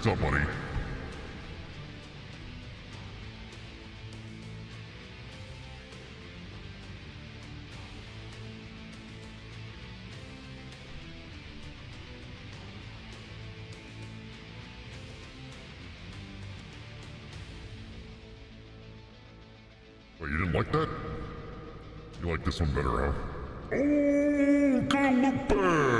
what's up, buddy? Wait, you didn't like that? You like this one better, huh? Oh, Galupe!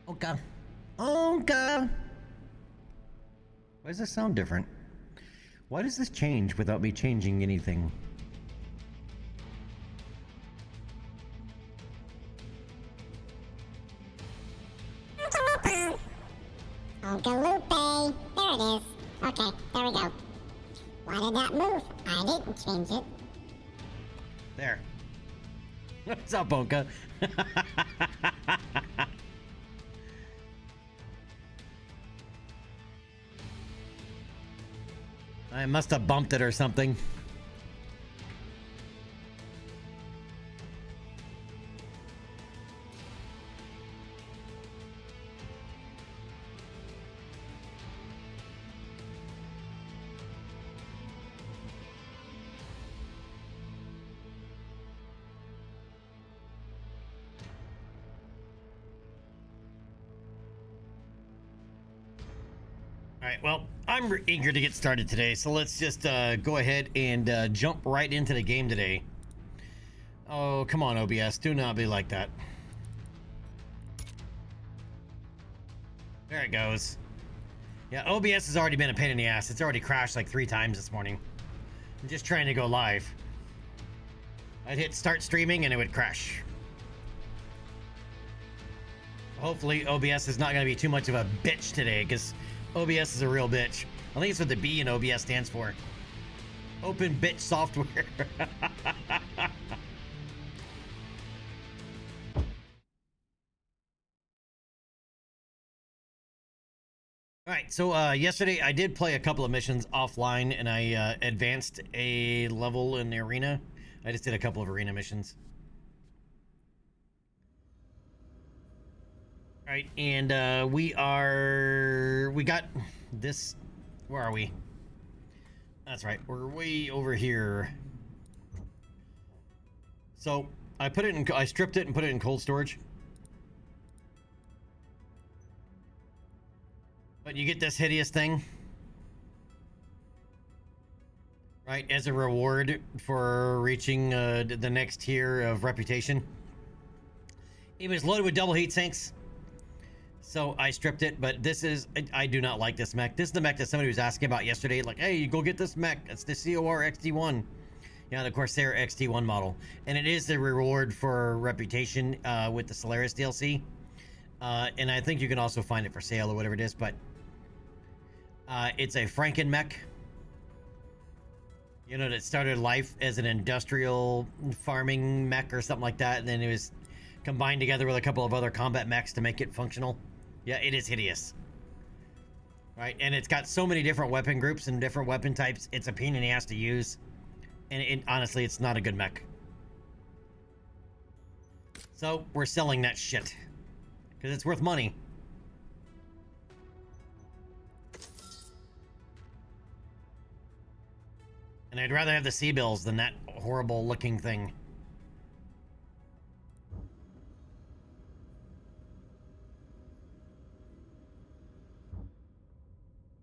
Okay. Okay. Why does this sound different? Why does this change without me changing anything? Oh, Galupe. There it is. Okay, there we go. Why did that move? I didn't change it. There. What's up, Bonka? I must have bumped it or something. Alright, well, I'm eager to get started today, so let's just go ahead and jump right into the game today. Oh, come on, OBS, do not be like that. There it goes. Yeah, OBS has already been a pain in the ass. It's already crashed like 3 times this morning. I'm just trying to go live. I'd hit start streaming and it would crash. Hopefully OBS is not going to be too much of a bitch today, because OBS is a real bitch. I think it's what the B in OBS stands for. Open Bitch Software. Alright, so yesterday I did play a couple of missions offline, and I advanced a level in the arena. I just did a couple of arena missions. Alright, and we got this. Where are we? That's right, we're way over here. So I stripped it and put it in cold storage. But you get this hideous thing, right, as a reward for reaching the next tier of reputation. It was loaded with double heat sinks. So I stripped it, but this is, I do not like this mech. This is the mech that somebody was asking about yesterday. Like, hey, you go get this mech. It's the COR XT1. Yeah, the Corsair XT1 model. And it is the reward for reputation with the Solaris DLC. And I think you can also find it for sale or whatever it is, but it's a Franken mech. You know, that started life as an industrial farming mech or something like that. And then it was combined together with a couple of other combat mechs to make it functional. Yeah, it is hideous. Right, and it's got so many different weapon groups and different weapon types. It's a pain in the ass to use. And honestly, it's not a good mech. So, we're selling that shit. Because it's worth money. And I'd rather have the C-bills than that horrible looking thing.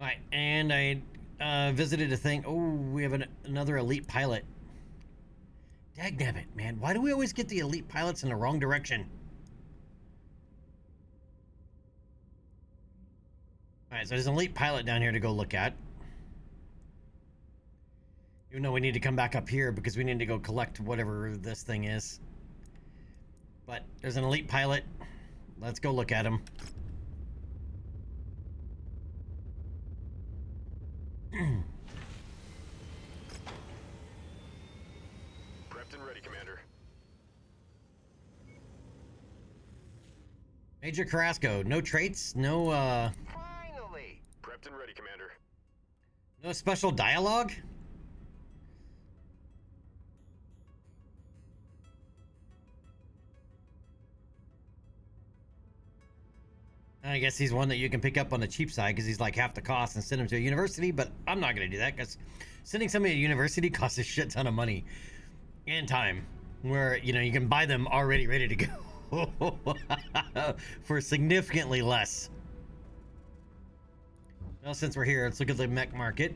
Alright, and I visited a thing. Oh, we have another elite pilot. Dagnabbit, man. Why do we always get the elite pilots in the wrong direction? Alright, so there's an elite pilot down here to go look at. Even though we need to come back up here because we need to go collect whatever this thing is. But there's an elite pilot. Let's go look at him. Prepped and ready, Commander. Major Carrasco, no traits, no Finally! Prepped and ready, Commander. no special dialogue? I guess he's one that you can pick up on the cheap side because he's like half the cost and send him to a university, but I'm not going to do that because sending somebody to university costs a shit ton of money and time, where, you know, you can buy them already ready to go for significantly less. Well, since we're here, let's look at the mech market.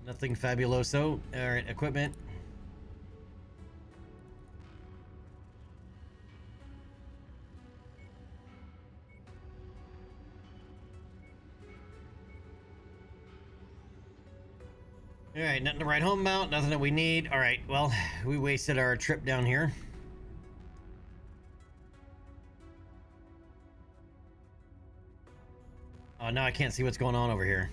Nothing fabuloso. All right, equipment. All right, nothing to write home about, nothing that we need. All right, well, we wasted our trip down here. Oh, now I can't see what's going on over here.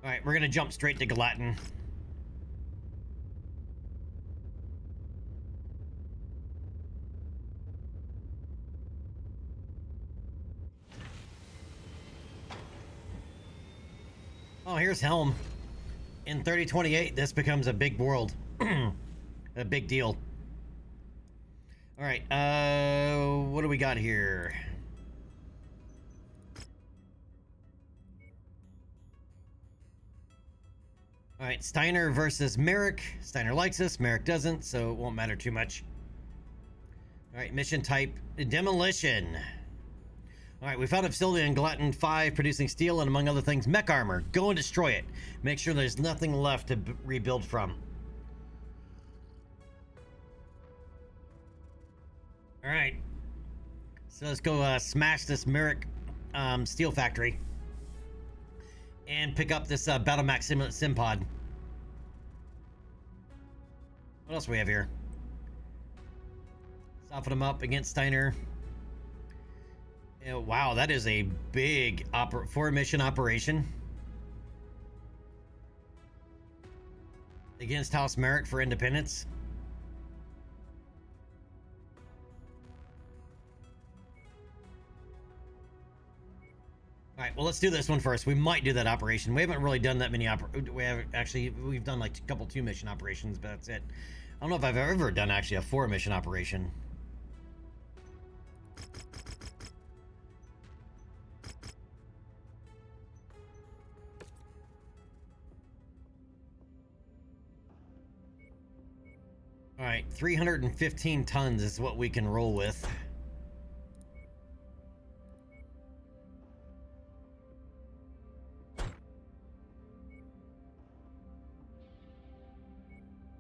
All right, we're gonna jump straight to Gallatin. Oh, here's Helm. In 3028, this becomes a big world. A big deal. All right, what do we got here? All right, Steiner versus Merrick. Steiner likes us, Merrick doesn't, so it won't matter too much. All right, mission type, demolition. All right, we found a facility in Gallatin 5 producing steel and, among other things, mech armor. Go and destroy it. Make sure there's nothing left to rebuild from. All right, so let's go smash this Merrick steel factory and pick up this BattleMax sim pod. What else do we have here? Soften them up against Steiner. Wow, that is a big 4-mission operation against House Merrick for independence. All right, well, let's do this one first. We might do that operation. We haven't really done that many we've done like a couple 2-mission operations, but that's it. I don't know if I've ever done actually a 4-mission operation. All right, 315 tons is what we can roll with.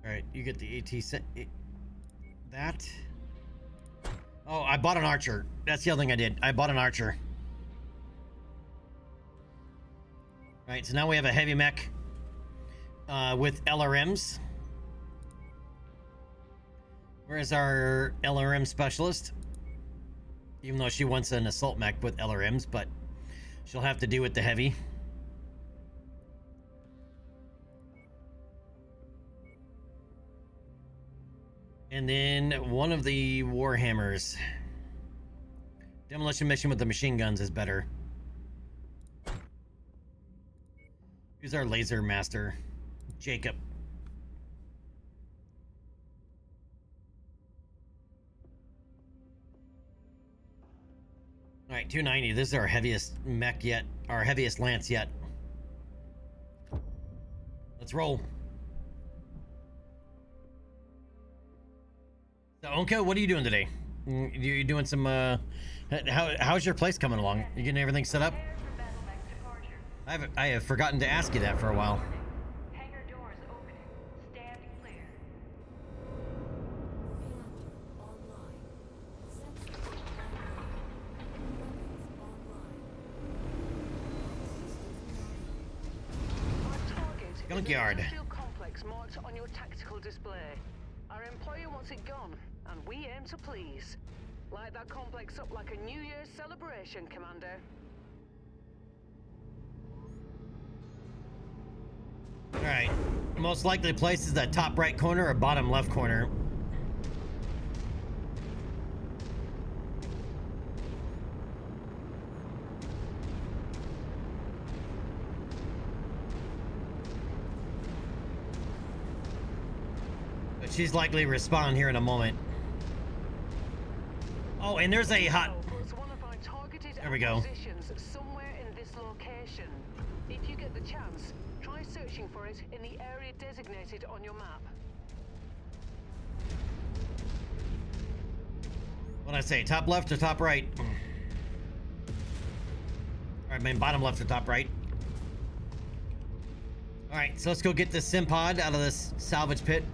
All right, you get the AT set. That. Oh, I bought an archer. That's the other thing I did. I bought an archer. All right, so now we have a heavy mech with LRMs. Where's our LRM specialist? Even though she wants an assault mech with LRMs, but she'll have to do with the heavy. And then one of the Warhammers. Demolition mission with the machine guns is better. Who's our laser master? Jacob. All right, 290. This is our heaviest mech yet, our heaviest lance yet. Let's roll. So, Onka, what are you doing today? You doing some? How's your place coming along? You getting everything set up? I have forgotten to ask you that for a while. Hangar doors opening. Stand clear. Junkyard. Industrial complex marked on your tactical display. Our employer wants it gone, and we aim to please. Light that complex up like a New Year's celebration, Commander. All right. Most likely place is that top right corner or bottom left corner. But she's likely to respond here in a moment. Oh, and there's a hot... It's one of our targeted There we go. acquisitions somewhere in this location. If you get the chance, try searching for it in the area designated on your map. What'd I say? Top left or top right? Alright, man, bottom left or top right. Alright, so let's go get this sim pod out of this salvage pit.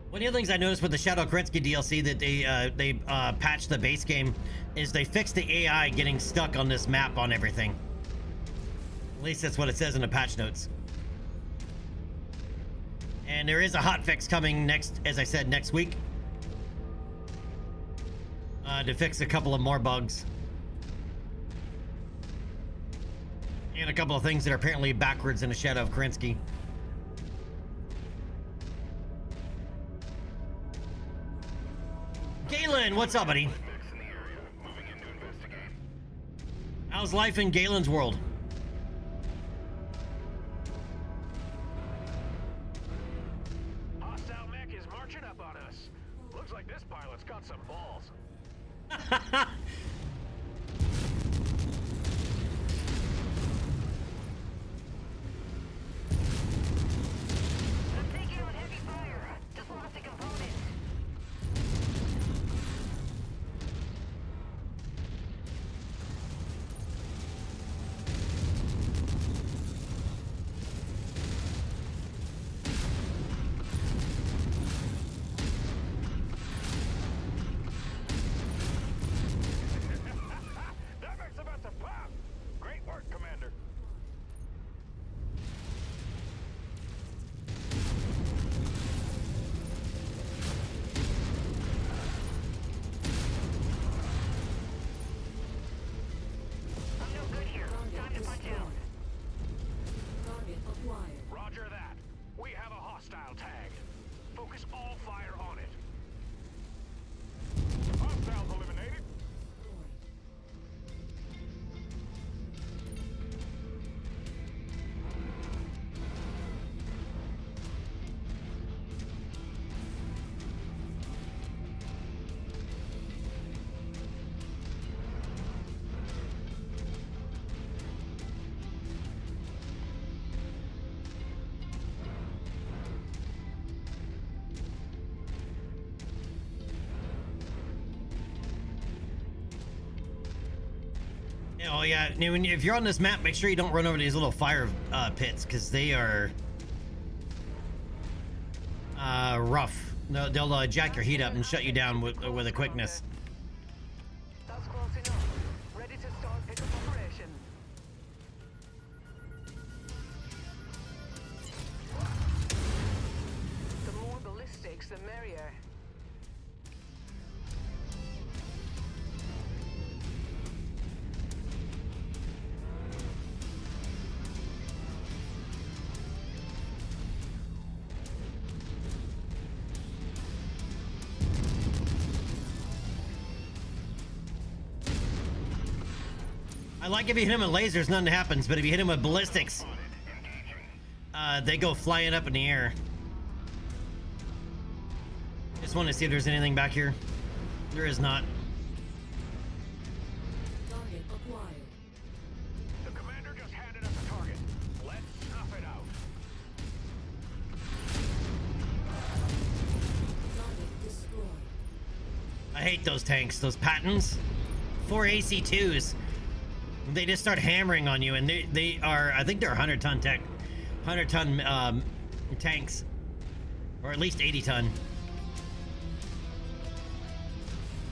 One of the things I noticed with the Shadow Kerensky DLC that they patched the base game is they fixed the AI getting stuck on this map on everything. At least that's what it says in the patch notes. And there is a hotfix coming next, as I said, next week. To fix a couple of more bugs. And a couple of things that are apparently backwards in the Shadow of Kerensky. Galen, what's up, buddy? How's life in Galen's world? Hostile mech is marching up on us. Looks like this pilot's got some balls. I'm taking on heavy fire. Just lost a component. That mech's about to pop. Great work, Commander. I'm no good here. Time to punch out. Roger that. We have a hostile tag. Focus all fire on it. Hostiles eliminated. Oh yeah, if you're on this map, make sure you don't run over these little fire pits, because they are rough. They'll jack your heat up and shut you down with a quickness. That's close enough. Ready to start pickup operation. The more ballistics, the merrier. I like if you hit him with lasers, nothing happens, but if you hit him with ballistics, they go flying up in the air. Just want to see if there's anything back here. There is not. The commander just handed us a target. Let's snuff it out. I hate those tanks, those Pattons. 4 AC2s. They just start hammering on you, and they are, I think they're 100-ton tech, 100-ton tanks, or at least 80-ton.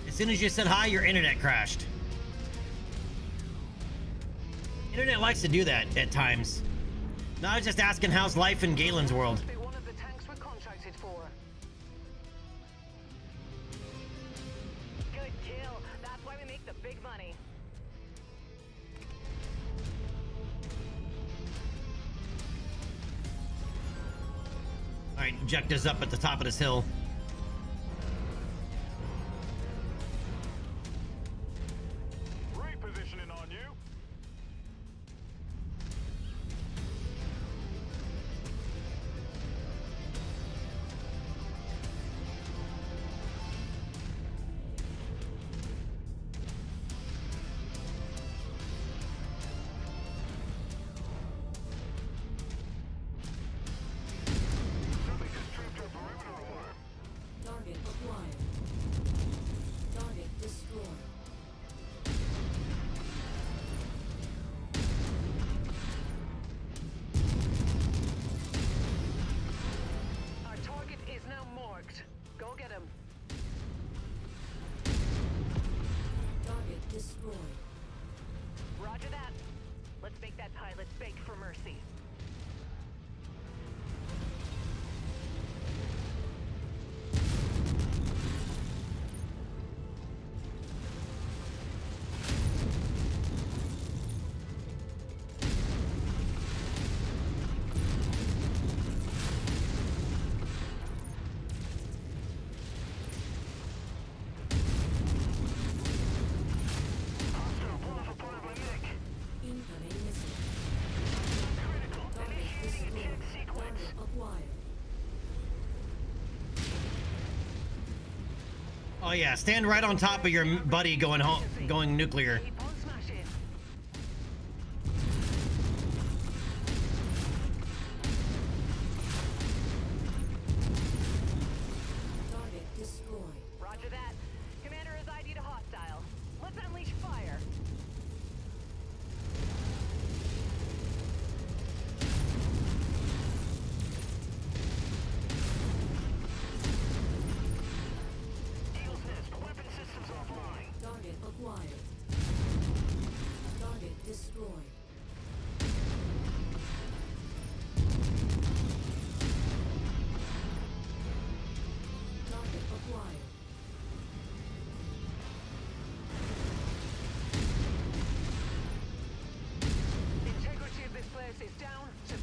As soon as you said hi, your internet crashed. Internet likes to do that at times. No, I was just asking how's life in Galen's world. Must be one of the tanks we're contracted for. Good kill. That's why we make the big money. All right, objective's up at the top of this hill. Repositioning on you. worked. Go get him. Target destroyed. Roger that. Let's make that pilot beg for mercy. Incoming missile. Target destroyed. Target acquired. Oh yeah, stand right on top of your buddy going home, going nuclear. Keep on smashing. Target destroyed. Roger that. Commander has ID'd a hostile. Let's unleash fire. Eagle's Nest, weapon systems offline. Target acquired. Target destroyed. Target acquired. Integrity of this place is down to 50%.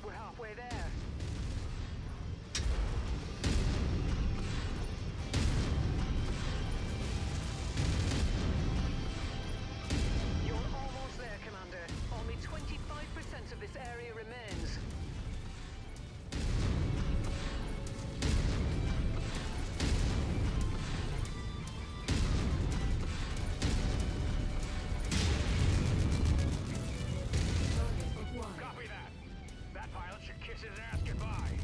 We're halfway there. You're almost there, Commander. Only 25% of this area remains. Target acquired. Copy that. That pilot should kiss his ass goodbye.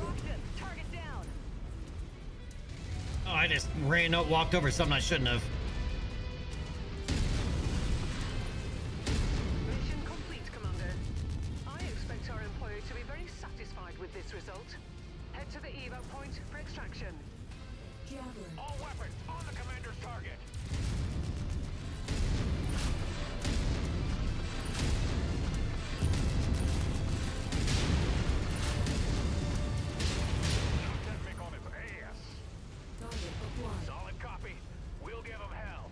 Roxton, target down. Oh, I just walked over something I shouldn't have. Mission complete, Commander. I expect our employee to be very satisfied with this result. Head to the evac point for extraction. Javelin. All weapons on the commander's target. Shoot that Mick on his ass. Target acquired. Solid copy. We'll give him hell.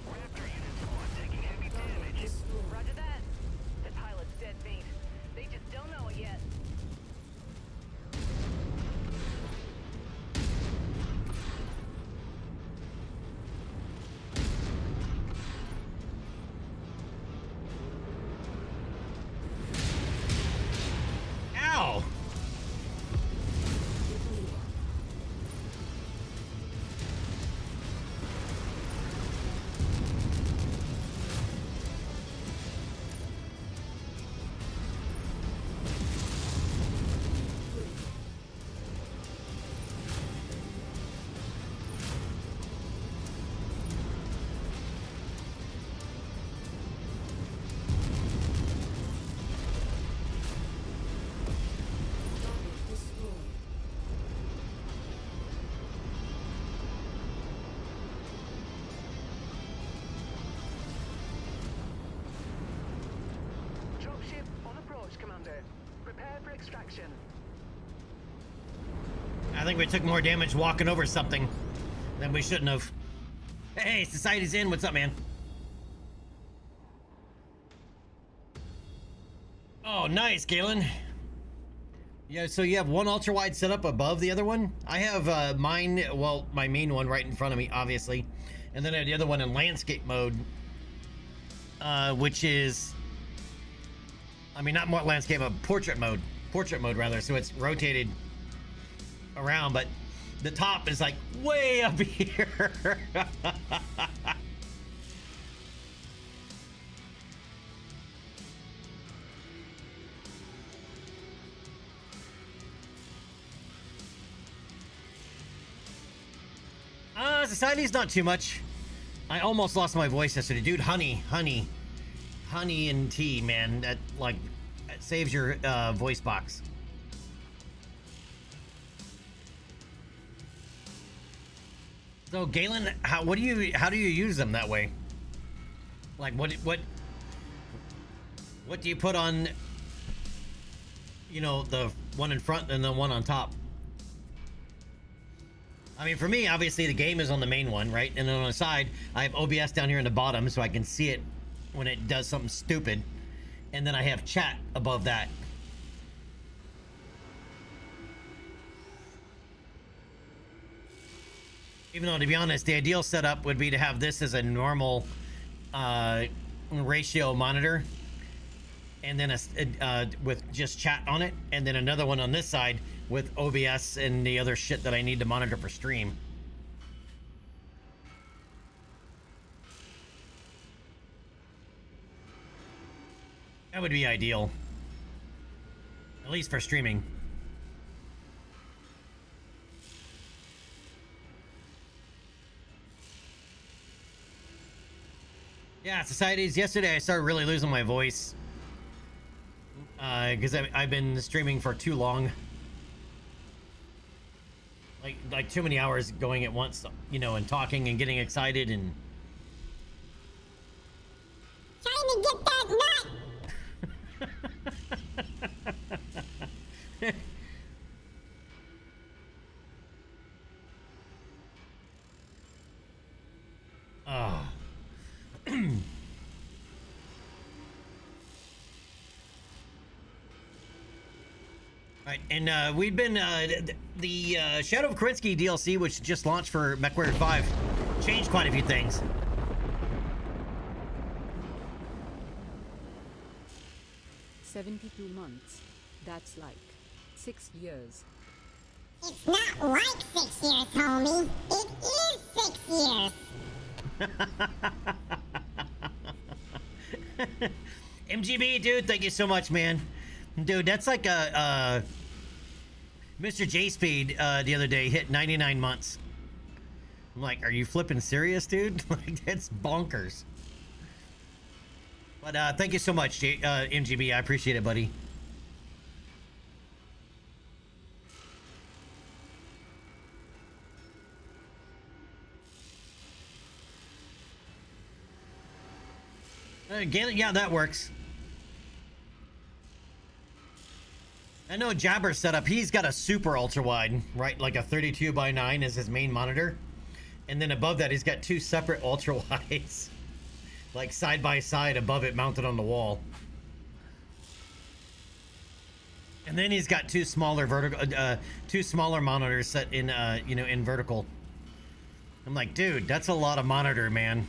Raptor unit squad taking heavy damage. Destroyed. Roger that. The pilot's dead meat. They just don't know it yet. Ow! Depleted. Target destroyed. Dropship on approach, Commander. Prepare for extraction. I think we took more damage walking over something than we shouldn't have. Hey, Society's in. What's up, man? Oh, nice, Galen. Yeah, so you have one ultra wide set up above the other one. I have mine, well, my main one right in front of me, obviously, and then I have the other one in landscape mode, which is, I mean, not more landscape, but portrait mode rather. So it's rotated around, but the top is like way up here. Society's not too much. I almost lost my voice yesterday, dude. Honey and tea, man. That, like, It saves your voice box. So Galen, how do you use them that way? Like what do you put on, you know, the one in front and the one on top? I mean, for me, obviously the game is on the main one, right? And then on the side, I have OBS down here in the bottom so I can see it when it does something stupid. And then I have chat above that. Even though, to be honest, the ideal setup would be to have this as a normal ratio monitor, and then with just chat on it, and then another one on this side with OBS and the other shit that I need to monitor for stream. That would be ideal, at least for streaming. Yeah, societies. Yesterday I started really losing my voice because I've been streaming for too long, like too many hours going at once, you know, and talking and getting excited and Trying to get that nut. Oh. Right, and we've been the Shadow of Kerensky DLC, which just launched for MechWarrior 5, changed quite a few things. 72 months. That's like 6 years. It's not like 6 years, homie. It is 6 years. MGB, dude, thank you so much, man. Dude, that's like a Mr. J Speed the other day hit 99 months. I'm like, are you flipping serious, dude? Like, that's bonkers. But thank you so much, MGB. I appreciate it, buddy. Galen, yeah, that works. I know Jabber's setup. He's got a super ultra wide, right? Like a 32:9 as his main monitor, and then above that, he's got two separate ultra wides, like side by side above it, mounted on the wall. And then he's got two smaller monitors set in, you know, in vertical. I'm like, dude, that's a lot of monitor, man.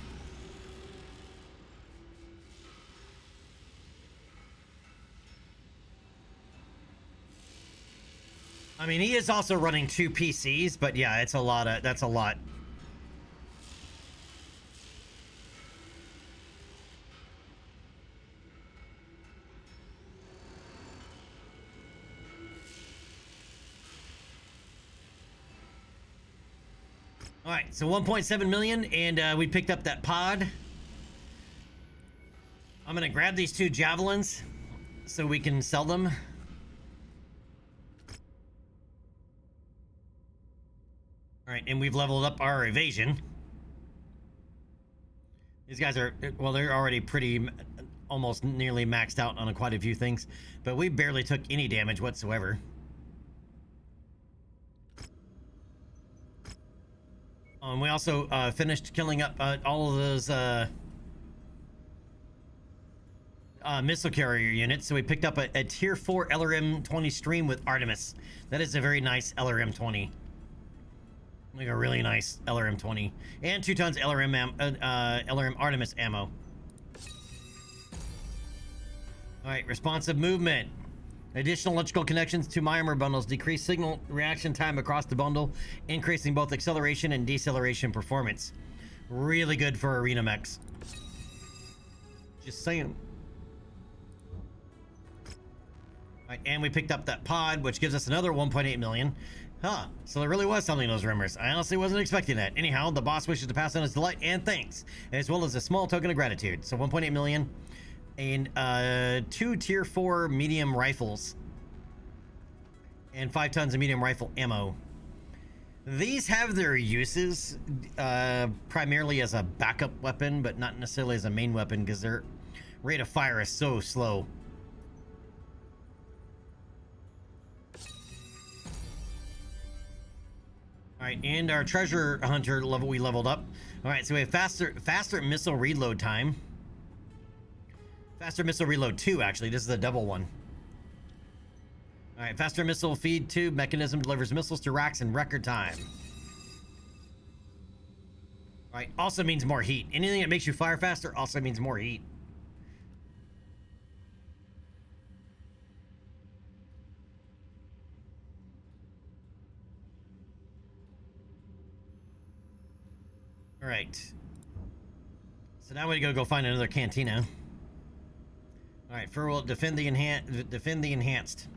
I mean, he is also running 2 PCs, but yeah, it's a lot of, that's a lot. All right, so 1.7 million, and we picked up that pod. I'm gonna grab these 2 javelins so we can sell them. All right, and we've leveled up our evasion. These guys are, well, they're already pretty, almost nearly maxed out on quite a few things, but we barely took any damage whatsoever. And we also finished killing up all of those missile carrier units, so we picked up a tier 4 LRM-20 stream with Artemis. That is a very nice LRM-20. Like a really nice LRM-20, and 2 tons LRM Artemis ammo. All right, responsive movement. Additional electrical connections to my armor bundles decrease signal reaction time across the bundle, increasing both acceleration and deceleration performance. Really good for arena mechs. Just saying. All right, and we picked up that pod, which gives us another 1.8 million. Huh, so there really was something in those rumors. I honestly wasn't expecting that. Anyhow, the boss wishes to pass on his delight and thanks, as well as a small token of gratitude. So 1.8 million. and 2 tier 4 medium rifles and 5 tons of medium rifle ammo. These have their uses, primarily as a backup weapon, but not necessarily as a main weapon because their rate of fire is so slow. All right, and our treasure hunter level we leveled up. All right, so we have faster missile reload time. Faster missile reload 2, actually. This is a double one. All right, faster missile feed 2 mechanism delivers missiles to racks in record time. All right, also means more heat. Anything that makes you fire faster also means more heat. All right. So now we gotta go find another cantina. All right, Fur will defend the enhanced.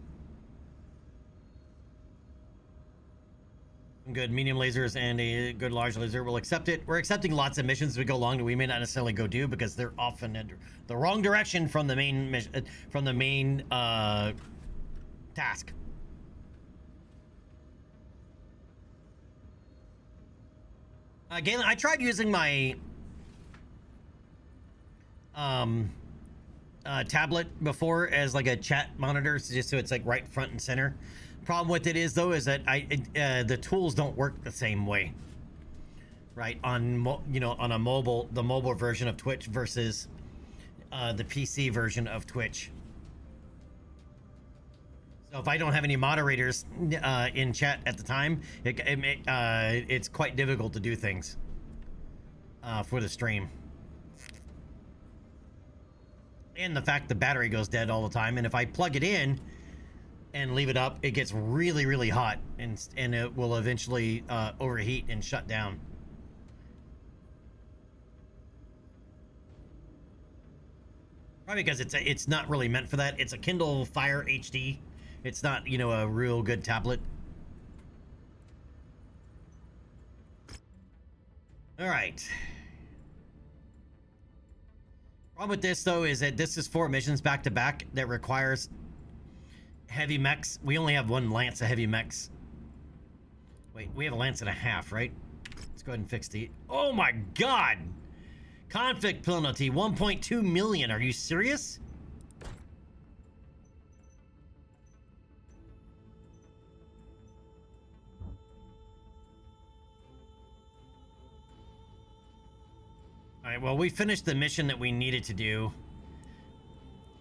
Good medium lasers and a good large laser. We'll accept it. We're accepting lots of missions as we go along that we may not necessarily go do because they're often in the wrong direction from the main mission, from the main task. Galen, I tried using my tablet before as like a chat monitor, just so it's like right front and center. Problem with it is though is that the tools don't work the same way, right? On on a mobile, the mobile version of Twitch versus the PC version of Twitch. So if I don't have any moderators in chat at the time, it's quite difficult to do things for the stream. And the fact the battery goes dead all the time, and if I plug it in and leave it up, it gets really, really hot, and it will eventually overheat and shut down. Probably because it's not really meant for that. It's a Kindle Fire HD. It's not, a real good tablet. All right. Problem with this though is that this is 4 missions back to back that requires heavy mechs. We only have 1 lance of heavy mechs. Wait, we have a lance and a half, right? Let's go ahead and fix the... Oh my god! Conflict penalty, 1.2 million. Are you serious? All right, well, we finished the mission that we needed to do.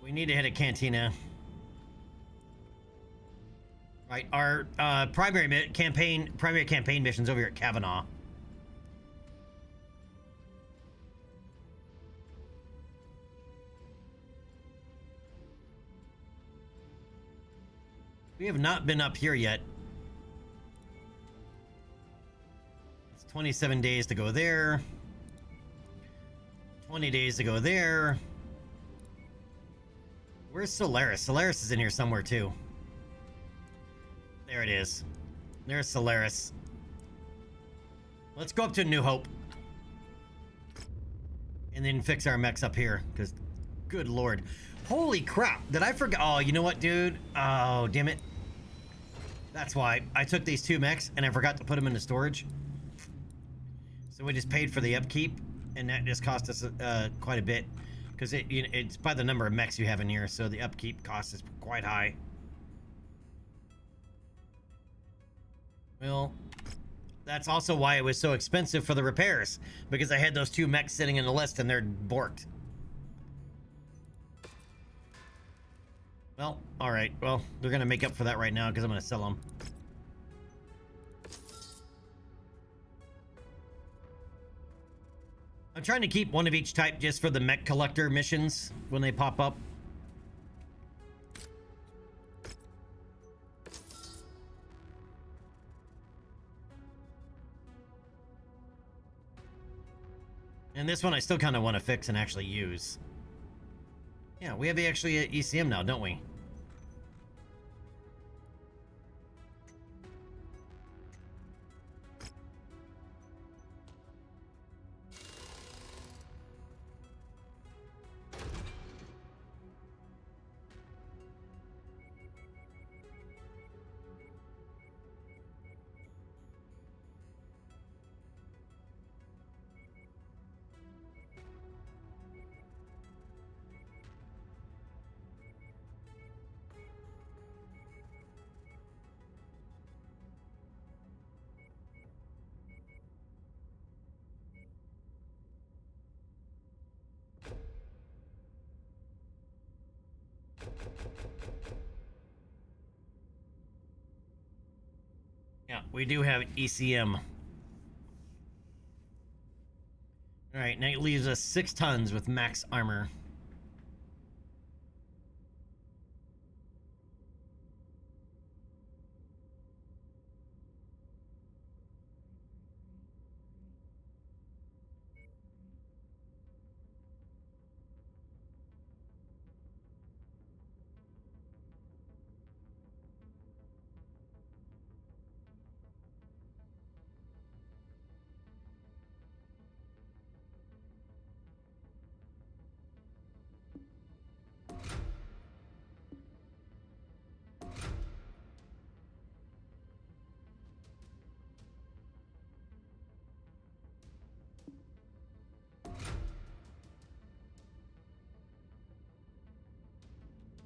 We need to hit a cantina. Right, our primary campaign missions over here at Kavanaugh. We have not been up here yet. It's 27 days to go there. 20 days to go there. Where's Solaris? Solaris is in here somewhere too. There it is. There's Solaris. Let's go up to New Hope. And then fix our mechs up here, because good lord. Holy crap, did I forget? Oh, you know what, dude? Oh, damn it. That's why. I took these 2 mechs and I forgot to put them into storage. So we just paid for the upkeep, and that just cost us quite a bit. Because it's by the number of mechs you have in here, so the upkeep cost is quite high. Well, that's also why it was so expensive for the repairs, because I had those 2 mechs sitting in the list and they're borked. Well, alright. Well, they're going to make up for that right now because I'm going to sell them. I'm trying to keep 1 of each type just for the mech collector missions when they pop up. And this one I still kind of want to fix and actually use. Yeah, we have actually a ECM now, don't we? Yeah, we do have ECM. Alright, now it leaves us 6 tons with max armor.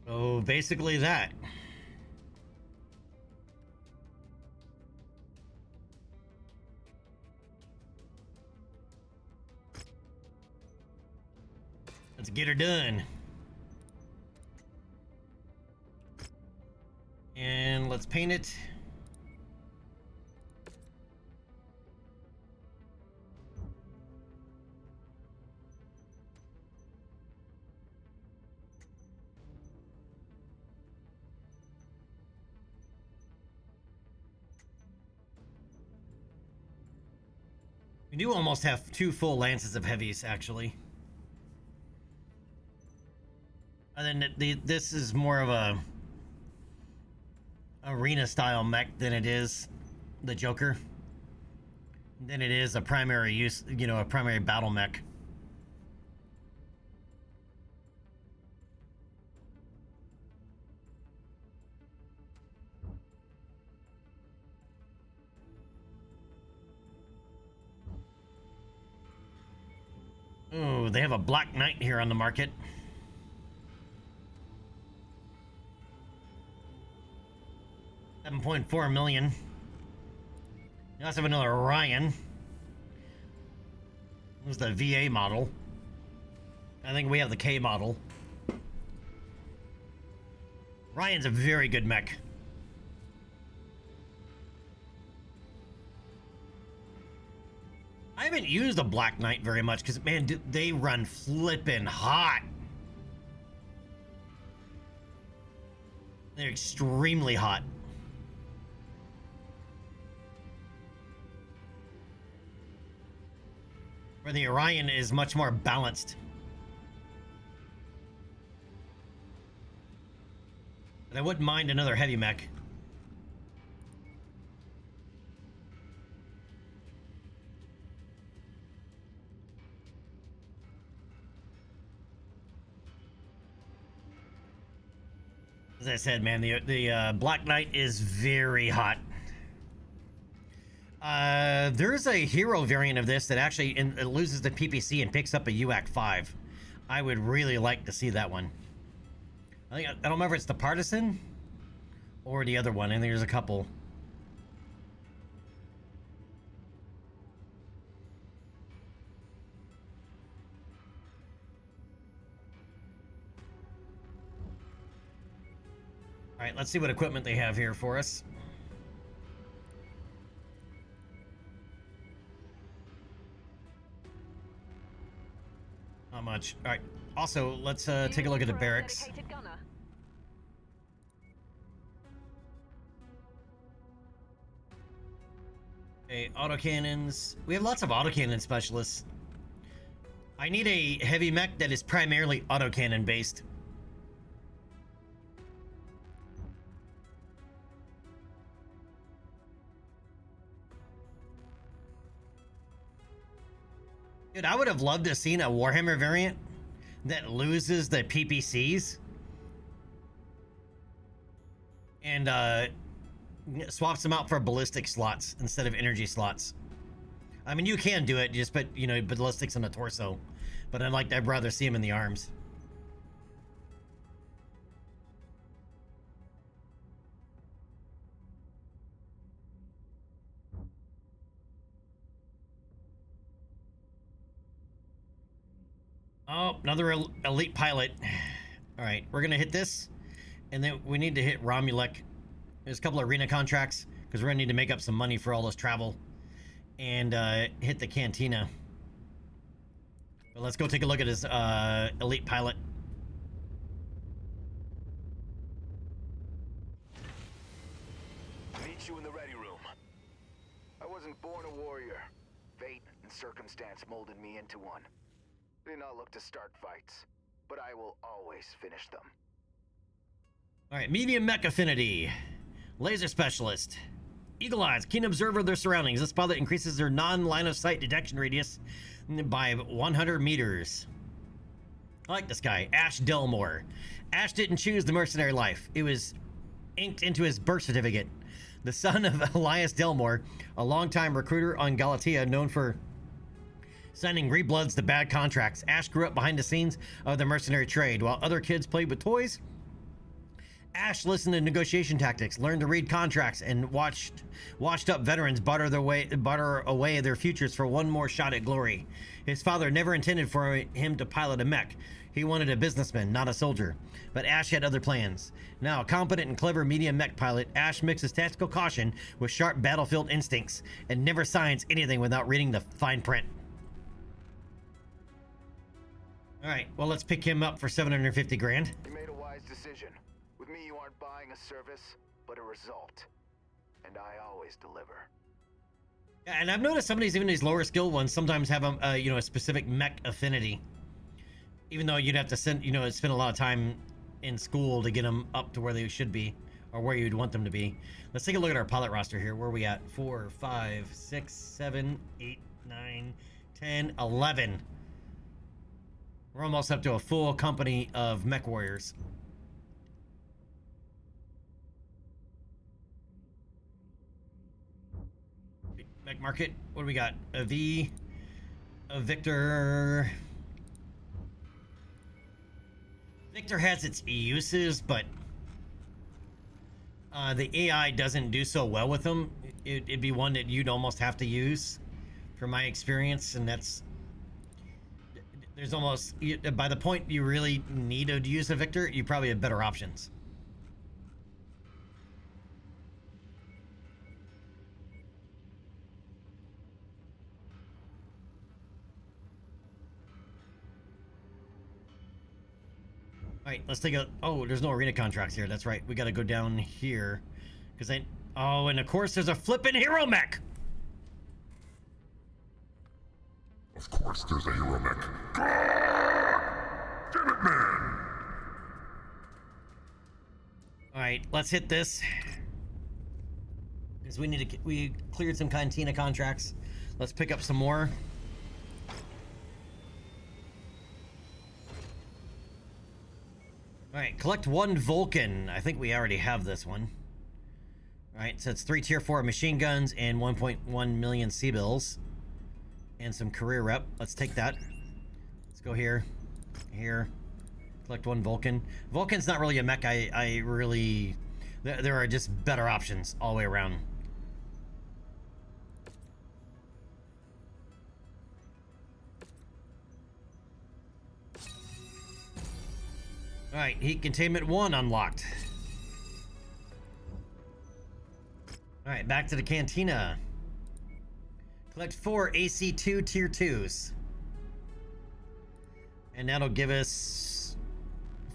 So basically that. Let's get her done. And let's paint it. We do almost have 2 full lances of heavies, actually. And then this is more of a arena style mech than it is the Joker. Than it is a primary use, you know, a primary battle mech. Oh, they have a Black Knight here on the market. $7.4 million. We also have another Orion. This is the VA model. I think we have the K model. Ryan's a very good mech. I haven't used the Black Knight very much because, man, they run flippin' hot. They're extremely hot. Where the Orion is much more balanced. But I wouldn't mind another heavy mech. As I said, man, the Black Knight is very hot. There's a hero variant of this that actually it loses the PPC and picks up a UAC 5. I would really like to see that one. I don't remember if it's the Partisan or the other one. I think there's a couple. All right, let's see what equipment they have here for us. Not much. All right. Also, let's take a look at the barracks. Okay, autocannons. We have lots of autocannon specialists. I need a heavy mech that is primarily autocannon based. Dude, I would have loved to have seen a Warhammer variant that loses the PPCs and swaps them out for ballistic slots instead of energy slots. I mean, you can do it, just put, you know, ballistics on the torso, but I'd rather see them in the arms. Oh, another elite pilot. All right, we're gonna hit this, and then we need to hit Romulek. There's a couple of arena contracts because we're gonna need to make up some money for all this travel, and hit the cantina. But let's go take a look at his elite pilot. Meet you in the ready room. I wasn't born a warrior. Fate and circumstance molded me into one. I did not look to start fights, but I will always finish them. All right, medium mech affinity, laser specialist, eagle eyes, keen observer of their surroundings. This pilot increases their non-line of sight detection radius by 100 meters. I like this guy, Ash Delmore. Ash didn't choose the mercenary life. It was inked into his birth certificate. The son of Elias Delmore, a longtime recruiter on Galatea known for signing rebloods to bad contracts. Ash grew up behind the scenes of the mercenary trade. While other kids played with toys, Ash listened to negotiation tactics, learned to read contracts, and washed up veterans barter away their futures for one more shot at glory. His father never intended for him to pilot a mech. He wanted a businessman, not a soldier. But Ash had other plans. Now, a competent and clever medium mech pilot, Ash mixes tactical caution with sharp battlefield instincts and never signs anything without reading the fine print. All right, well, let's pick him up for 750 grand. You made a wise decision. With me, you aren't buying a service, but a result. And I always deliver. Yeah, and I've noticed some of these, even these lower skill ones, sometimes have a specific mech affinity. Even though you'd have to spend a lot of time in school to get them up to where they should be, or where you'd want them to be. Let's take a look at our pilot roster here. Where are we at? 4, 5, 6, 7, 8, 9, 10, 11. We're almost up to a full company of mech warriors. Mech market. What do we got? A V, a Victor. Victor has its uses, but the AI doesn't do so well with them. It'd be one that you'd almost have to use, from my experience, and there's almost, by the point you really need to use a Victor, you probably have better options. All right, let's take a... Oh, there's no arena contracts here. That's right. We got to go down here. Because Oh, and of course there's a flippin' hero mech! Of course there's a hero mech. God! Damn it, man! Alright, let's hit this. Because we cleared some cantina contracts. Let's pick up some more. Alright, collect one Vulcan. I think we already have this one. Alright, so it's 3 tier 4 machine guns and 1.1 million C-bills. And some career rep. Let's take that. Let's go here. Here. Collect one Vulcan. Vulcan's not really a mech. I really... There are just better options all the way around. Alright, heat containment 1 unlocked. Alright, back to the cantina. Collect 4 AC2 tier 2s. And that'll give us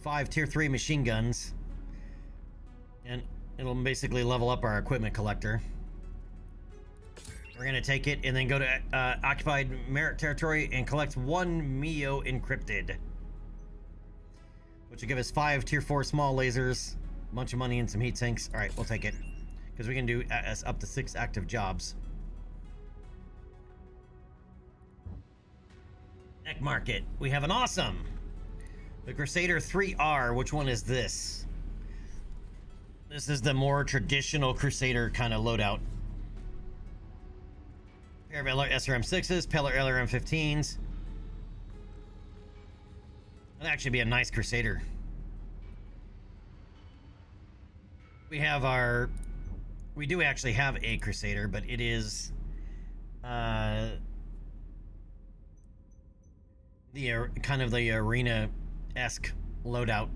5 tier 3 machine guns. And it'll basically level up our equipment collector. We're gonna take it and then go to occupied merit territory and collect 1 Mio encrypted. Which will give us 5 tier 4 small lasers, a bunch of money and some heat sinks. Alright, we'll take it. Because we can do up to 6 active jobs. Neck market. We have an awesome! The Crusader 3R. Which one is this? This is the more traditional Crusader kind of loadout. Pair of SRM-6s, pair of LRM-15s. That'd actually be a nice Crusader. We have our... We do actually have a Crusader, but it is... the kind of the arena-esque loadout.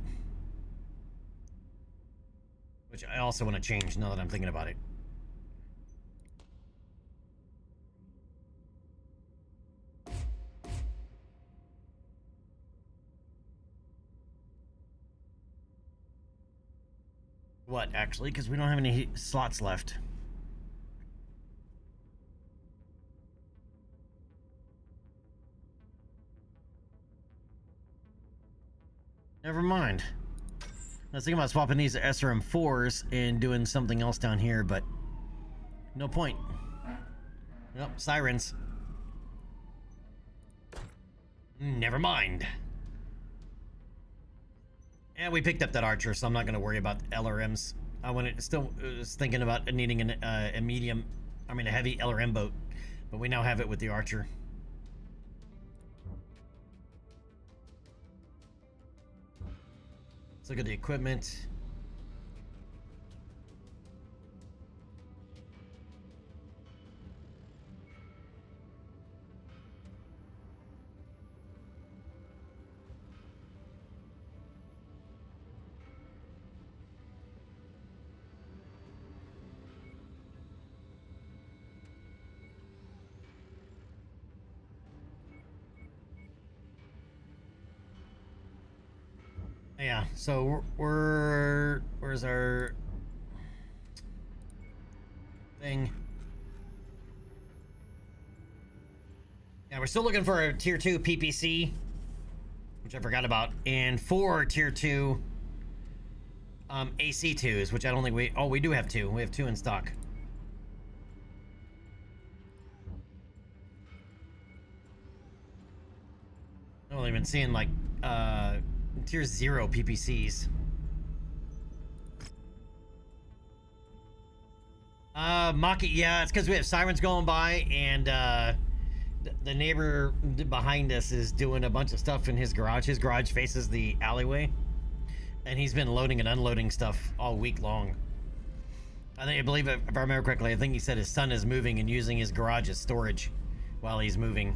which I also want to change now that I'm thinking about it. What, actually? Because we don't have any slots left. Never mind. I was thinking about swapping these SRM4s and doing something else down here, but no point. Nope, sirens. Never mind. And we picked up that archer, so I'm not going to worry about LRMs. I still was thinking about needing a heavy LRM boat, but we now have it with the archer. Let's look at the equipment. Yeah, so where's our thing? Yeah, we're still looking for a tier 2 PPC, which I forgot about, and 4 tier 2 AC2s, which I don't think we do have 2. We have 2 in stock. I've only been seeing like tier 0 PPCs. Maki, yeah, it's because we have sirens going by, and the neighbor behind us is doing a bunch of stuff in his garage. His garage faces the alleyway, and he's been loading and unloading stuff all week long. I believe, if I remember correctly, I think he said his son is moving and using his garage as storage while he's moving.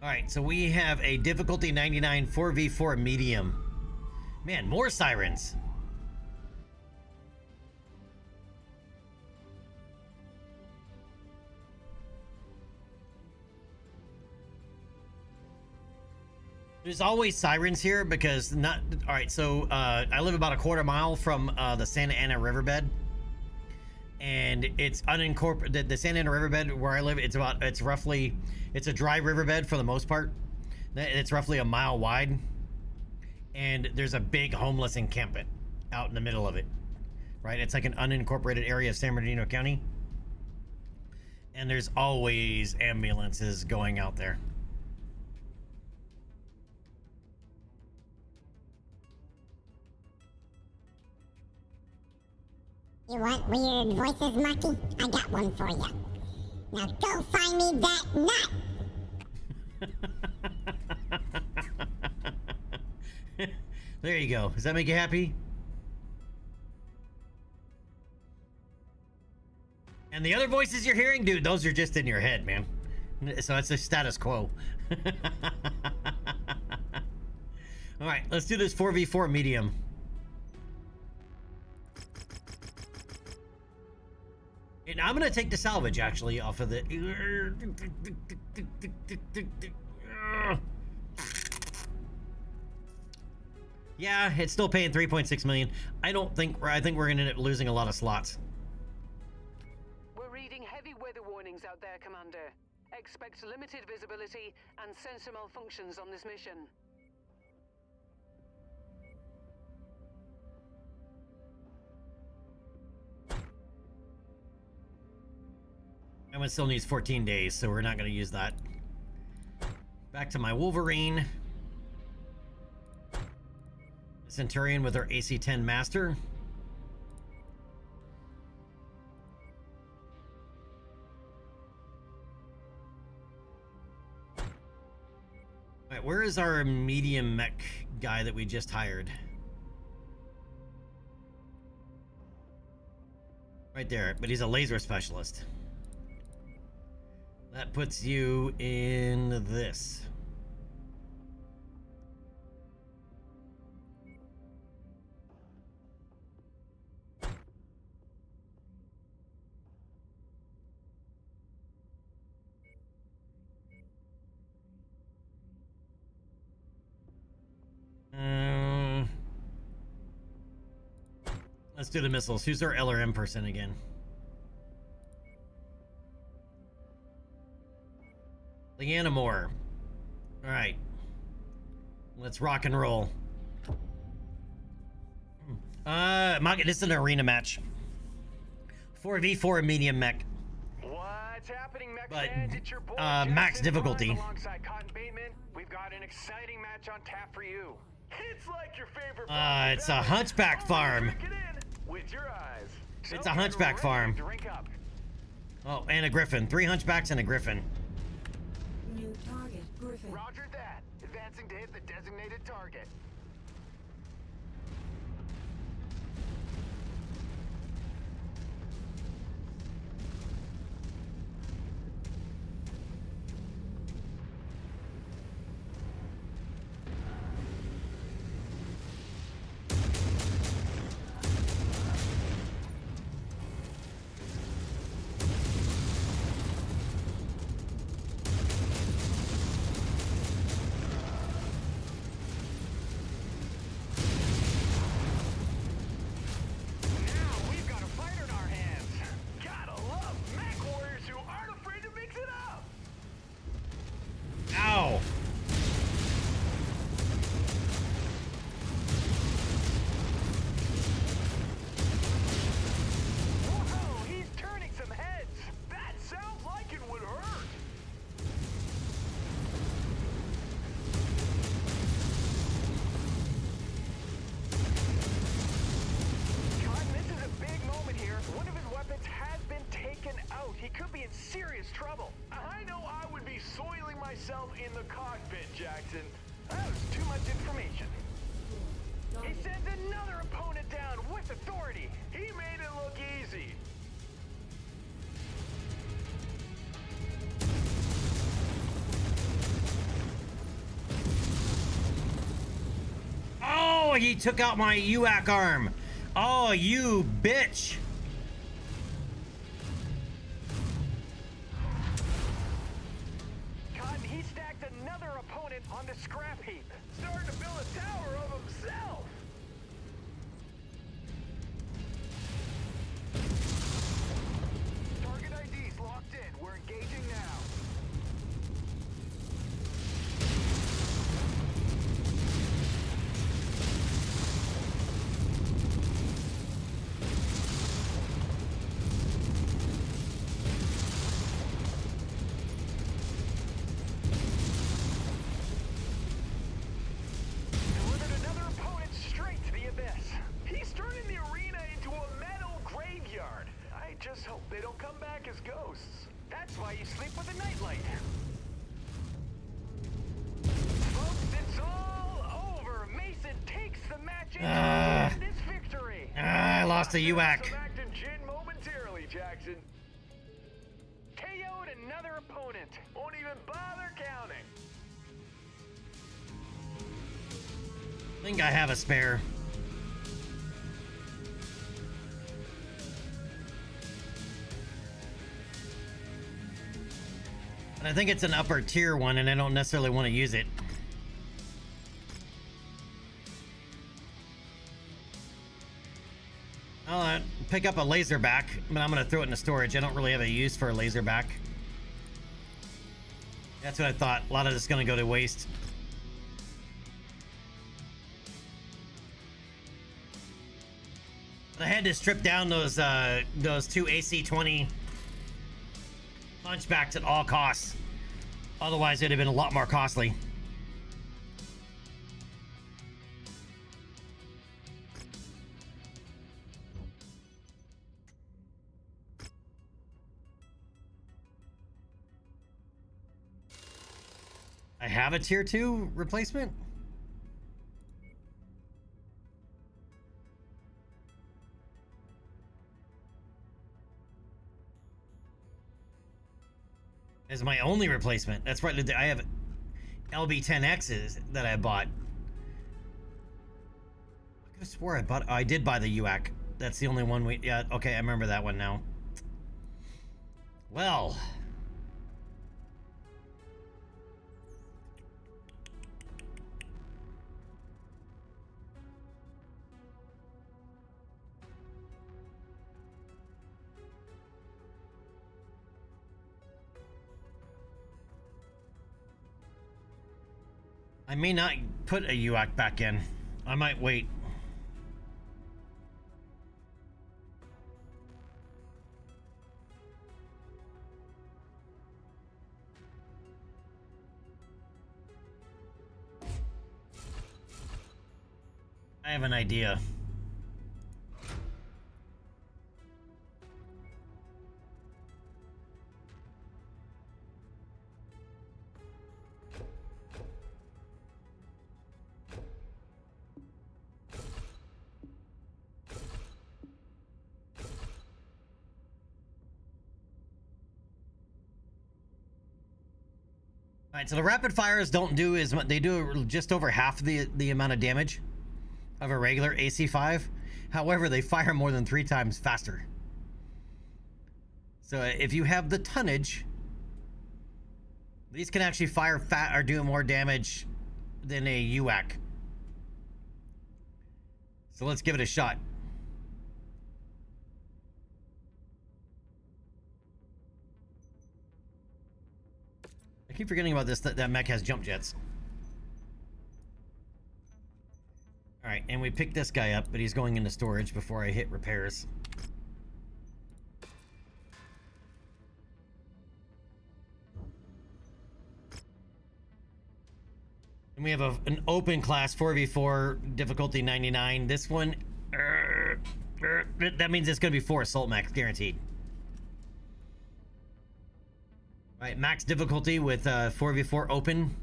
Alright, so we have a difficulty 99 4v4 medium. Man, more sirens. There's always sirens here because alright, so I live about a quarter mile from the Santa Ana riverbed. And it's unincorporated. The Santa Ana riverbed where I live, it's a dry riverbed for the most part. It's roughly a mile wide, and there's a big homeless encampment out in the middle of it. Right, it's like an unincorporated area of San Bernardino County, and there's always ambulances going out there. You want weird voices, Maki? I got one for you. Now go find me that nut! There you go. Does that make you happy? And the other voices you're hearing, dude, those are just in your head, man. So that's the status quo. Alright, let's do this 4v4 medium. And I'm gonna take the salvage actually off of the. Yeah, it's still paying 3.6 million. I think we're gonna end up losing a lot of slots. We're reading heavy weather warnings out there, Commander. Expect limited visibility and sensor malfunctions on this mission. And it still needs 14 days, so we're not going to use that. Back to my Wolverine. Centurion with our AC-10 Master. Alright, where is our medium mech guy that we just hired? Right there, but he's a laser specialist. That puts you in this. Let's do the missiles. Who's our LRM person again? Leanna Moore. All right. Let's rock and roll. This is an arena match. 4v4 medium mech. What's happening, Mech But, fans? It's your boy, max Jackson difficulty. Barnes alongside Cotton Bateman. We've got an exciting match on tap for you. It's like your favorite. It's a hunchback farm. Drink it in with your eyes. It's So a hunchback get farm. ready to Drink up. Oh, and a griffin. 3 hunchbacks and a griffin. New target, Griffin. Roger that. Advancing to hit the designated target. Now we've got a fighter in our hands. Gotta love mech warriors who aren't afraid to mix it up. Ow! Whoa, he's turning some heads. That sounds like it would hurt. Cotton, this is a big moment here. One of his weapons has been taken out. He could be in serious trouble. I know I would be soiling myself in the cockpit, Jackson. That was too much information. He Target. sends another opponent down with authority. He made it look easy. Oh, he took out my UAC arm. Oh, you bitch. Cotton, he stacked another opponent on the scrap heap. Starting to build a tower of himself. Target ID's locked in. We're engaging now. Delivered another opponent straight to the abyss. He's turning the arena into a metal graveyard. I just hope they don't come back as ghosts. That's why you sleep with a nightlight. Folks, it's all over. Mason takes the match and his victory. I lost a UAC. Some active gin momentarily, Jackson. KO'd another opponent. Won't even bother counting. I think I have a spare. And I think it's an upper tier one, and I don't necessarily want to use it. I'll pick up a laserback, but I'm going to throw it into storage. I don't really have a use for a laserback. That's what I thought. A lot of this is going to go to waste. I had to strip down those two AC-20 hunchbacks at all costs. Otherwise, it'd have been a lot more costly. I have a tier 2 replacement? As my only replacement. That's right. I have LB10Xs that I bought. I could have swore I did buy the UAC. That's the only one we... Yeah, okay, I remember that one now. Well... I may not put a UAC back in. I might wait. I have an idea. All right, so the rapid fires don't do as much. They do just over half the amount of damage of a regular AC5. However, they fire more than 3 times faster. So if you have the tonnage, these can actually fire fat or do more damage than a UAC. So let's give it a shot. I keep forgetting about this, that mech has jump jets. All right, and we picked this guy up, but he's going into storage before I hit repairs. And we have an open class 4v4 difficulty 99. This one, that means it's going to be 4 assault mechs guaranteed. All right, max difficulty with 4v4 open.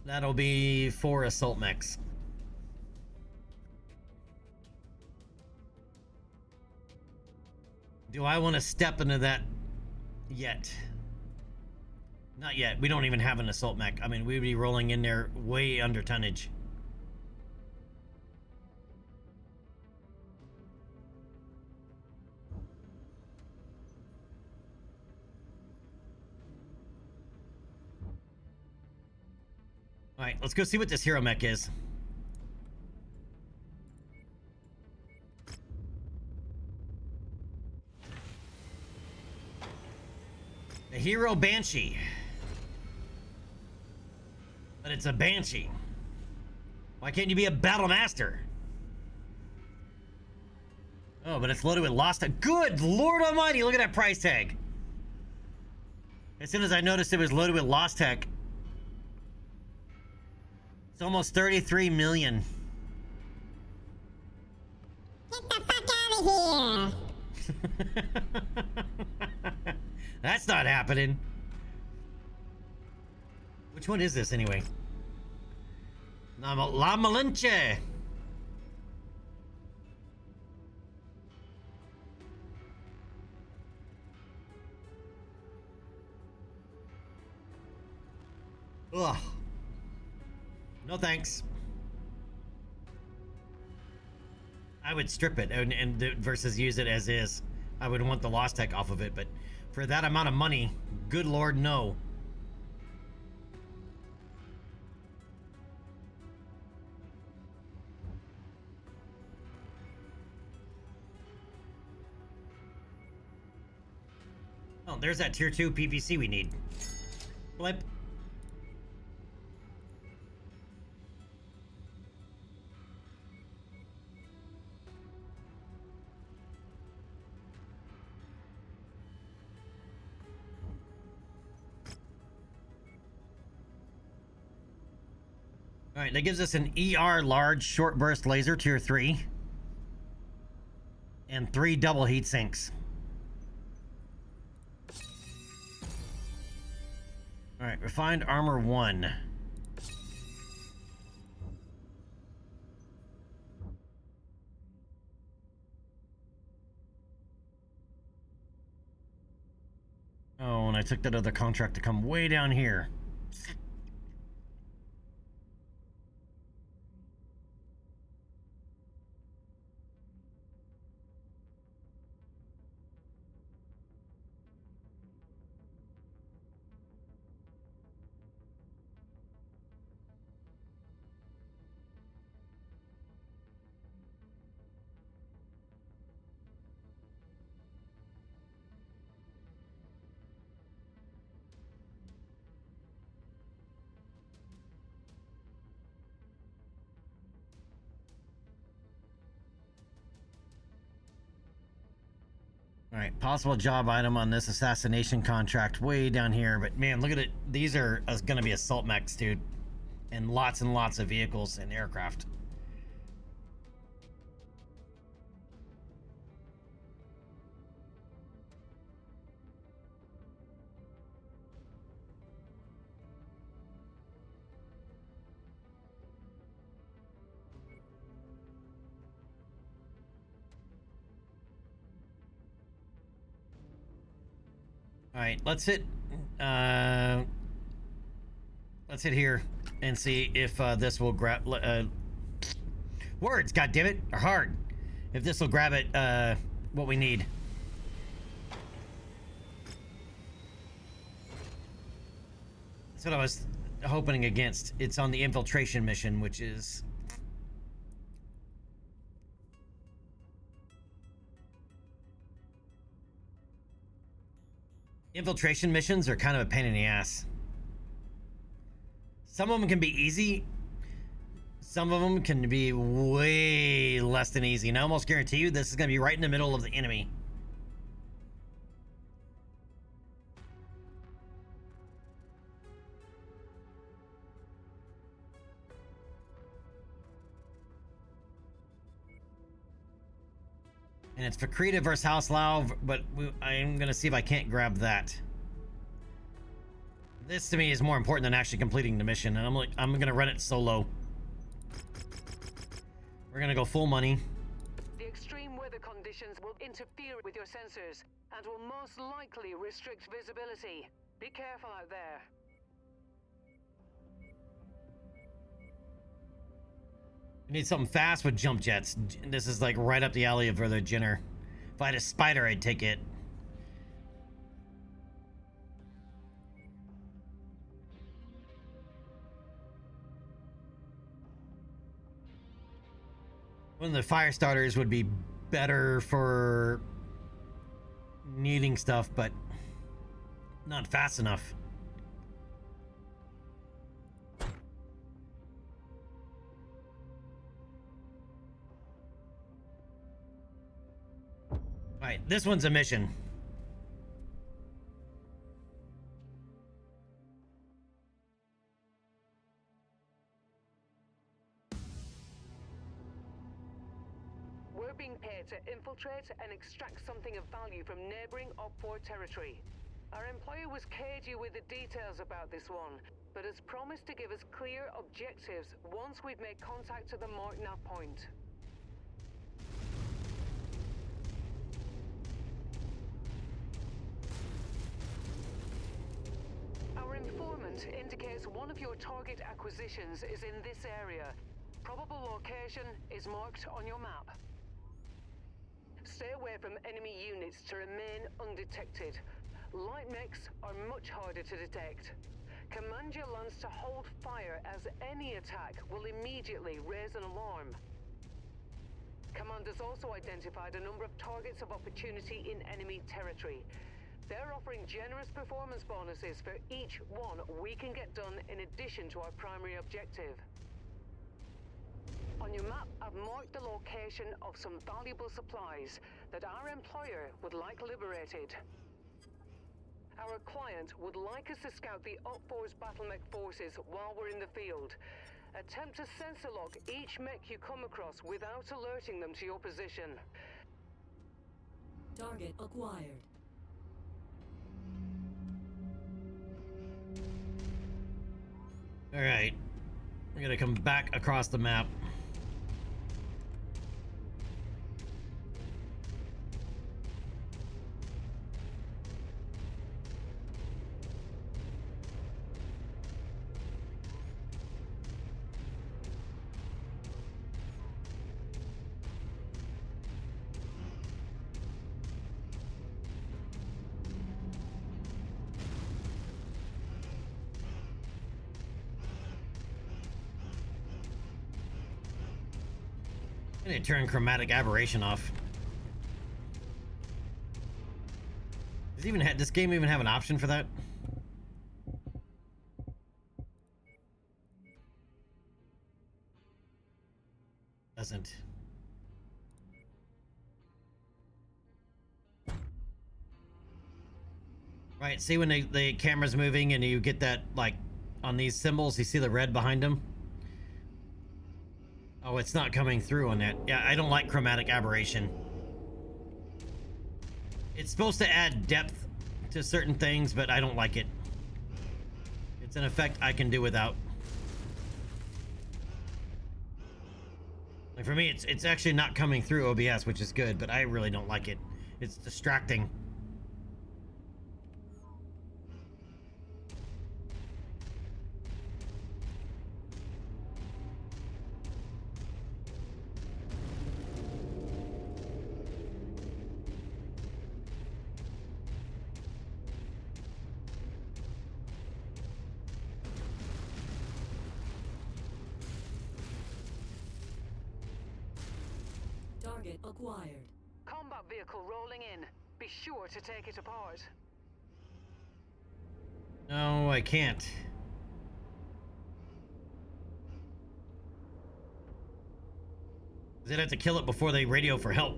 That'll be 4 assault mechs. Do I want to step into that yet? Not yet. We don't even have an assault mech. I mean, we'd be rolling in there way under tonnage. All right, let's go see what this hero mech is. The Hero Banshee. But it's a Banshee. Why can't you be a Battle Master? Oh, but it's loaded with Lost Tech. Good Lord Almighty, look at that price tag. As soon as I noticed it was loaded with Lost Tech. It's almost 33 million. Get the fuck out of here! That's not happening. Which one is this anyway? La Malinche. Ugh. No thanks. I would strip it and versus use it as is. I would want the Lost Tech off of it, but for that amount of money, good Lord, no. Oh, there's that tier 2 PVC we need. Blip. All right, that gives us an ER large short burst laser tier 3 and 3 double heat sinks. All right, refined armor 1. Oh, and I took that other contract to come way down here. Alright, possible job item on this assassination contract way down here, but man, look at it. These are gonna be assault mechs, dude. And lots of vehicles and aircraft. Alright, let's hit here and see if this will grab words, god damn it, are hard. If this will grab it what we need. That's what I was hoping against. It's on the infiltration mission, which is infiltration missions are kind of a pain in the ass. Some of them can be easy. Some of them can be way less than easy. And I almost guarantee you this is going to be right in the middle of the enemy. And it's Fakrita versus House Lau, but I'm going to see if I can't grab that. This to me is more important than actually completing the mission, and I'm going to run it solo. We're going to go full money. The extreme weather conditions will interfere with your sensors and will most likely restrict visibility. Be careful out there. We need something fast with jump jets. This is like right up the alley of the Jenner. If I had a spider, I'd take it. One of the fire starters would be better for needing stuff, but not fast enough. Alright, this one's a mission. We're being paid to infiltrate and extract something of value from neighboring OPFOR territory. Our employer was cagey with the details about this one, but has promised to give us clear objectives once we've made contact at the marked nav point. Our informant indicates one of your target acquisitions is in this area. Probable location is marked on your map. Stay away from enemy units to remain undetected. Light mechs are much harder to detect. Command your lance to hold fire as any attack will immediately raise an alarm. Command has also identified a number of targets of opportunity in enemy territory. They're offering generous performance bonuses for each one we can get done in addition to our primary objective. On your map, I've marked the location of some valuable supplies that our employer would like liberated. Our client would like us to scout the OPFOR's battle mech forces while we're in the field. Attempt to sensor lock each mech you come across without alerting them to your position. Target acquired. Alright. We're gonna come back across the map. I need to turn chromatic aberration off. Does this game even have an option for that? Doesn't. Right, see when the camera's moving and you get that, like, on these symbols, you see the red behind them? Oh, it's not coming through on that. Yeah, I don't like chromatic aberration. It's supposed to add depth to certain things, but I don't like it. It's an effect I can do without. Like for me, it's actually not coming through OBS, which is good, but I really don't like it. It's distracting. Target acquired. Combat vehicle rolling in. Be sure to take it apart. No, I can't. They'd have to kill it before they radio for help.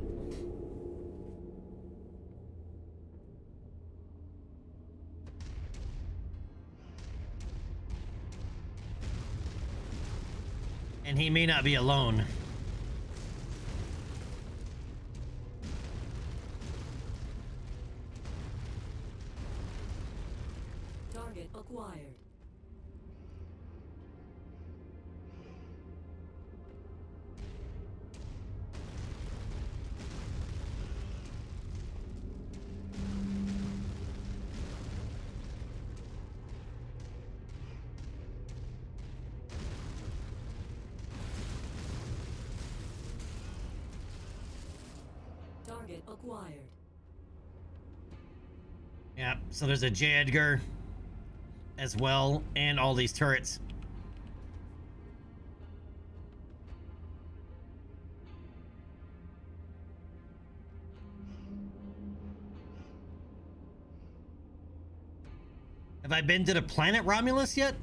And he may not be alone. Target acquired. Target acquired. Yeah, so there's a J. Edgar as well, and all these turrets. Have I been to the planet Romulus yet?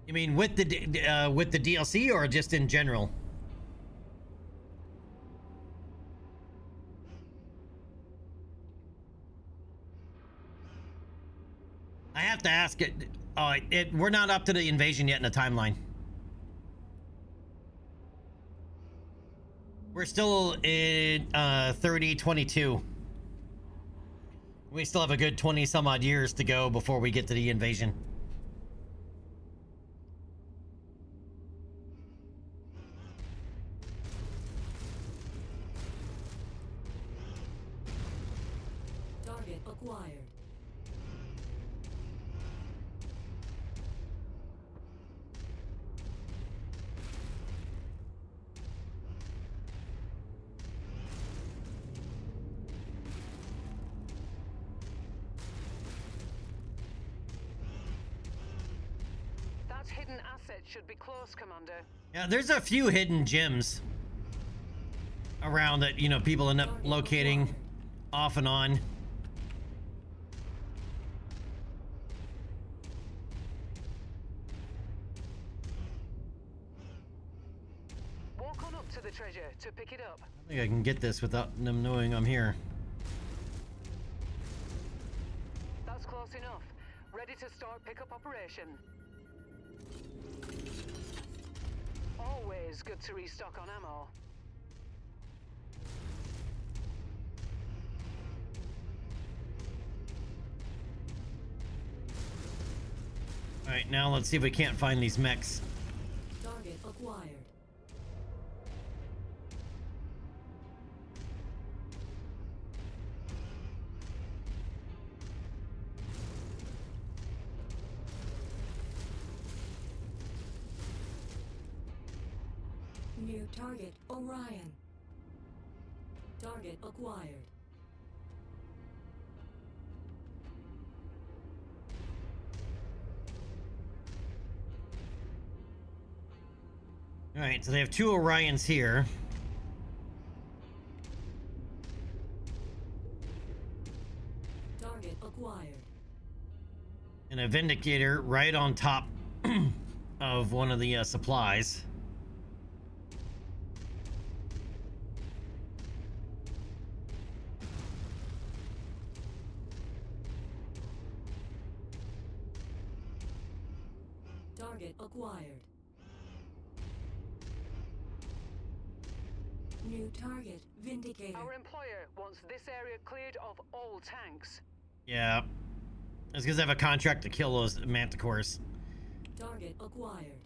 You mean with the DLC or just in general? I have to ask it. We're not up to the invasion yet in the timeline. We're still in 3022. We still have a good 20 some odd years to go before we get to the invasion. Target acquired. That hidden asset should be close, Commander. Yeah, there's a few hidden gems around that, you know, people end up locating off and on. Walk on up to the treasure to pick it up. I think I can get this without them knowing I'm here. That's close enough. Ready to start pickup operation. Always good to restock on ammo. Alright, now let's see if we can't find these mechs. Target acquired. New target Orion. Target acquired. Alright, so they have two Orions here. Target acquired. And a Vindicator right on top of one of the supplies. New target, Vindicator. Our employer wants this area cleared of all tanks. Yeah. It's because I have a contract to kill those manticores. Target acquired.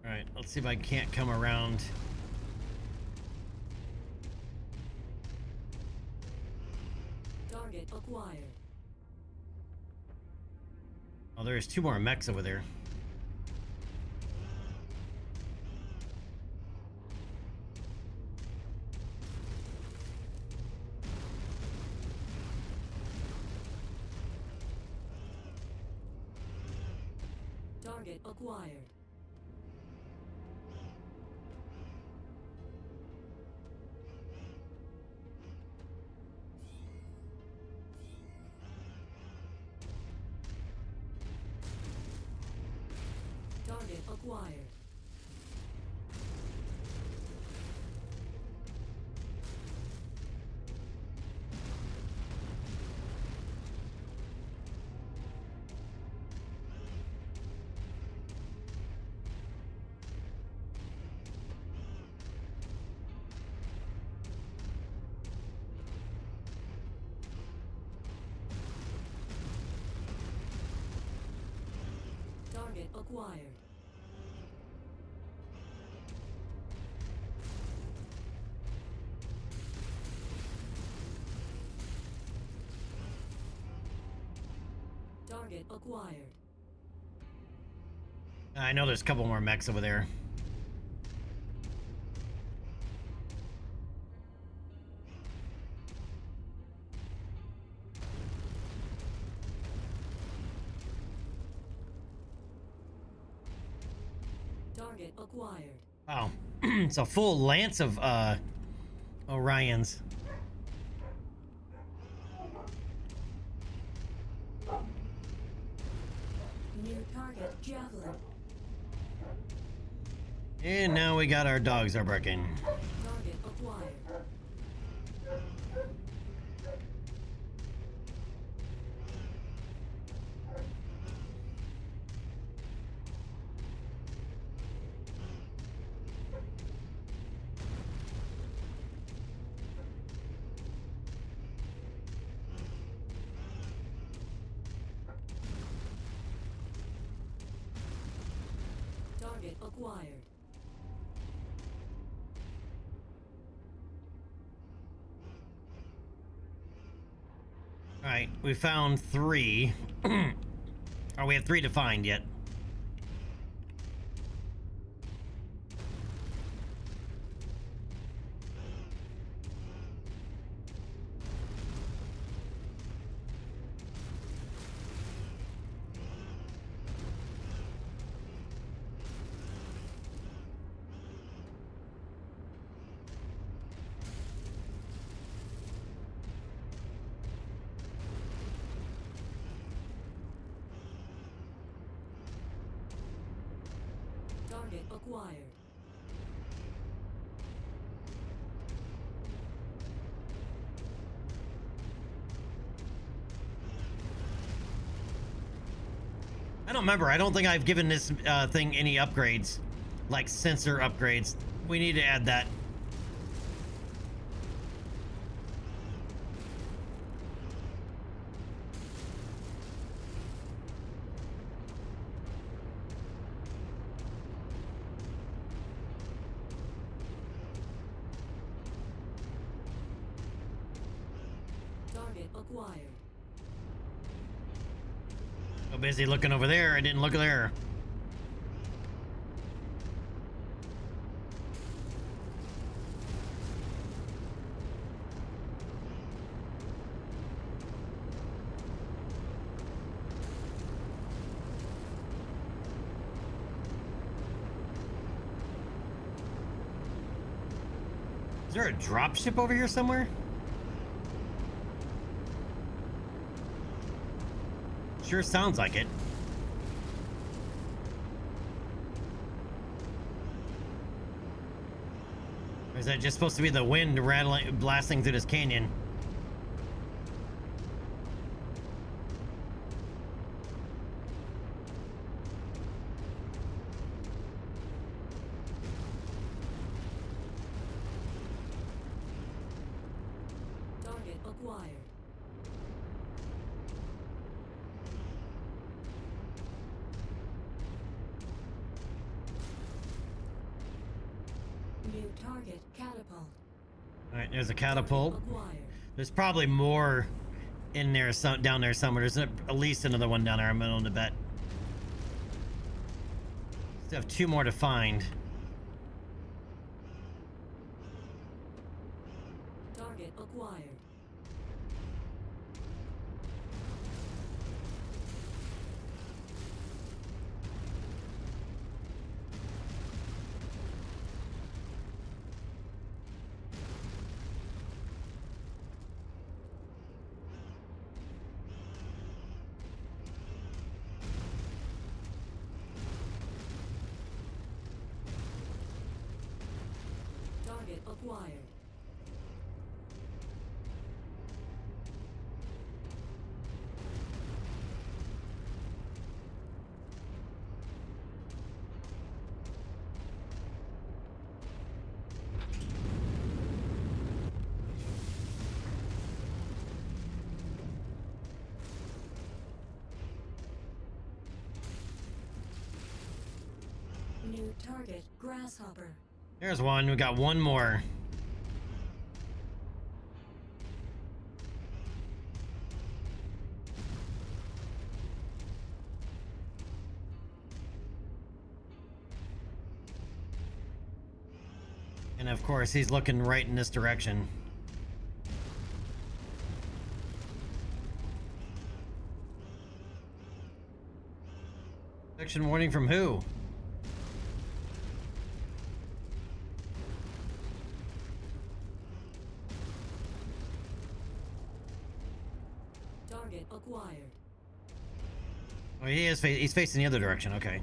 Alright, let's see if I can't come around. Target acquired. Oh, there's 2 more mechs over there. Target acquired. Target acquired. Target acquired. Target acquired. I know there's a couple more mechs over there. Target acquired. Wow. It's a full lance of Orions. New target, Javelin. And now we got our dogs are barking. Target acquired. Target acquired. Alright, we found 3. Oh, we have 3 to find yet. Target acquired. I don't remember. I don't think I've given this thing any upgrades. Like sensor upgrades. We need to add that. Target acquired. So busy looking over there, I didn't look there. Is there a dropship over here somewhere? Sure sounds like it. Or is that just supposed to be the wind rattling, blasting through this canyon? Target acquired. New target catapult. Alright, there's a catapult. Acquired. There's probably more in there, down there somewhere. There's at least another one down there, I'm willing to bet. Still have 2 more to find. Target acquired. Target acquired. New target grasshopper. There's one. We got 1 more. And of course, he's looking right in this direction. Section warning from who? Target acquired. Oh, he is. He's facing the other direction. Okay.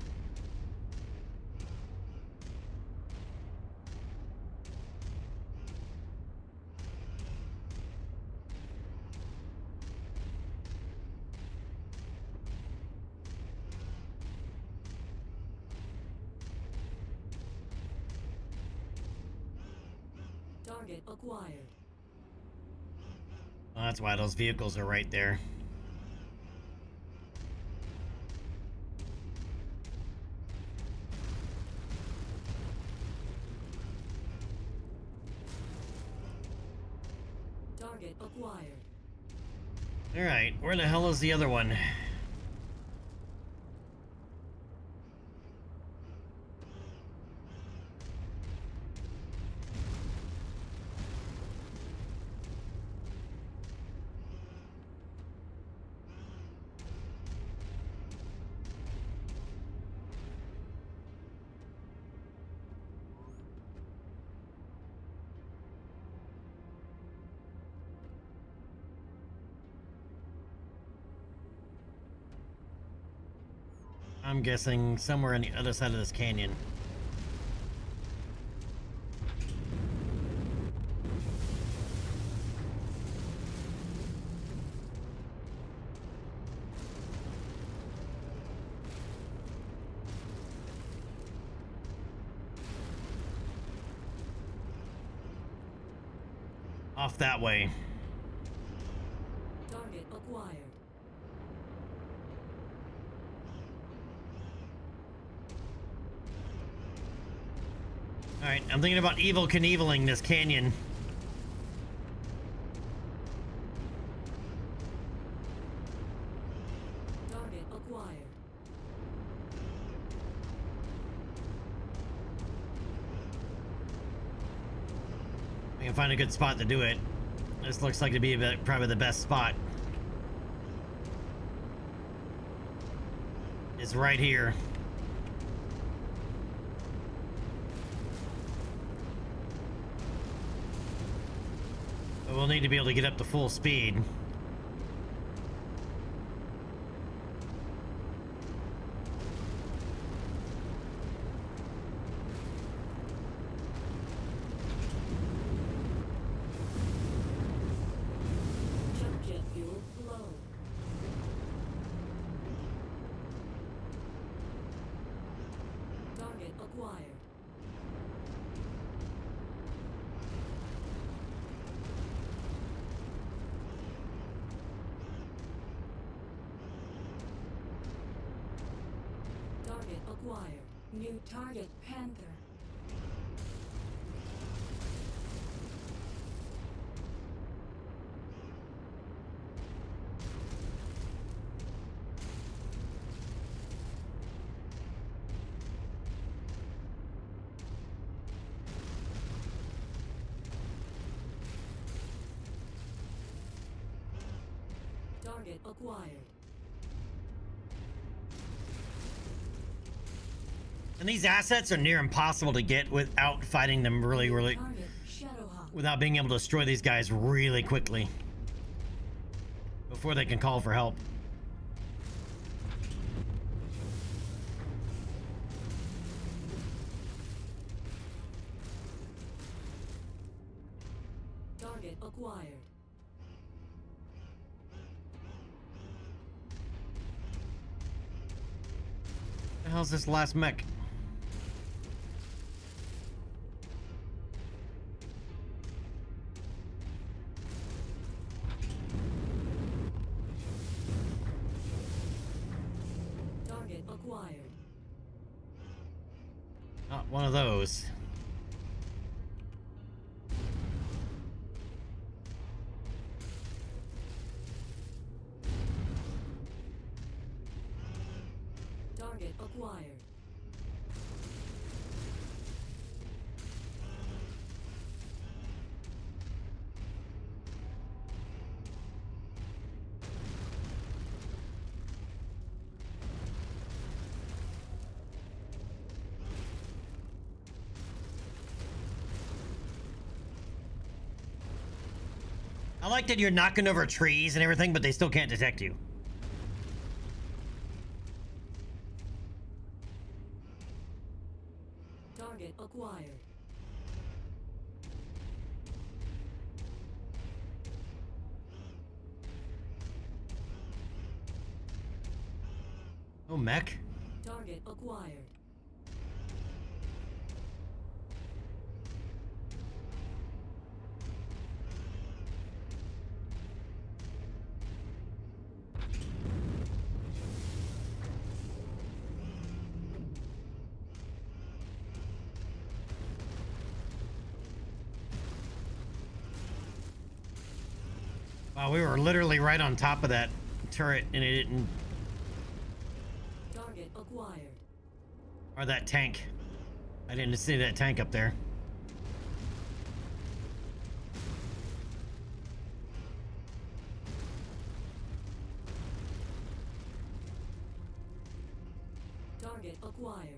Target acquired. Oh, that's why those vehicles are right there. Target acquired. All right, where the hell is the other one? I'm guessing somewhere on the other side of this canyon. Off that way. Target acquired. Alright, I'm thinking about Evil Knieveling this canyon. Target acquired. I can find a good spot to do it. This looks like to be probably the best spot. It's right here. But we'll need to be able to get up to full speed. acquired. Target acquired. New target Panther. Target acquired. And these assets are near impossible to get without fighting them really, Target Shadowhawk. without being able to destroy these guys really quickly before they can call for help. Target acquired. The hell's this last mech? Target acquired. Not one of those. Target acquired. I like that you're knocking over trees and everything, but they still can't detect you. Target acquired. Oh, mech? Target acquired. Wow, we were literally right on top of that turret and it didn't... Target acquired. Or that tank. I didn't see that tank up there. Target acquired.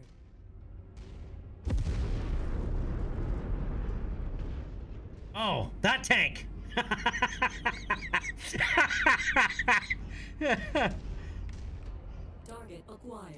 Oh, that tank! Target acquired.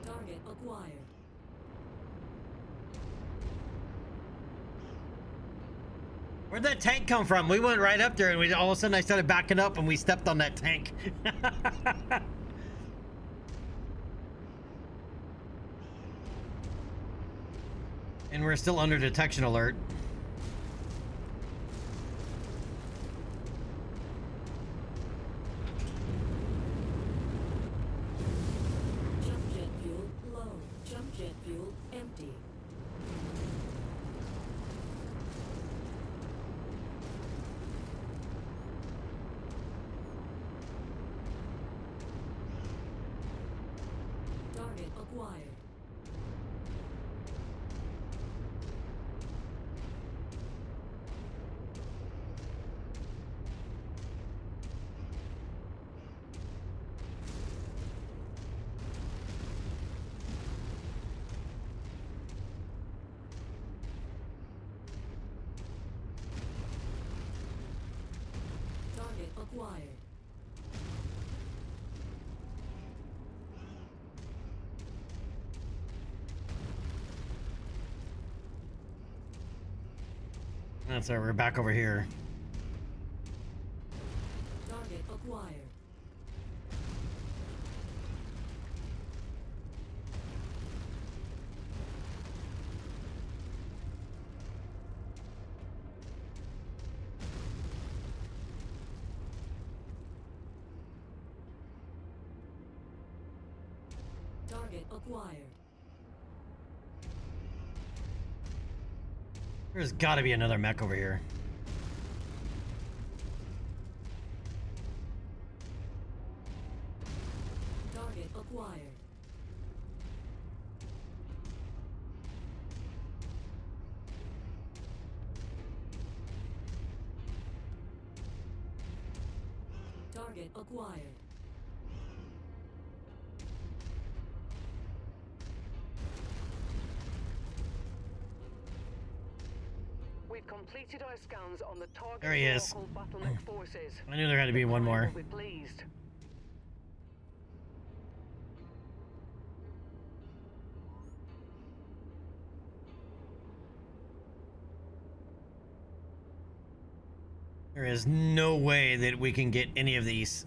Target acquired. Where'd that tank come from? We went right up there and we all of a sudden I started backing up and we stepped on that tank. And we're still under detection alert. Jump jet fuel low. Jump jet fuel empty. Target acquired. acquired. That's all right, we're back over here. Target acquired. Target acquired. There's got to be another mech over here. Target acquired. Target acquired. We've completed our scans on the target There he is. local bottleneck forces. I knew there had to be one more. We'll be pleased. There is no way that we can get any of these.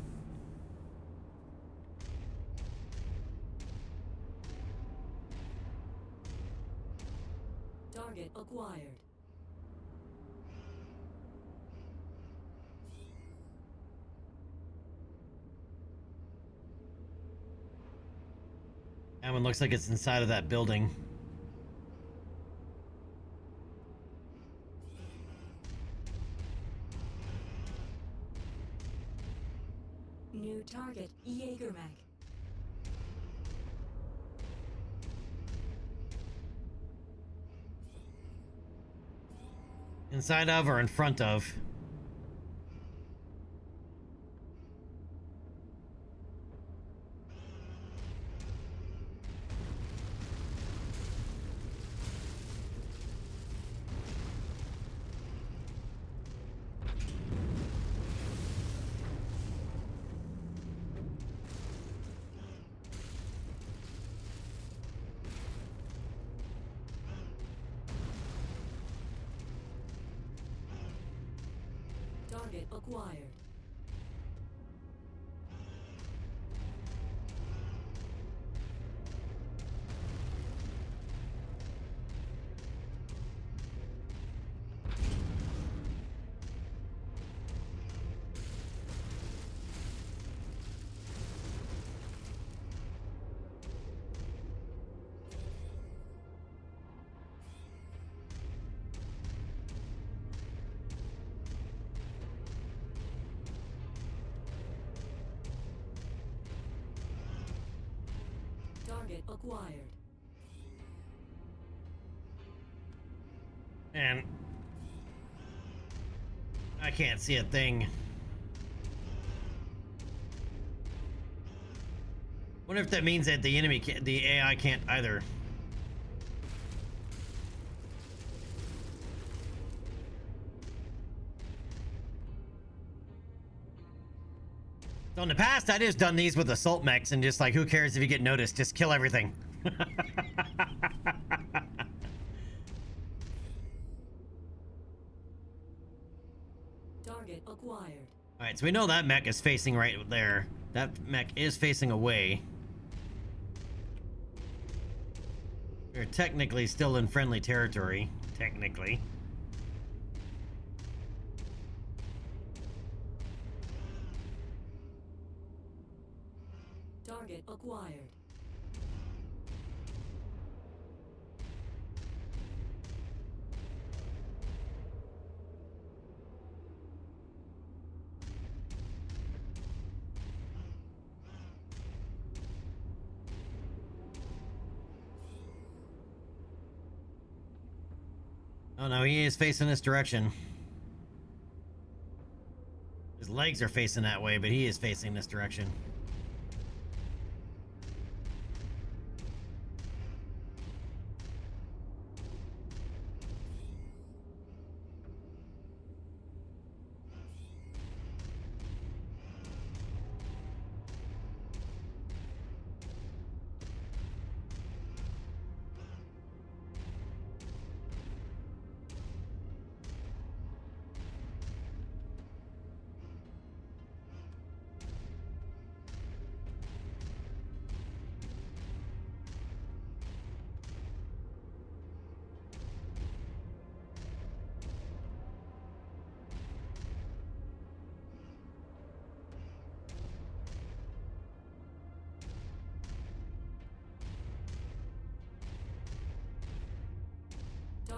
Target acquired. That one looks like it's inside of that building. New target, Jägermech. Inside of or in front of? Target acquired. Target acquired. And I can't see a thing. Wonder if that means that the enemy can't, the AI can't either. So in the past, I just done these with assault mechs and just like, who cares if you get noticed? Just kill everything. Target acquired. All right, so we know that mech is facing right there. That mech is facing away. We're technically still in friendly territory. Technically. Target acquired. Oh no, he is facing this direction. His legs are facing that way, but he is facing this direction.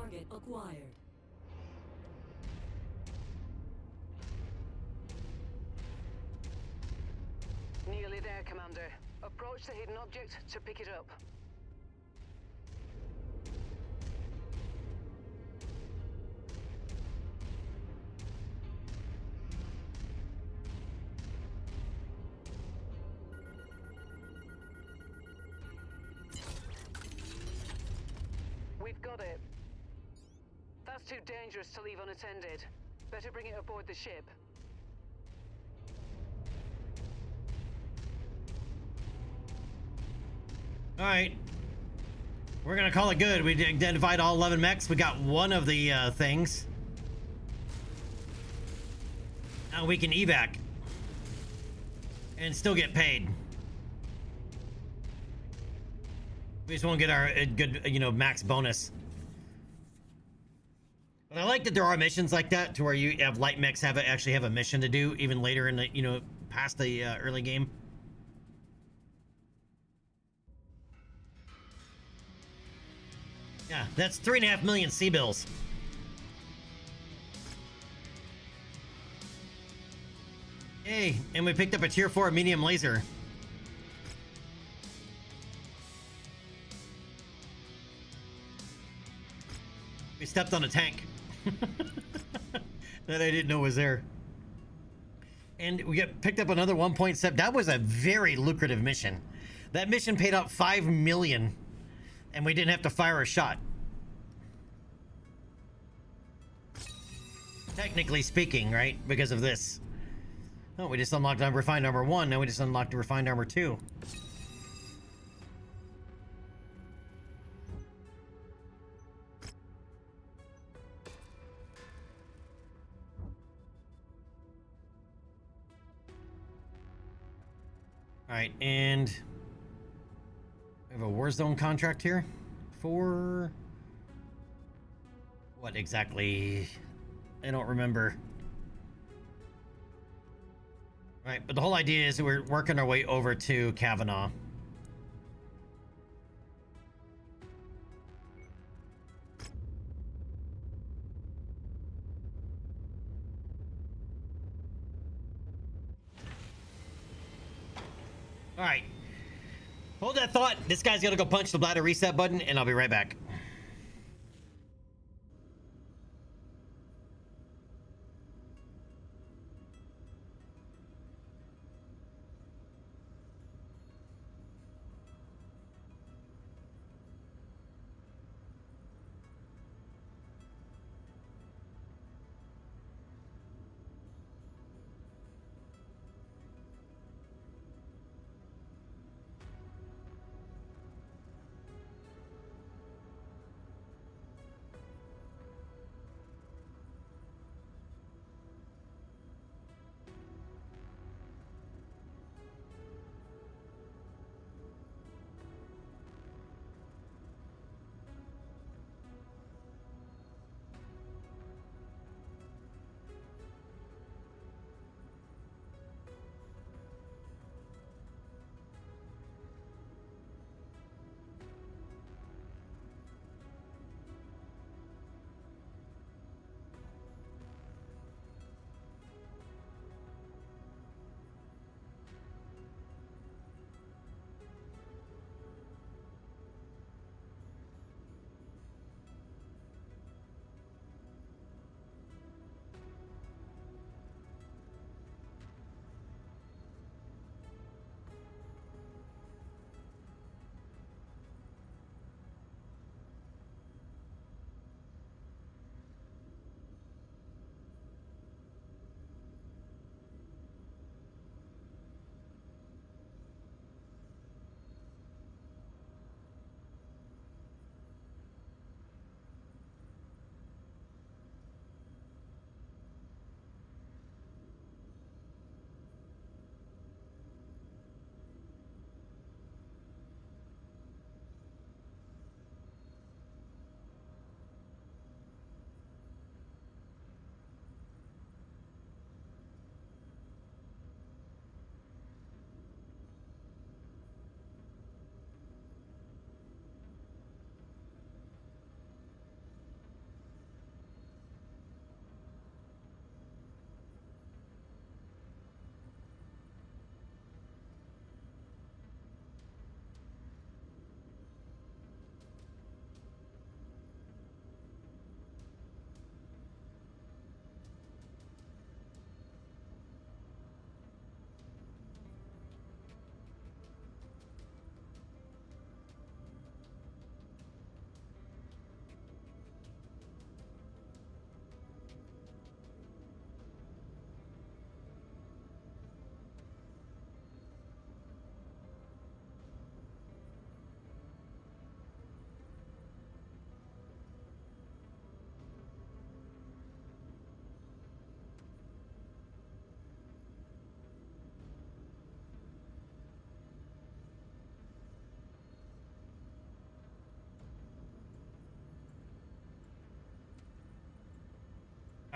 Target acquired. Nearly there, Commander. Approach the hidden object to pick it up. We've got it. That's too dangerous to leave unattended. Better bring it aboard the ship. All right. We're gonna call it good. We identified all 11 mechs. We got one of the things. Now we can evac. And still get paid. We just won't get our good, max bonus. But I like that there are missions like that to where you have light mechs actually have a mission to do even later in the, past the early game. Yeah, that's 3.5 million C-bills. Hey, and we picked up a tier 4 medium laser. We stepped on a tank. That I didn't know was there. And we picked up another 1.7. That was a very lucrative mission. That mission paid out 5 million. And we didn't have to fire a shot. Technically speaking, right? Because of this. Oh, we just unlocked refined armor 1. Now we just unlocked refined armor 2. Alright, and we have a Warzone contract here for what exactly? I don't remember. Right, but the whole idea is we're working our way over to Kavanaugh. All right. Hold that thought. This guy's gonna go punch the bladder reset button, and I'll be right back.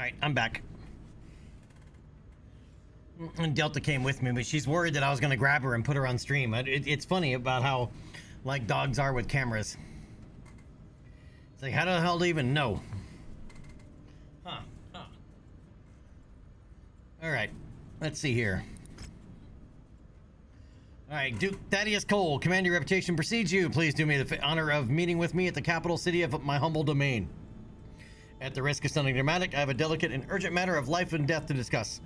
Alright, I'm back. And Delta came with me, but she's worried that I was going to grab her and put her on stream. It's funny about how, like, dogs are with cameras. It's like, how the hell do you even know? Huh. Alright, let's see here. Alright, Duke Thaddeus Cole, command your reputation precedes you. Please do me the honor of meeting with me at the capital city of my humble domain. At the risk of sounding dramatic, I have a delicate and urgent matter of life and death to discuss.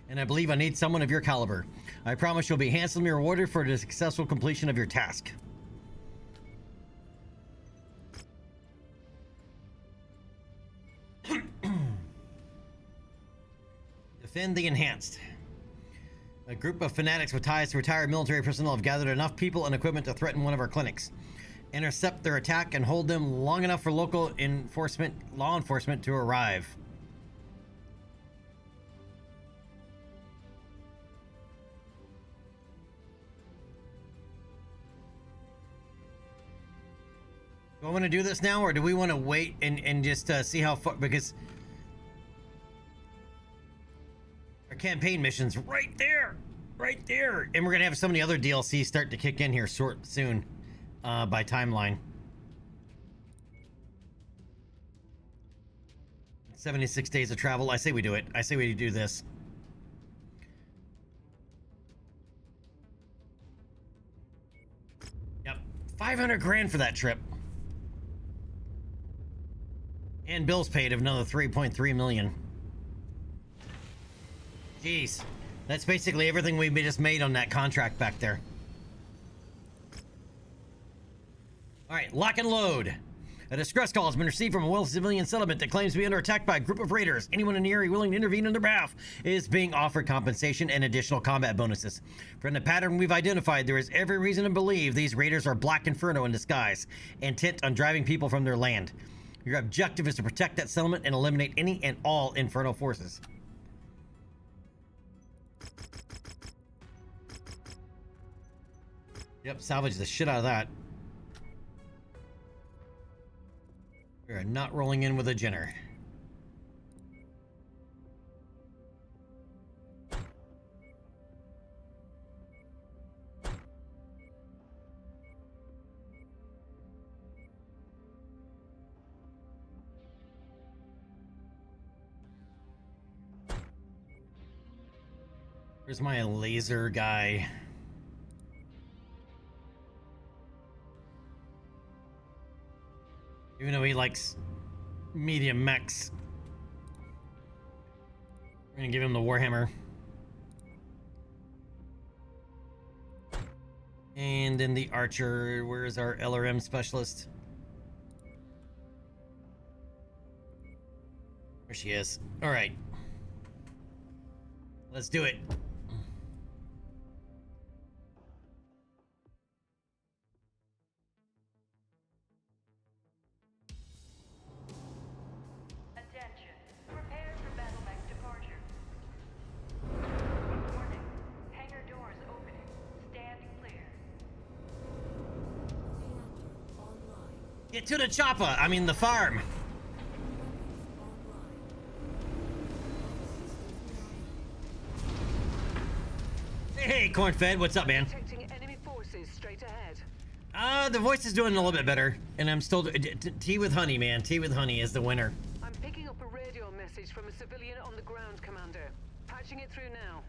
And I believe I need someone of your caliber. I promise you'll be handsomely rewarded for the successful completion of your task. Defend the Enhanced. A group of fanatics with ties to retired military personnel have gathered enough people and equipment to threaten one of our clinics. Intercept their attack and hold them long enough for local law enforcement to arrive. Do I want to do this now, or do we want to wait and just see how far? Because our campaign mission's right there, and we're gonna have some of the other DLCs start to kick in here soon, by timeline. 76 days of travel. I say we do it. I say we do this. Yep, 500 grand for that trip. And bills paid of another 3.3 million. Jeez. That's basically everything we just made on that contract back there. Alright, lock and load. A distress call has been received from a wealthy civilian settlement that claims to be under attack by a group of raiders. Anyone in the area willing to intervene on their behalf is being offered compensation and additional combat bonuses. From the pattern we've identified, there is every reason to believe these raiders are Black Inferno in disguise, intent on driving people from their land. Your objective is to protect that settlement and eliminate any and all Inferno forces. Yep, salvage the shit out of that. We are not rolling in with a Jenner. Where's my laser guy? Even though he likes medium mechs, we're gonna give him the Warhammer. And then the Archer. Where's our LRM specialist? There she is. All right. Let's do it. Get to the chopper! I mean the farm! Hey, Cornfed, what's up, man? Detecting enemy forces straight ahead. The voice is doing a little bit better, and I'm still tea with honey, man. Tea with honey is the winner. I'm picking up a radio message from a civilian on the ground, Commander. Patching it through now.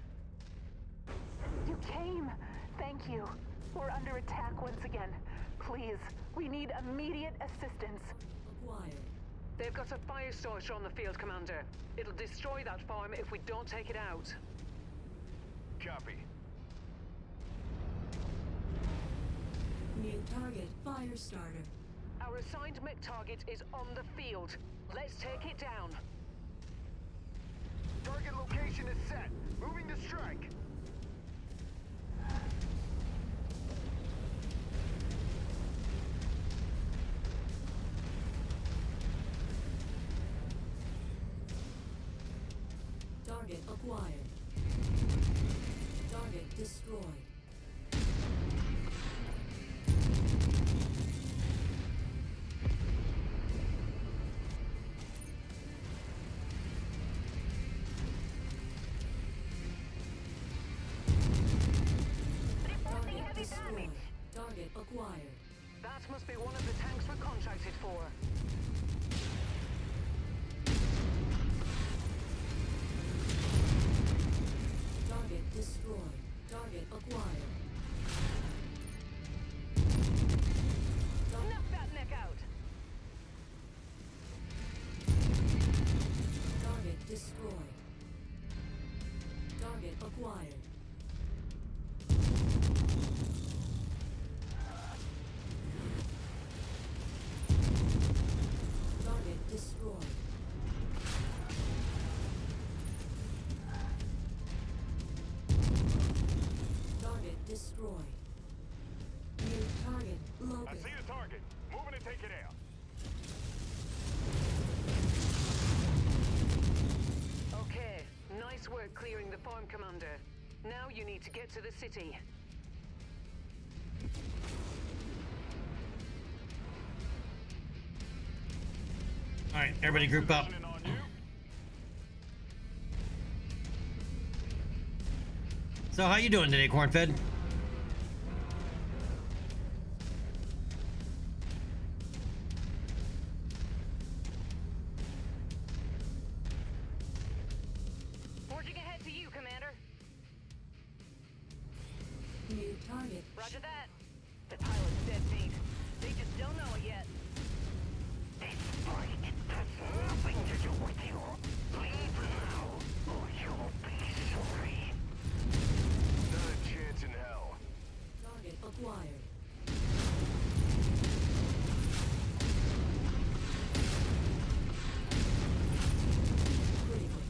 You came. Thank you. We're under attack once again. Please, we need immediate assistance. Acquired. They've got a fire starter on the field, Commander. It'll destroy that farm if we don't take it out. Copy. New target fire starter. Our assigned mech target is on the field. Let's take it down. Target location is set. Moving to strike. Target acquired. Target destroyed. acquired. Target destroyed. Target destroyed. New target I located. see the target. Moving to take it out. Okay, nice work clearing the farm, Commander. Now you need to get to the city. All right, everybody group up. Positioning on you. So how you doing today, Cornfed? Forging ahead to you, Commander. New target. Roger that. The pilot's dead beat. They just don't know it yet. Not a chance in hell. Target acquired. Critical.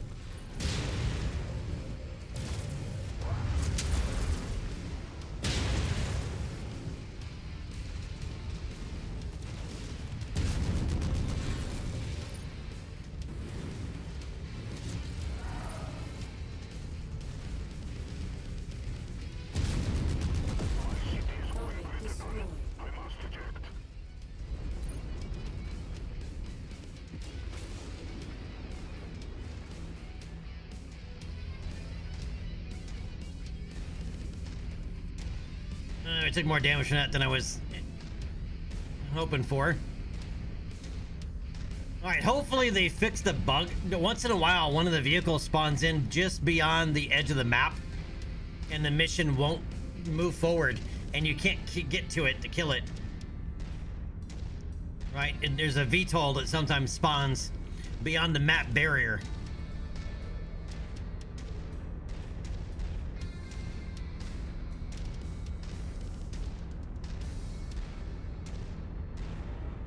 Target destroyed. I took more damage from that than I was hoping for. Alright, hopefully they fix the bug. Once in a while, one of the vehicles spawns in just beyond the edge of the map, and the mission won't move forward, and you can't get to it to kill it. Right, and there's a VTOL that sometimes spawns beyond the map barrier.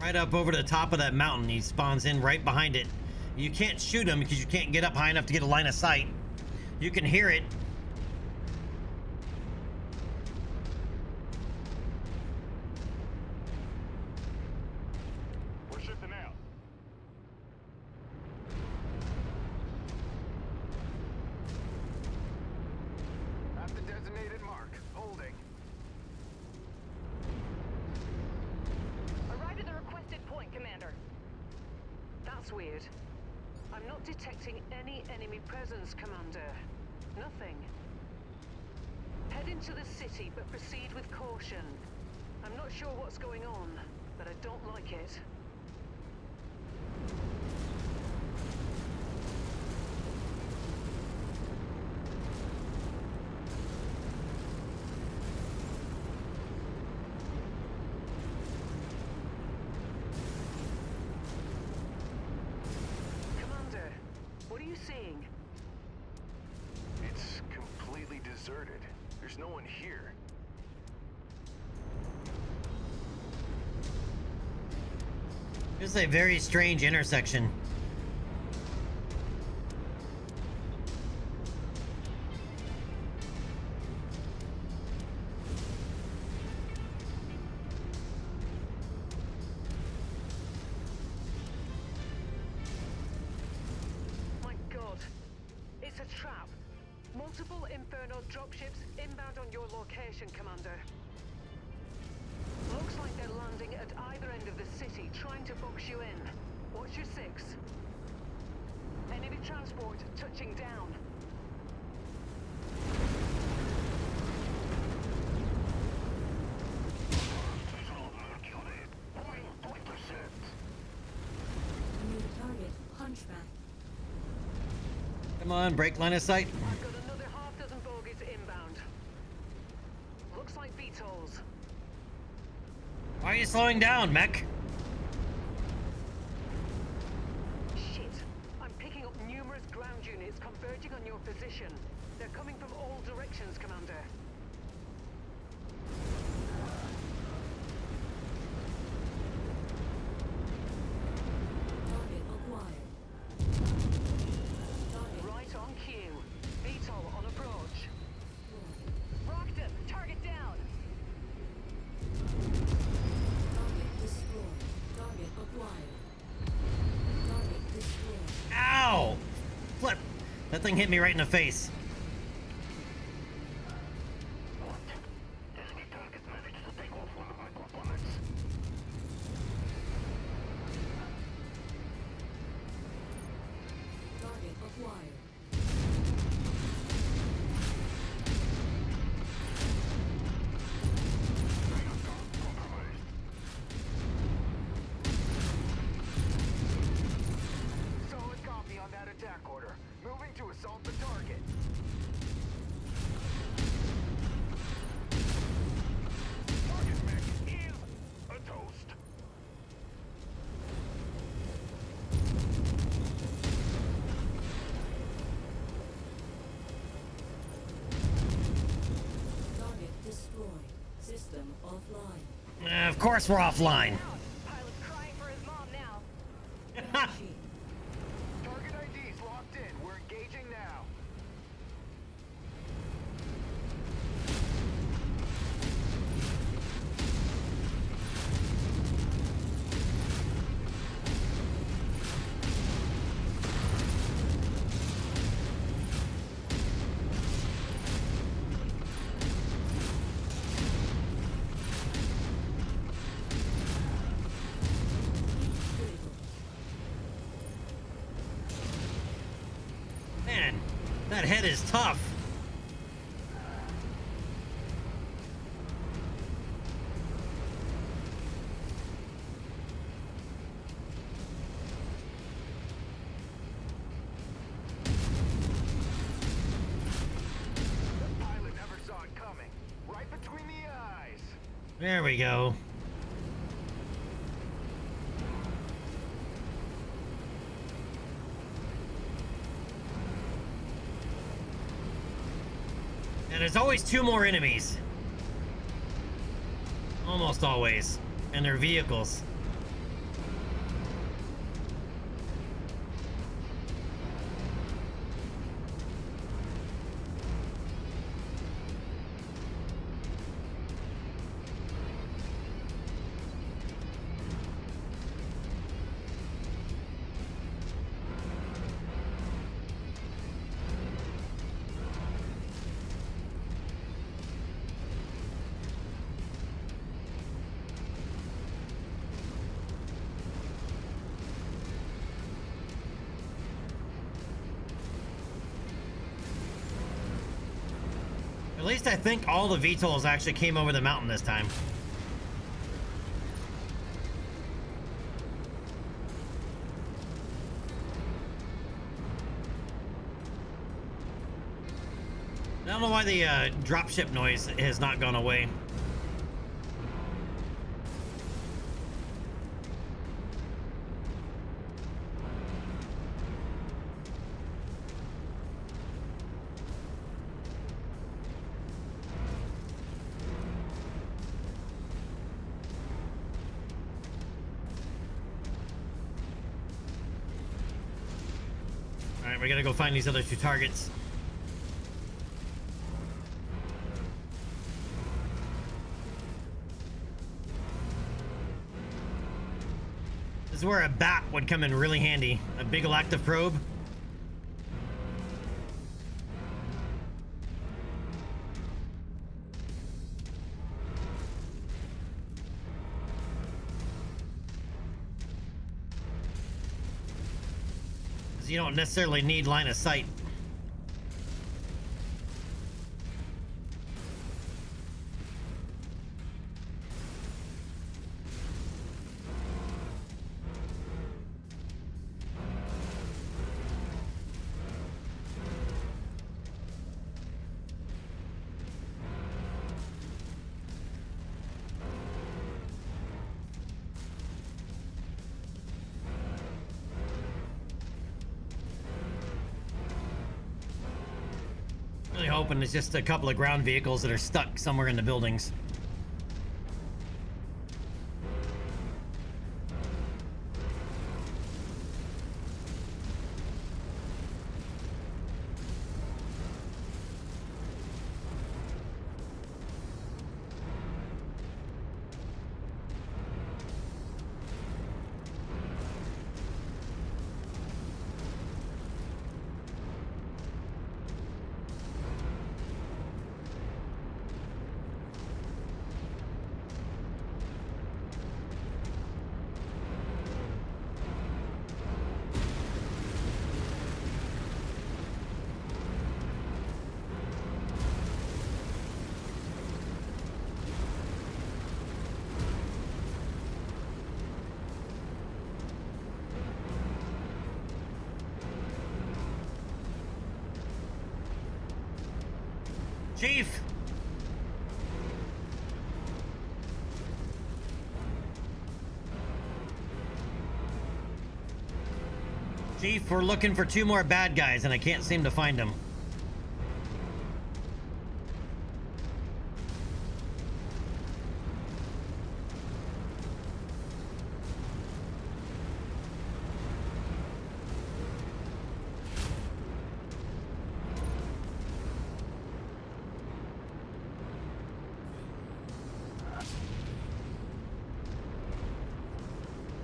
Right up over the top of that mountain, he spawns in right behind it. You can't shoot him because you can't get up high enough to get a line of sight. You can hear it. We're shifting out. At the designated mark. Holding. Arrive at the requested point, Commander. That's weird. I'm not detecting any enemy presence, Commander. Nothing. Head into the city, but proceed with caution. I'm not sure what's going on, but I don't like it. Commander, what are you seeing? It's completely deserted. There's no one here. This is a very strange intersection. My God, it's a trap. Multiple Inferno dropships inbound on your location, Commander. Looks like they're landing at either end of the city, trying to box you in. Watch your six. Enemy transport touching down. New target Hunchback. Come on, break line of sight. I've got another half dozen bogies inbound. Looks like VTOLs. Why are you slowing down, mech? Shit. I'm picking up numerous ground units converging on your position. They're coming from all directions, Commander. Target acquired. Target Right on cue. VTOL on approach. destroyed. Rocked him. Target down. Target destroyed. Target acquired. Target destroyed. Ow! Flip! That thing hit me right in the face. Target acquired. Solid copy on that attack order. Moving to assault the target. Target mech is a toast. Target destroyed. System offline. Of course we're offline. Pilot's crying for his mom now. Machine. Target IDs locked in. We're engaging now. Critical. Man, that head is tough. The pilot never saw it coming. Right between the eyes. There we go. And there's always two more enemies. Almost always. And their vehicles. At least I think all the VTOLs actually came over the mountain this time. I don't know why the dropship noise has not gone away. Alright, we gotta go find these other two targets. This is where a bat would come in really handy. A big galactic probe. You don't necessarily need line of sight. open. It's just a couple of ground vehicles that are stuck somewhere in the buildings. Chief! Chief, we're looking for 2 more bad guys and I can't seem to find them.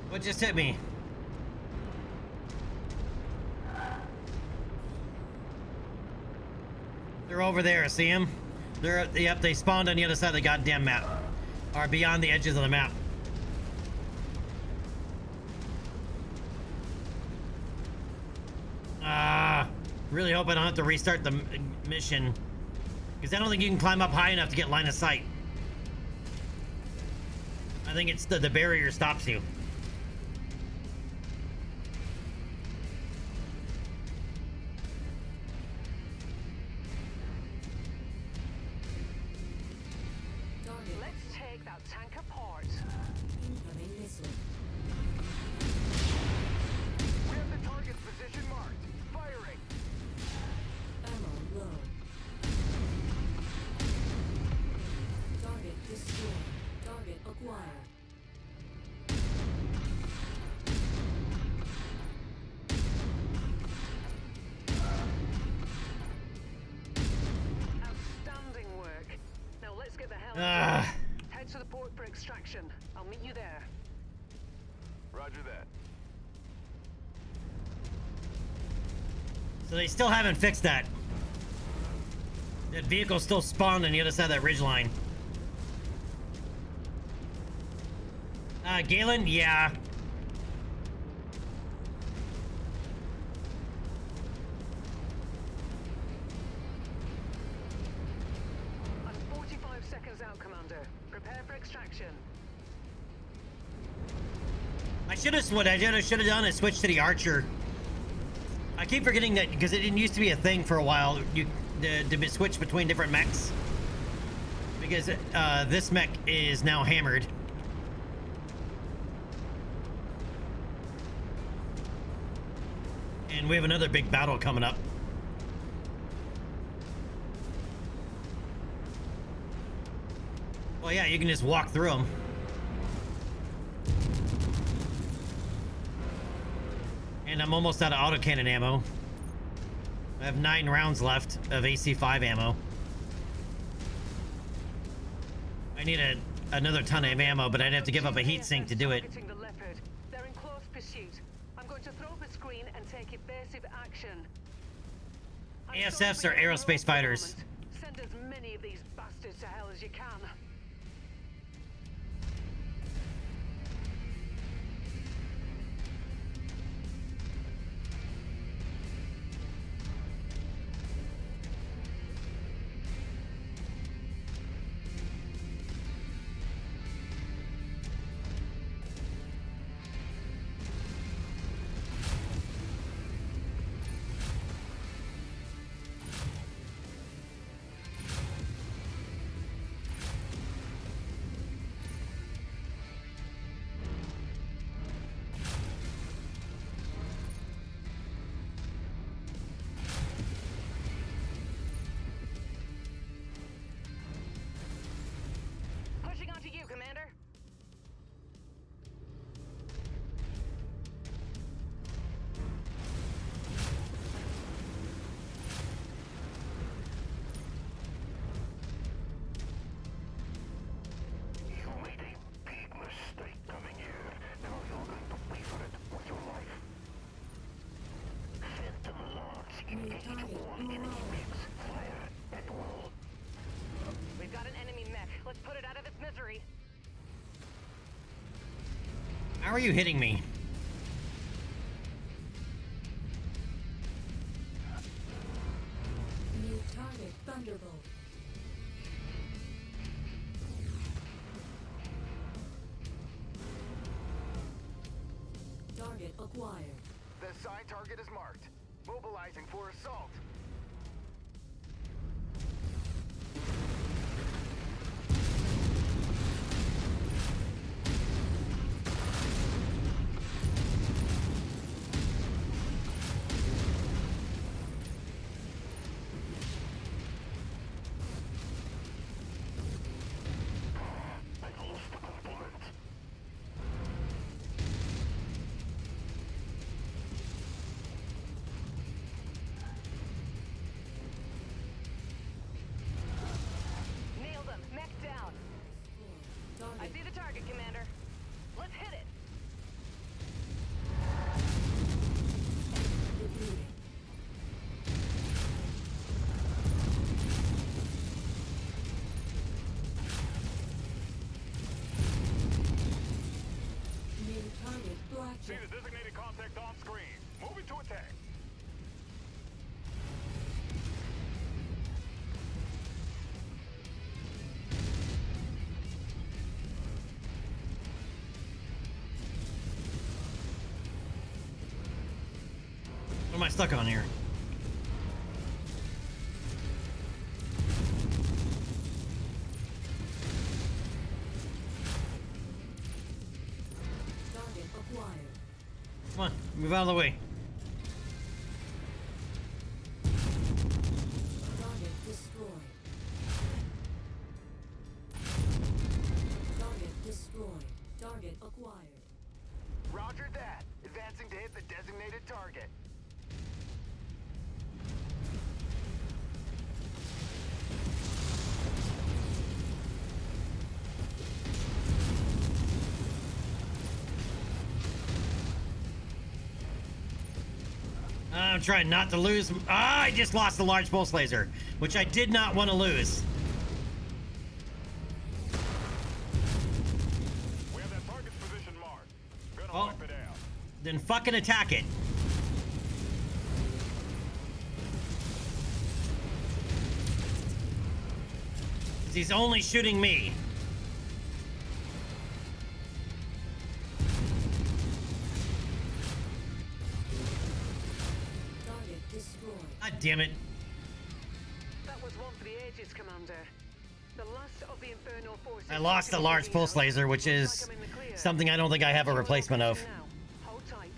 What just hit me? They're over there, see them? Yep, they spawned on the other side of the goddamn map. Or beyond the edges of the map. Really hope I don't have to restart the mission. Because I don't think you can climb up high enough to get line of sight. I think it's the barrier stops you. Let's take that tank apart. Incoming missile. We have the target's position marked. Firing. Ammo low. Target destroyed. Target acquired. Outstanding work. Now let's get the hell Ah. Head to the port for extraction. I'll meet you there. Roger that. So they still haven't fixed that. That vehicle still spawned on the other side of that ridgeline. Galen? Yeah. I'm 45 seconds out, Commander. Prepare for extraction. I should have what I should have done is switch to the Archer. I keep forgetting that because it didn't used to be a thing for a while. To switch between different mechs. Because this mech is now hammered. And we have another big battle coming up. Well, yeah, you can just walk through them. And I'm almost out of autocannon ammo. I have 9 rounds left of AC5 ammo. I need another ton of ammo, but I'd have to give up a heatsink to do it. Targeting the Leopard. They're in close pursuit. I'm going to throw up a screen and take evasive action. I'm ASFs sorry are for the aerospace fighters. moment. Send as many of these bastards to hell as you can. New target. We've got an enemy mech. Let's put it out of its misery. How are you hitting me? New target. Thunderbolt. Target acquired. The side target is marked. Mobilizing for assault. Nailed him. Mech down. I Target see the target, Commander. Let's hit it. depleted. New target. See Blackjack. the designated contact on screen. Moving to attack. What am I stuck on here? Target acquired. Come on, move out of the way. Target destroyed. Target destroyed. Target acquired. Roger that. Advancing to hit the designated target. I'm trying not to lose. I just lost the large pulse laser, which I did not want to lose. We have that target's position marked. Gonna Oh. wipe it out. Then fucking attack it. He's only shooting me. Target destroyed. God damn it. That was one for the ages, Commander. The last of the Inferno forces. I lost the large pulse laser, which is something I don't think I have a replacement of. Now, hold tight.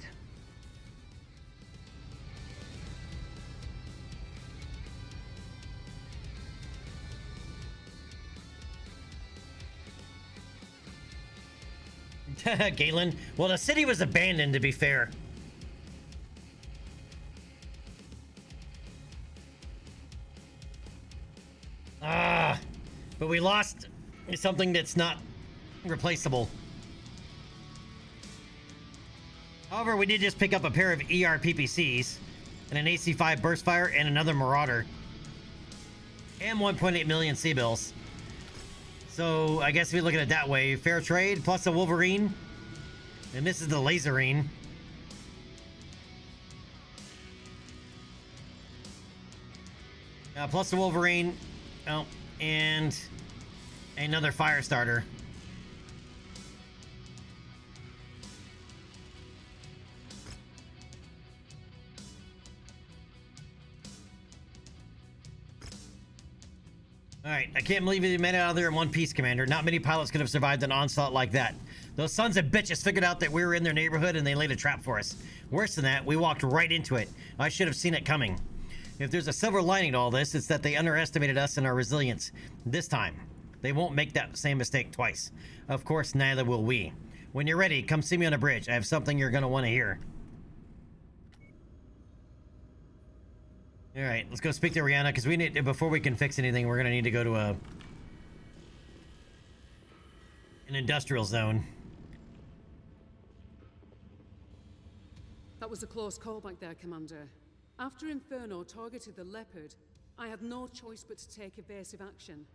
Galen. Well, the city was abandoned, to be fair. But we lost something that's not replaceable. However, we did just pick up a pair of ERPPCs and an AC-5 burst fire and another Marauder. And 1.8 million C-bills. So I guess if we look at it that way, fair trade plus a Wolverine. And this is the Laserine. Plus the Wolverine. Oh, and another fire starter. Alright, I can't believe you made it out of there in one piece, Commander. Not many pilots could have survived an onslaught like that. Those sons of bitches figured out that we were in their neighborhood and they laid a trap for us. Worse than that, we walked right into it. I should have seen it coming. If there's a silver lining to all this, it's that they underestimated us and our resilience. This time, they won't make that same mistake twice. Of course, neither will we. When you're ready, come see me on the bridge. I have something you're going to want to hear. All right, let's go speak to Rihanna, because we need, before we can fix anything, we're going to need to go to an industrial zone. That was a close call back there, Commander. After Inferno targeted the Leopard, I had no choice but to take evasive action.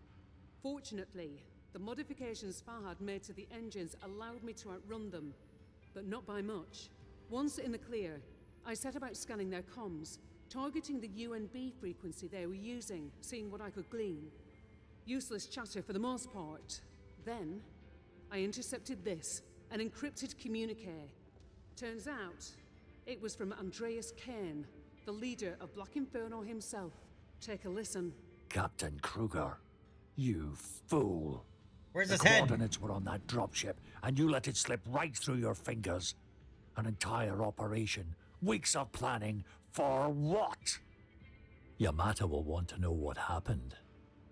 Fortunately, the modifications Fahad made to the engines allowed me to outrun them, but not by much. Once in the clear, I set about scanning their comms, targeting the UNB frequency they were using, seeing what I could glean. Useless chatter for the most part. Then, I intercepted this, an encrypted communique. Turns out, it was from Andreas Kane, the leader of Black Inferno himself. Take a listen. Captain Kruger, you fool. Where's The his head? coordinates were on that dropship, and you let it slip right through your fingers. An entire operation, weeks of planning, for what? Yamata will want to know what happened.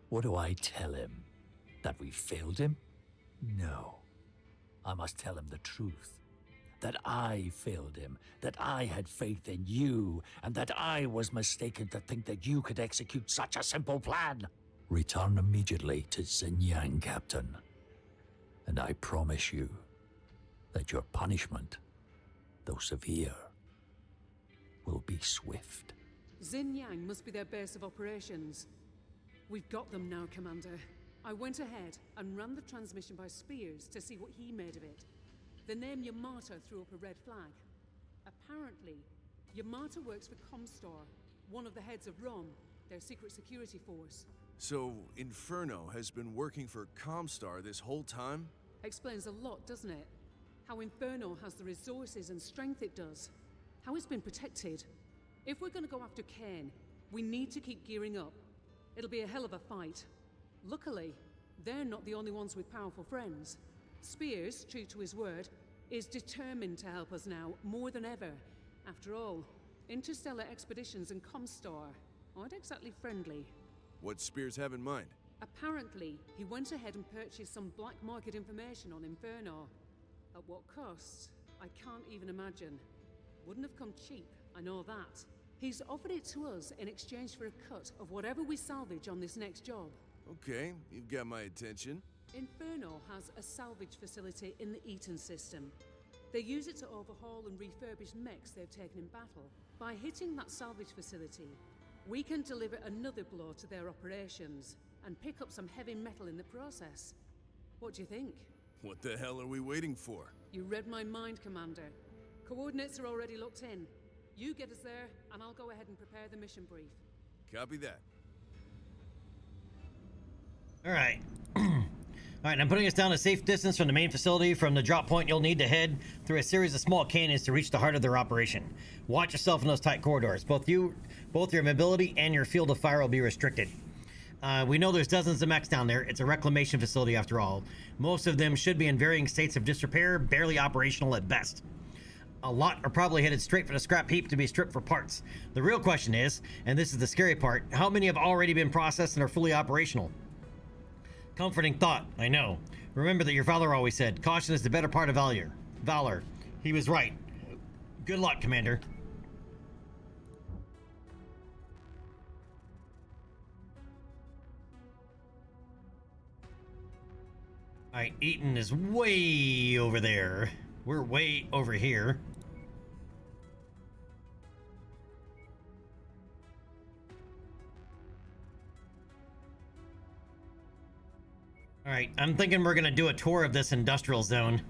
What do I tell him? That we failed him? No. I must tell him the truth. That I failed him, that I had faith in you, and that I was mistaken to think that you could execute such a simple plan. Return immediately to Xinjiang, Captain. And I promise you that your punishment, though severe, will be swift. Xinjiang must be their base of operations. We've got them now, Commander. I went ahead and ran the transmission by Spears to see what he made of it. The name Yamata threw up a red flag. Apparently, Yamata works for Comstar, one of the heads of ROM, their secret security force. So, Inferno has been working for Comstar this whole time? Explains a lot, doesn't it? How Inferno has the resources and strength it does. How it's been protected. If we're gonna go after Kane, we need to keep gearing up. It'll be a hell of a fight. Luckily, they're not the only ones with powerful friends. Spears, true to his word, is determined to help us now, more than ever. After all, interstellar expeditions and Comstar aren't exactly friendly. What Spears have in mind? Apparently, he went ahead and purchased some black market information on Inferno. At what cost? I can't even imagine. Wouldn't have come cheap, I know that. He's offered it to us in exchange for a cut of whatever we salvage on this next job. Okay, you've got my attention. Inferno has a salvage facility in the Eaton system. They use it to overhaul and refurbish mechs they've taken in battle. By hitting that salvage facility, we can deliver another blow to their operations and pick up some heavy metal in the process. What do you think? What the hell are we waiting for? You read my mind, Commander. Coordinates are already locked in. You get us there, and I'll go ahead and prepare the mission brief. Copy that. All right. All right, I'm putting us down a safe distance from the main facility. From the drop point, you'll need to head through a series of small canyons to reach the heart of their operation. Watch yourself in those tight corridors. Both your mobility and your field of fire will be restricted. We know there's dozens of mechs down there. It's a reclamation facility after all. Most of them should be in varying states of disrepair, barely operational at best. A lot are probably headed straight for the scrap heap to be stripped for parts. The real question is, and this is the scary part, how many have already been processed and are fully operational? Comforting thought, I know. Remember that your father always said, caution is the better part of valor. He was right. Good luck, Commander. Alright, Eaton is way over there. We're way over here. Alright, I'm thinking we're gonna do a tour of this industrial zone.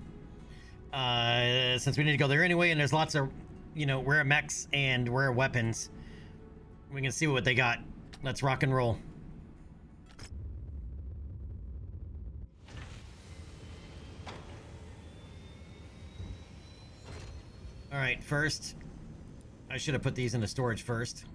Since we need to go there anyway, and there's lots of, rare mechs and rare weapons. We can see what they got. Let's rock and roll. Alright, first, I should have put these into storage first.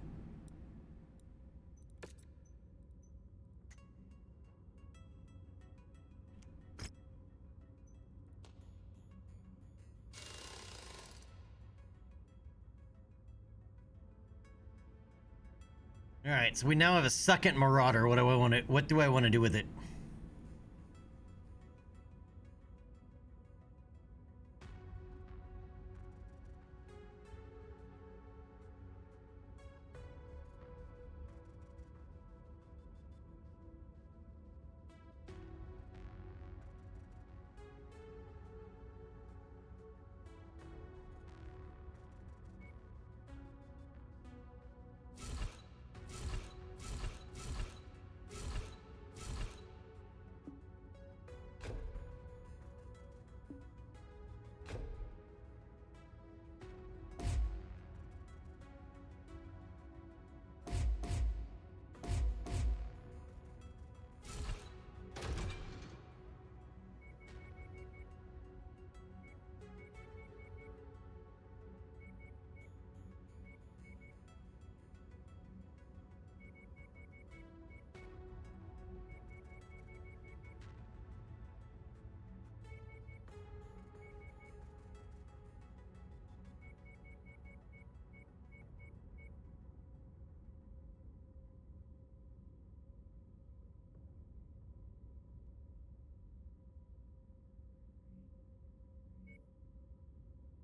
Alright, so we now have a second Marauder. What do I want to do with it?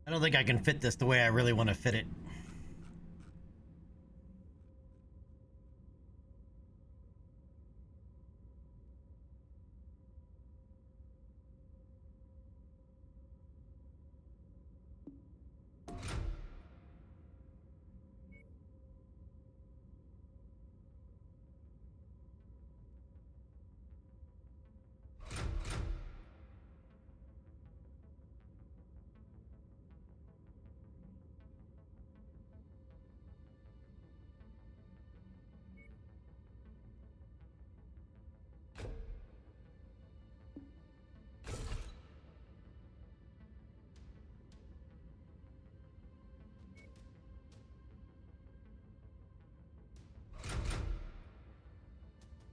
I don't think I can fit this the way I really want to fit it.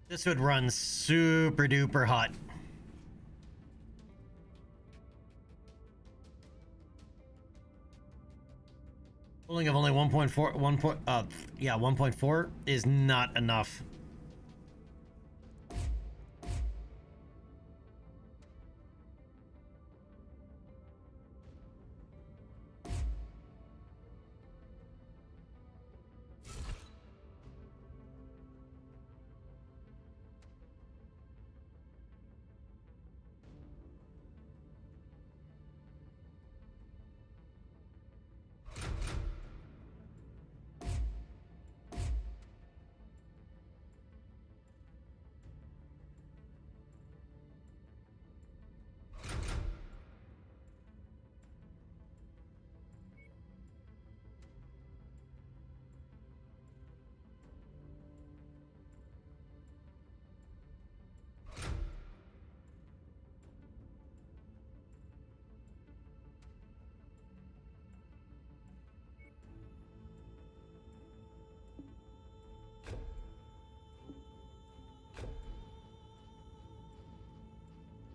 This would run super duper hot. Cooling of only 1.4 is not enough.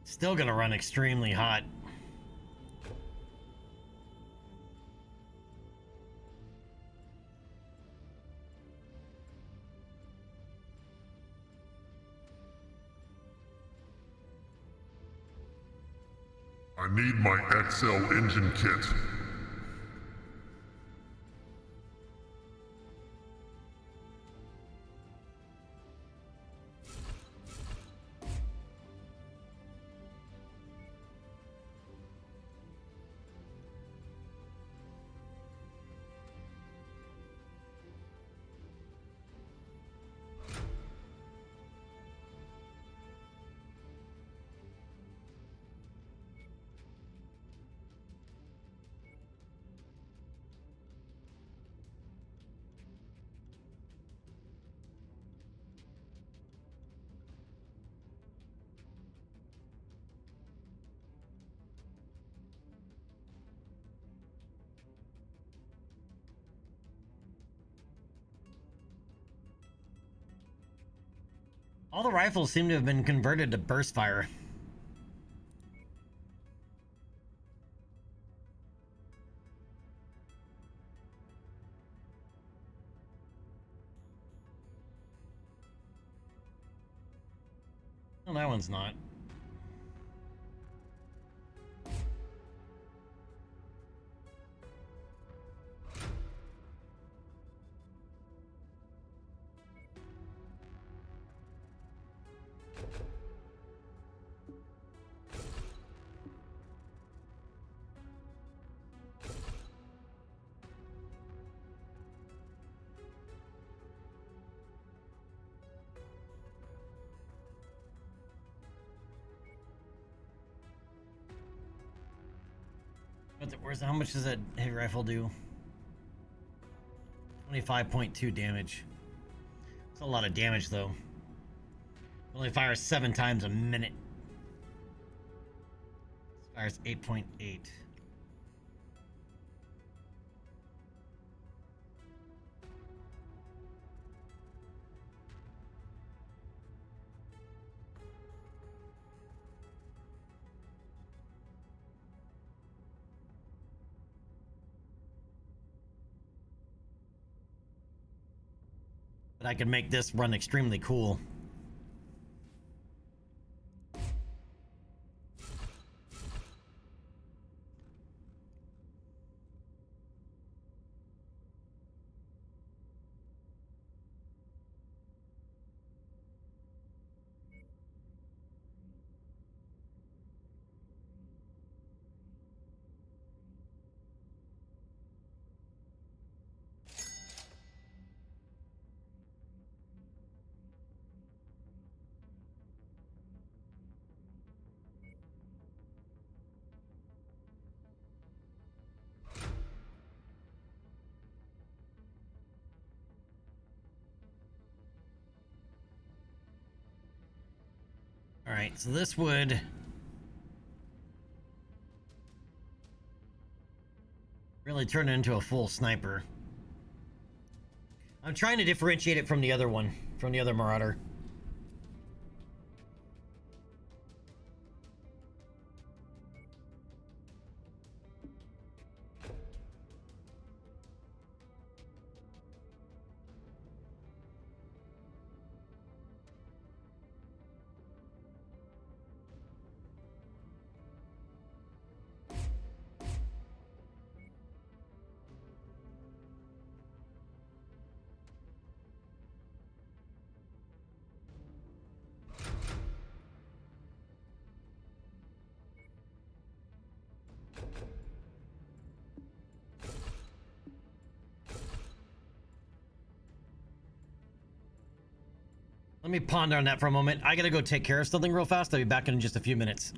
Still gonna run extremely hot. I need my XL engine kit. All the rifles seem to have been converted to burst fire. Well, that one's not. How much does that heavy rifle do? 25.2 damage. It's a lot of damage, though. It only fires 7 times a minute. This fires 8.8. But I could make this run extremely cool. Alright, so this would... really turn it into a full sniper. I'm trying to differentiate it from the other one, from the other Marauder. Let me ponder on that for a moment. I gotta go take care of something real fast. I'll be back in just a few minutes.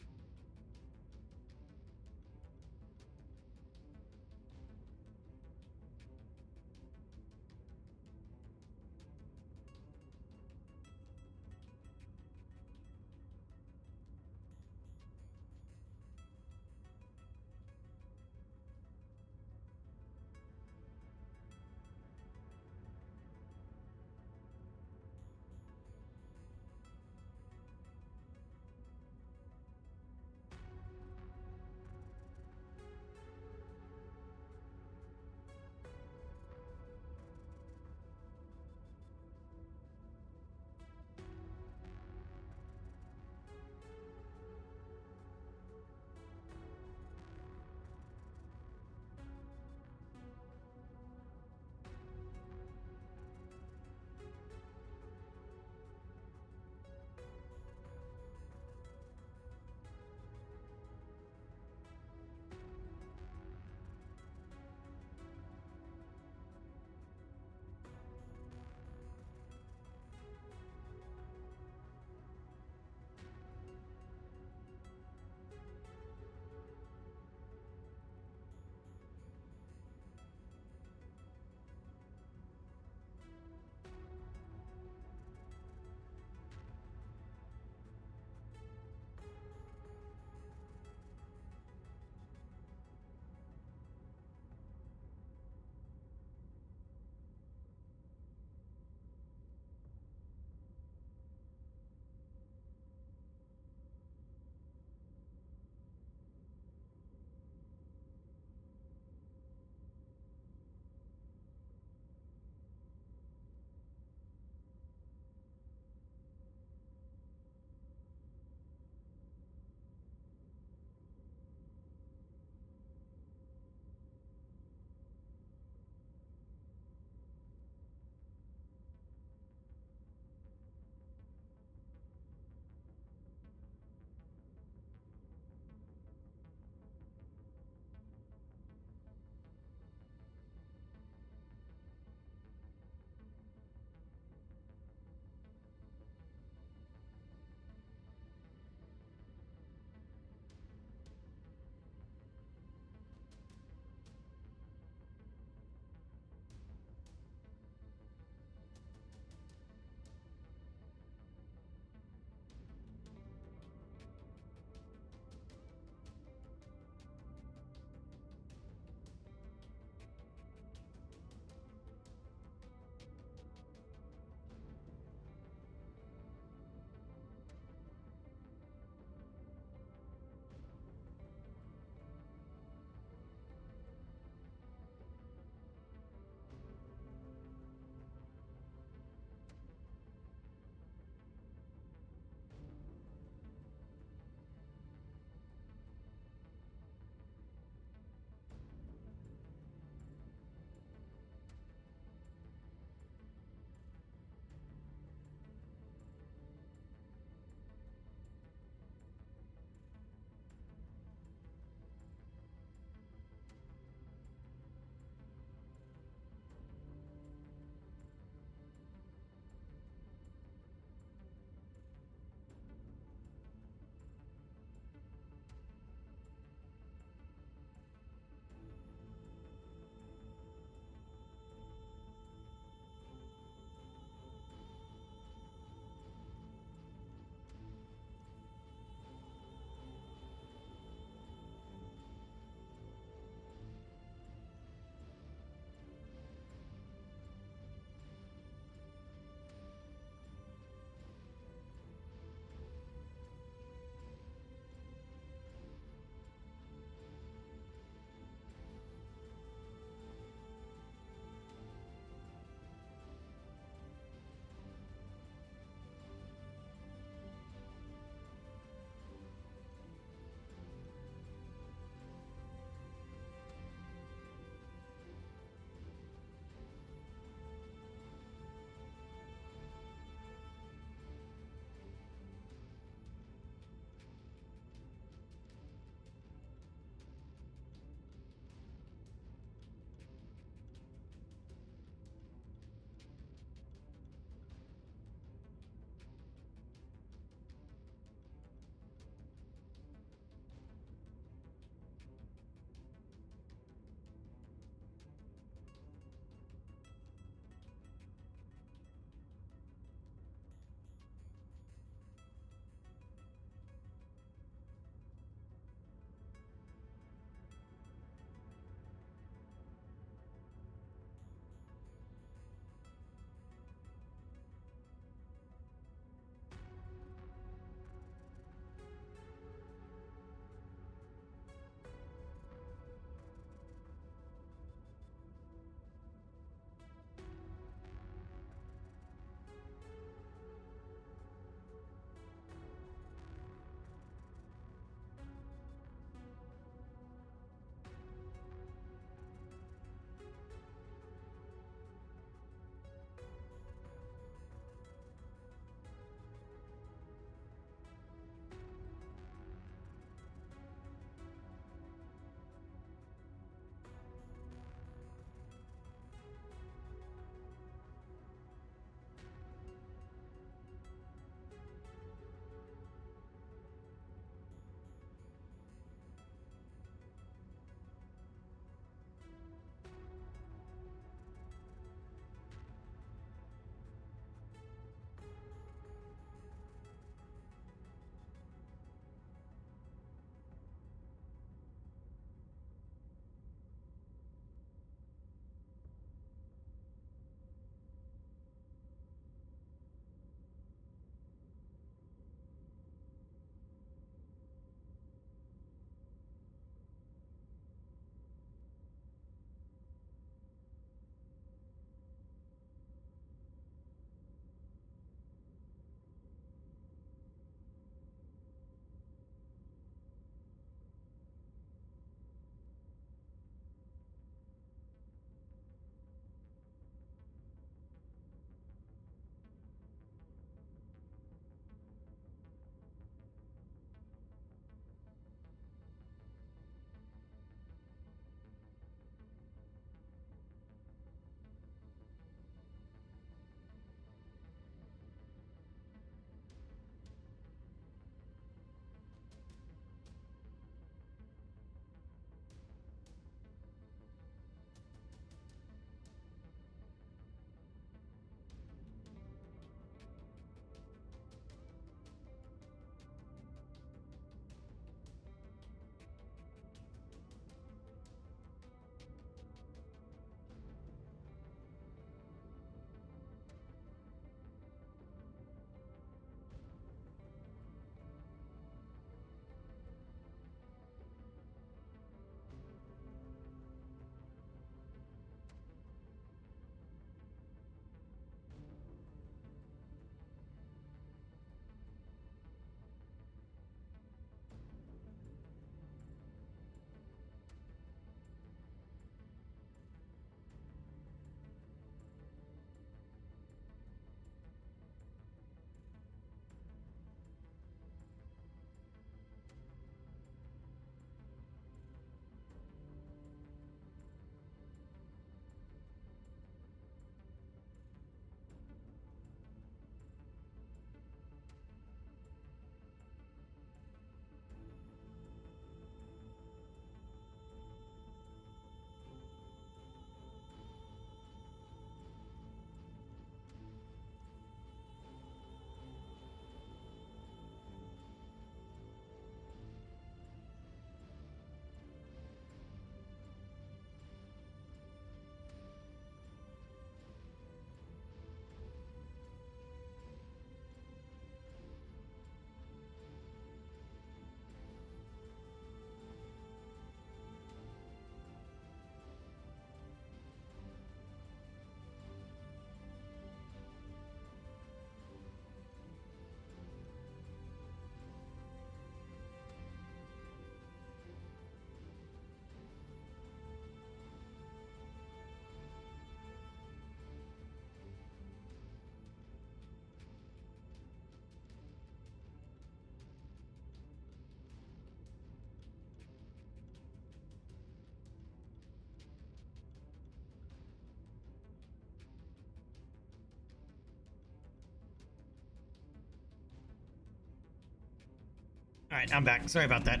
All right, I'm back. Sorry about that.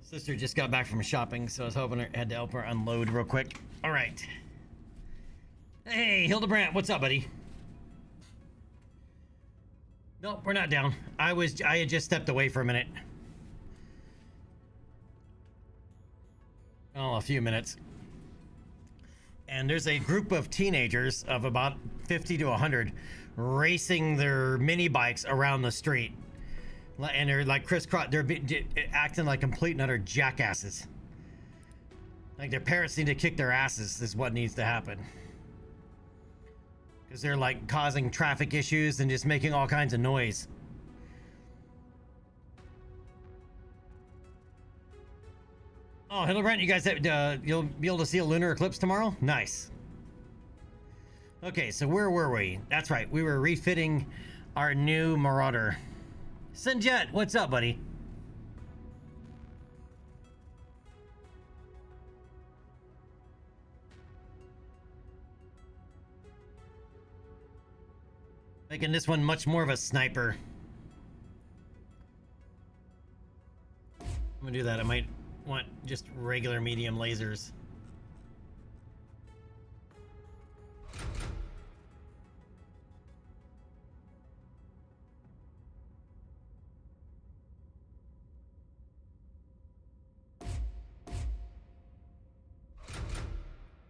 Sister just got back from shopping, so I was hoping I had to help her unload real quick. All right. Hey, Hildebrandt, what's up, buddy? Nope, we're not down. I had just stepped away for a minute. Oh, a few minutes. And there's a group of teenagers of about 50 to 100 racing their mini bikes around the street. And they're like crisscross. They're acting like complete and utter jackasses. Like their parents need to kick their asses is what needs to happen. Because they're like causing traffic issues and just making all kinds of noise. Oh, Hildebrandt, you guys have, you'll be able to see a lunar eclipse tomorrow? Nice. Okay, so where were we? That's right, we were refitting our new Marauder. Sinjet, what's up, buddy? Making this one much more of a sniper. I'm gonna do that. I might want just regular medium lasers.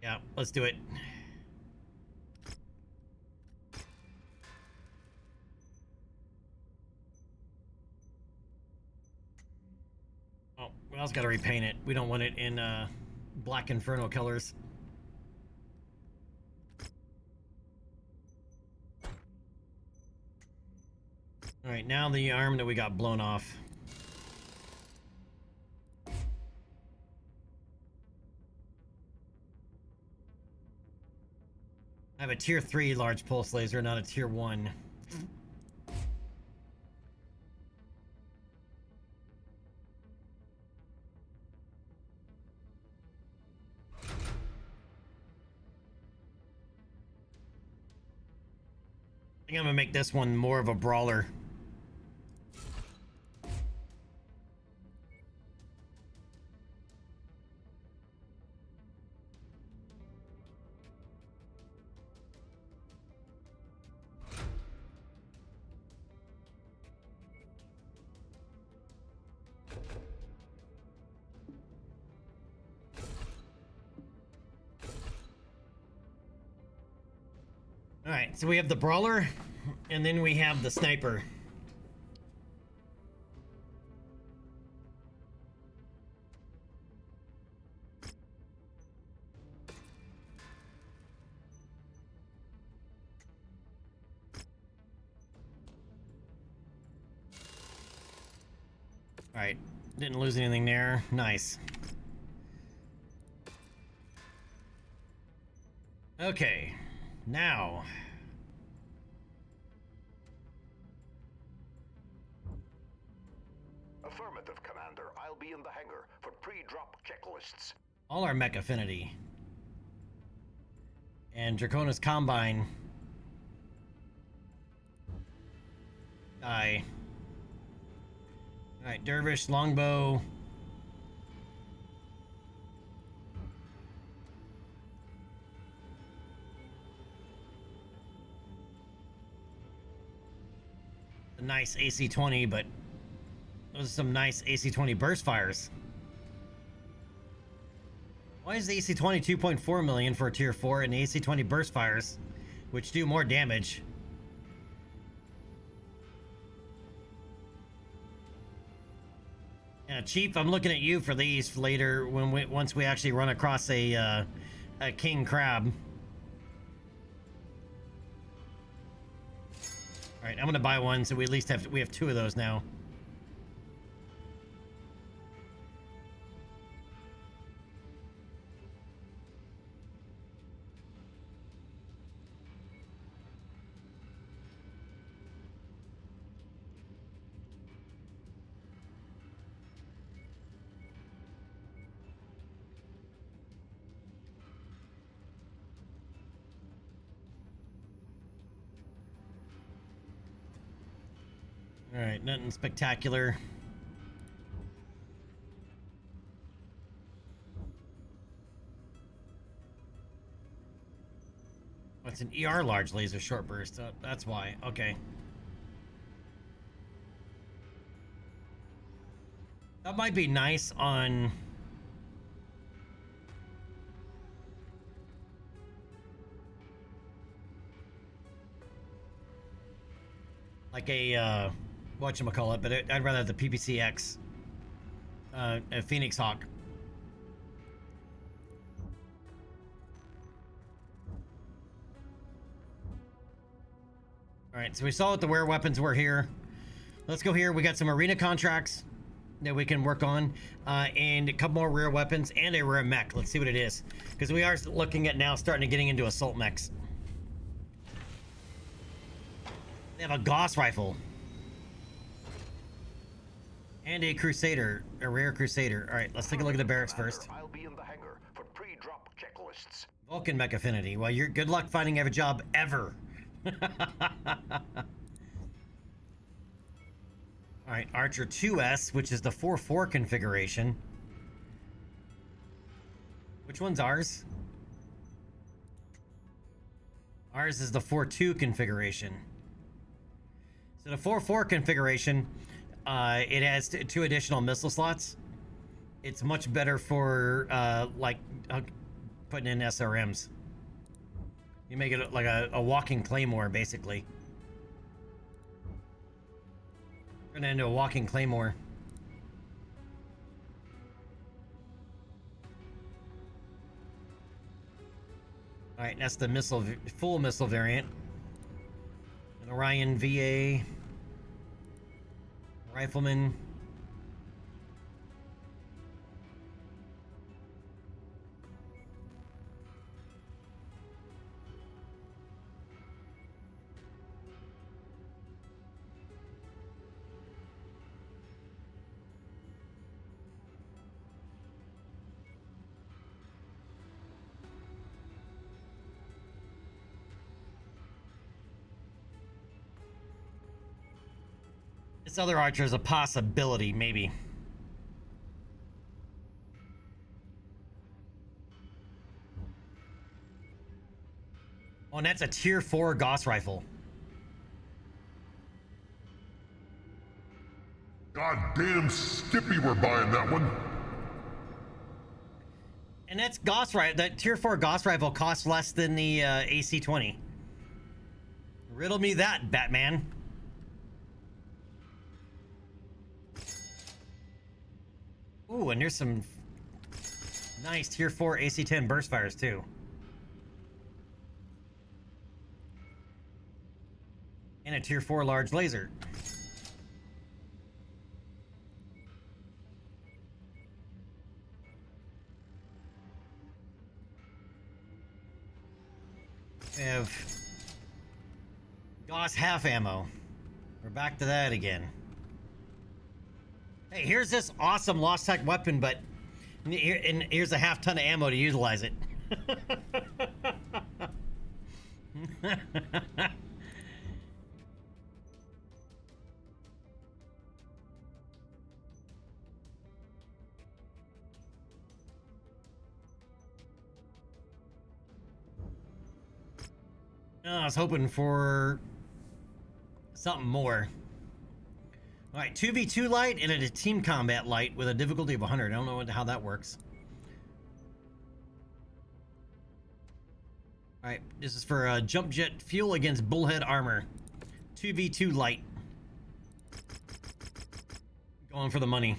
Yeah, let's do it. Oh, we also got to repaint it. We don't want it in Black Inferno colors. All right, now the arm that we got blown off. I have a tier 3 large pulse laser, not a tier 1. I think I'm gonna make this one more of a brawler. Alright, so we have the brawler, and then we have the sniper. Alright, didn't lose anything there. Nice. Okay, now... Affirmative, Commander. I'll be in the hangar for pre-drop checklists. all our mech affinity. And Draconis Combine. Die. Alright, Dervish, Longbow. A nice AC-20, but those are some nice AC-20 burst fires. Why is the AC-20 2.4 million for a tier 4 and the AC-20 burst fires, which do more damage? Chief, I'm looking at you for these later when once we actually run across a king crab. All right, I'm gonna buy one so we at least have two of those now. All right, nothing spectacular. That's an ER large laser short burst. That's why. Okay. That might be nice on... like a, whatchamacallit, but I'd rather have the PPCX, a Phoenix Hawk. Alright, so we saw what the rare weapons were here. Let's go here. We got some arena contracts that we can work on, and a couple more rare weapons and a rare mech. Let's see what it is, because we are looking at now starting to getting into assault mechs. They have a Gauss rifle and a Crusader, a rare Crusader. All right, let's take a look at the barracks first. I'll be in the hangar for pre-drop checklists. Vulcan mech affinity. Well, you're good luck finding every job ever. All right, Archer 2S, which is the 4-4 configuration. Which one's ours? Ours is the 4-2 configuration. So the 4-4 configuration, it has two additional missile slots. It's much better for like putting in SRMs. You make it like a walking claymore, basically. Turn it into a walking claymore. All right, that's the missile, full missile variant. An Orion VA, Rifleman. This other Archer is a possibility, maybe. Oh, and that's a tier 4 Gauss rifle. God damn Skippy, we're buying that one. And that's Gauss rifle. That tier 4 Gauss rifle costs less than the AC-20. Riddle me that, Batman. Ooh, and there's some nice tier 4 AC-10 burst fires too. And a tier 4 large laser. We have Gauss half ammo. We're back to that again. Hey, here's this awesome Lost Tech weapon, but here's a half ton of ammo to utilize it. I was hoping for something more. All right, 2v2 light and a team combat light with a difficulty of 100. I don't know how that works. All right, this is for jump jet fuel against bullhead armor. 2v2 light. Going for the money.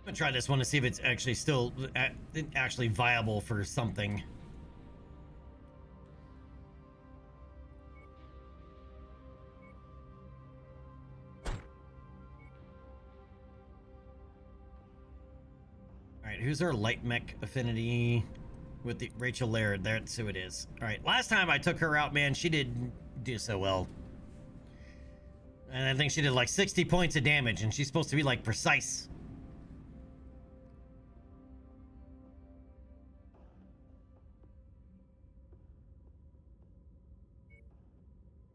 I'm gonna try this one to see if it's actually still actually viable for something. All right, who's our light mech affinity with the Rachel Laird? That's who it is. All right, last time I took her out, man, she didn't do so well. And I think she did like 60 points of damage, and she's supposed to be like precise.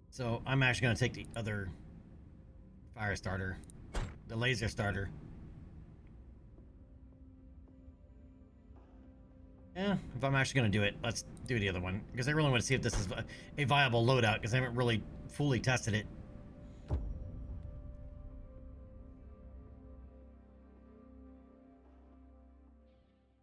So I'm actually going to take the other fire starter, the laser starter. Yeah, if I'm actually going to do it, let's do the other one. Because I really want to see if this is a viable loadout, because I haven't really fully tested it.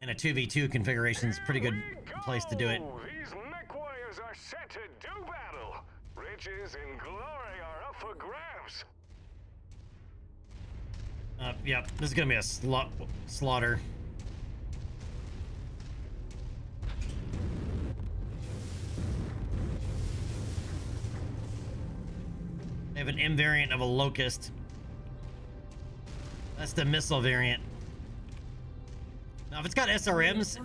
And a 2v2 configuration is a pretty good place to do it. These mech warriors are set to do battle. Riches and glory are up for grabs. Yep, this is gonna be a slaughter. They have an M variant of a Locust. That's the missile variant. Now, if it's got SRMs...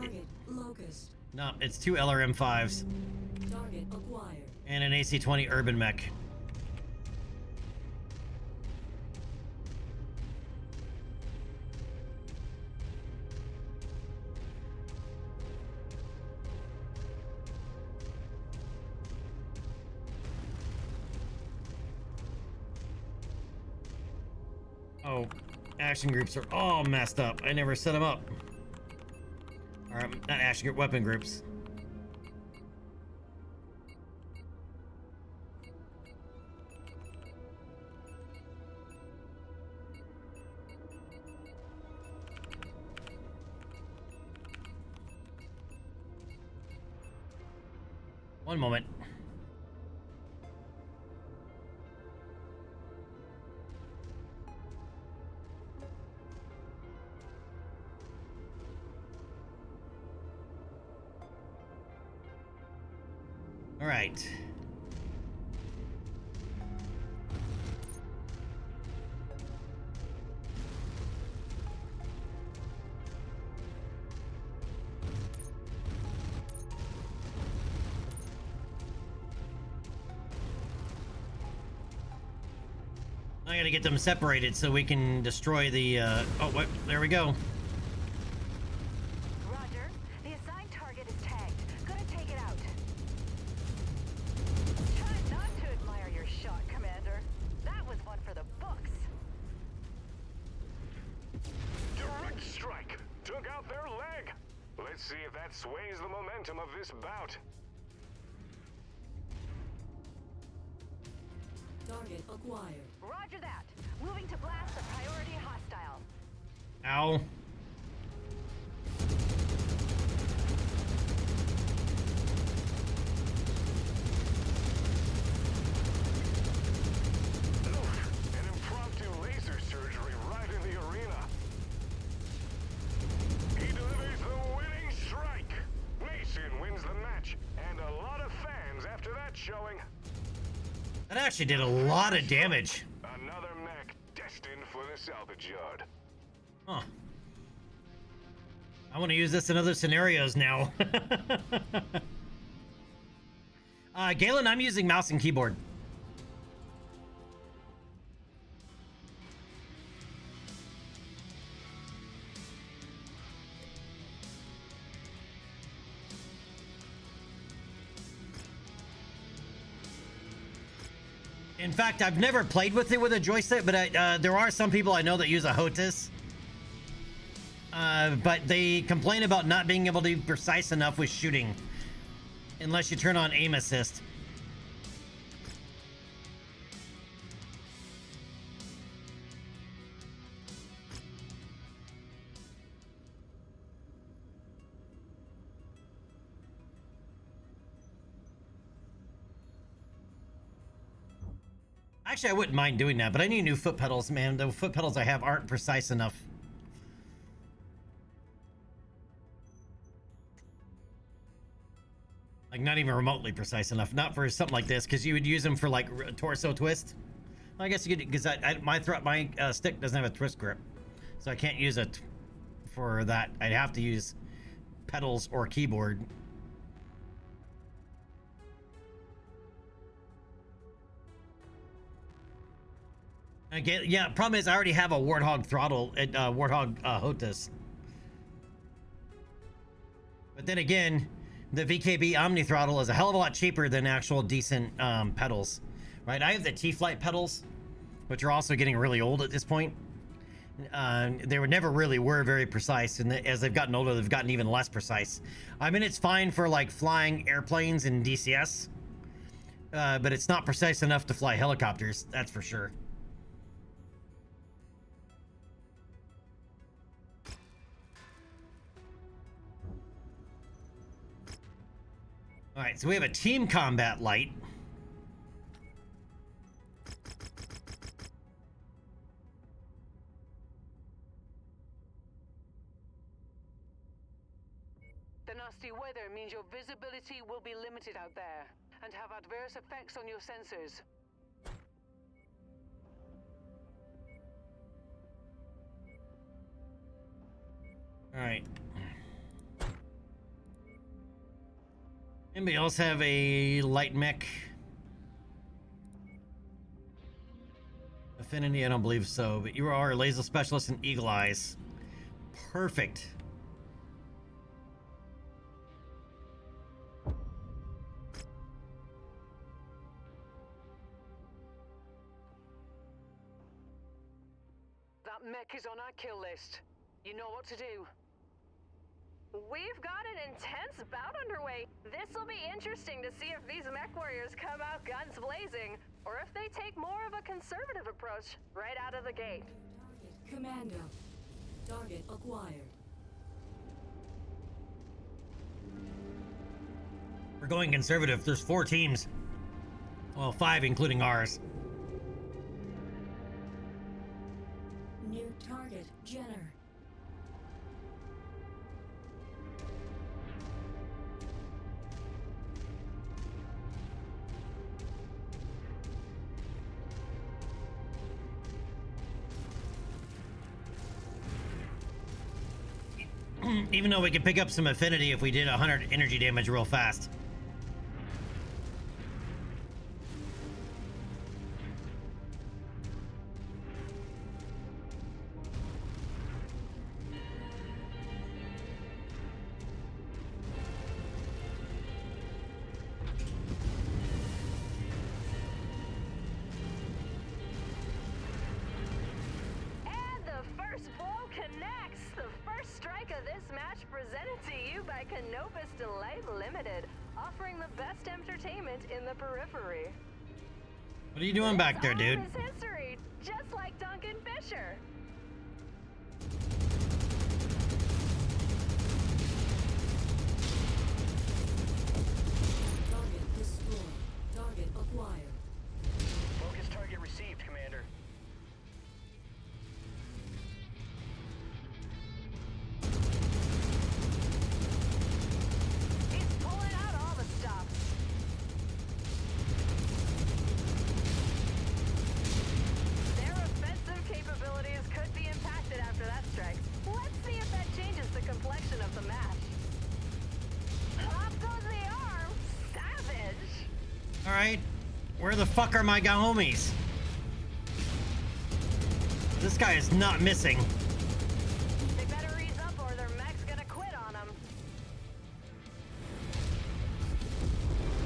Locust. No, it's 2 LRM-5s. Target acquired. And an AC-20 Urban Mech. Oh, action groups are all messed up. I never set them up. Or, not action group, weapon groups. One moment. All right. I gotta get them separated so we can destroy the, oh, what? There we go. Roger. The assigned target is tagged. Gonna take it out. Try not to admire your shot, Commander. That was one for the books. Direct strike. Took out their leg. Let's see if that sways the momentum of this bout. Target acquired. Roger that. Moving to blast the priority hostile. Ow. An impromptu laser surgery right in the arena. He delivers the winning strike. Mason wins the match, and a lot of fans after that showing. That actually did a lot of damage. Another mech destined for the salvage yard. Huh. I want to use this in other scenarios now. Galen, I'm using mouse and keyboard. In fact, I've never played with it with a joystick, but there are some people I know that use a HOTAS. But they complain about not being able to be precise enough with shooting. Unless you turn on aim assist. Actually, I wouldn't mind doing that, but I need new foot pedals, man. The foot pedals I have aren't precise enough. Like, not even remotely precise enough. Not for something like this, because you would use them for, like, a torso twist. I guess you could, because my stick doesn't have a twist grip. So I can't use it for that. I'd have to use pedals or keyboard. Okay, yeah, problem is I already have a Warthog throttle at Warthog HOTAS. But then again, the VKB Omni throttle is a hell of a lot cheaper than actual decent pedals. Right? I have the T-Flight pedals, which are also getting really old at this point. They were never really were very precise, and as they've gotten older, they've gotten even less precise. I mean, it's fine for like flying airplanes and DCS, but it's not precise enough to fly helicopters, that's for sure. All right, so we have a team combat light. The nasty weather means your visibility will be limited out there and have adverse effects on your sensors. All right. Anybody else have a light mech? Affinity, I don't believe so, but you are a laser specialist in Eagle Eyes. Perfect. That mech is on our kill list. You know what to do. We've got an intense bout underway. This'll be interesting to see if these mech warriors come out guns blazing, or if they take more of a conservative approach right out of the gate. Commando. Target acquired. We're going conservative. There's 4 teams. Well, 5 including ours. New target, Jenner. Even though we could pick up some affinity if we did 100 energy damage real fast. And the first blow connects. The first strike of this match presented to you by Canopus Delay Limited, offering the best entertainment in the periphery. What are you doing back there, dude? This is history, just like Duncan Fisher. Target destroyed. Target acquired. Focus target received, Commander. He's pulling out all the stops. Their offensive capabilities could be impacted after that strike. Let's see if that changes the complexion of the match. Up goes the arm. Savage. All right. Where the fuck are my homies? This guy is not missing. They better ease up or their mech's gonna quit on them.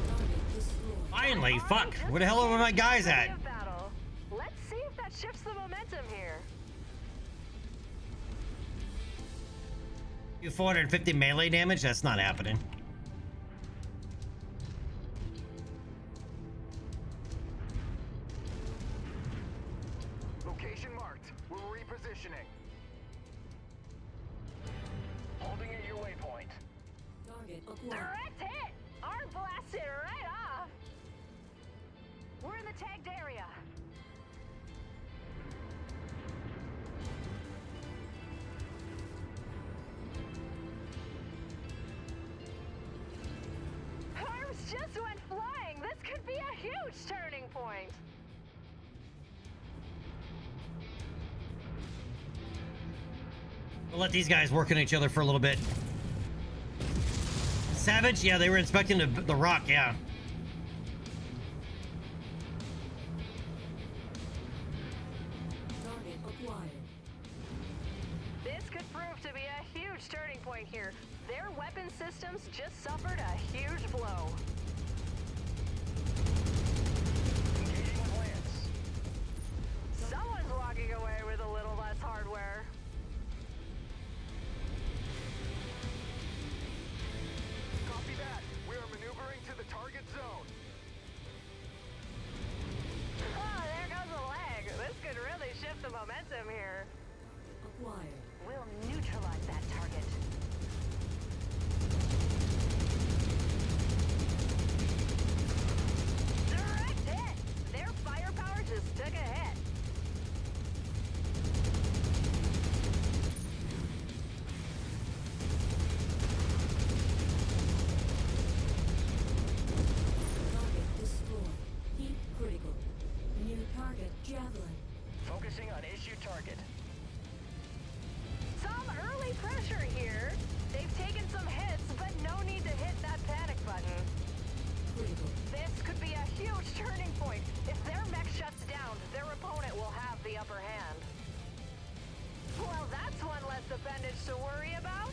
Target destroyed. Finally, fuck. Where the hell are my guys at? Battle. Let's see if that shifts the momentum here. You 450 melee damage? That's not happening. Location marked. We're repositioning. Holding at your waypoint. Target acquired. Direct hit! Arm blasted right off! We're in the tagged area. Arms just went flying! This could be a huge turning point! We'll let these guys work on each other for a little bit. Savage? Yeah, they were inspecting the rock, yeah. point here. Their weapon systems just suffered a huge blow. Engaging with Lance. Someone's walking away with a little less hardware. Copy that. We are maneuvering to the target zone. Oh, there goes a leg. This could really shift the momentum here. Acquired. We'll neutralize that target. Direct hit! Their firepower just took a hit. Target destroyed. Heat critical. New target Javelin. Focusing on issue target. Some early pressure here. They've taken some hits, but no need to hit that panic button. Critical. This could be a huge turning point. If their mech shuts down, their opponent will have the upper hand. Well, that's one less appendage to worry about.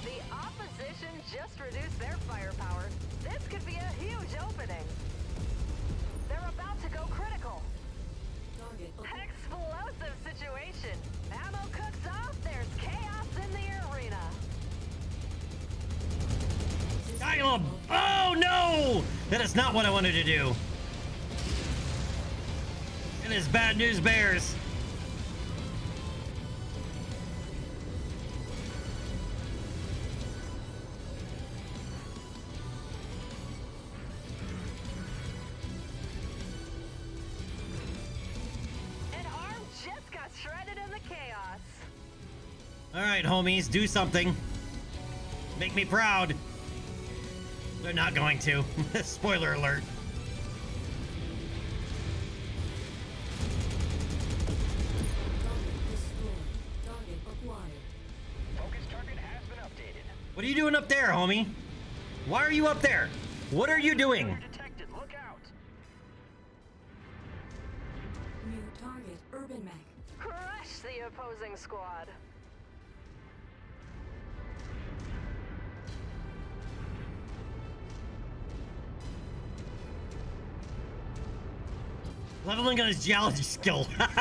The opposition just reduced their firepower. This could be a huge opening. They're about to go critical. Target Explosive situation. Ammo cooks off, there's chaos in the arena. Dial. Oh no! That is not what I wanted to do. It is bad news, bears. An arm just got shredded in the chaos. All right, homies, do something. Make me proud. They're not going to. Spoiler alert. target destroyed. Target acquired. Focus target has been updated. What are you doing up there, homie? Why are you up there? What are you doing? Detected. Look out. New target Urban Mech. Crush the opposing squad. Leveling on his geology skill. Wipe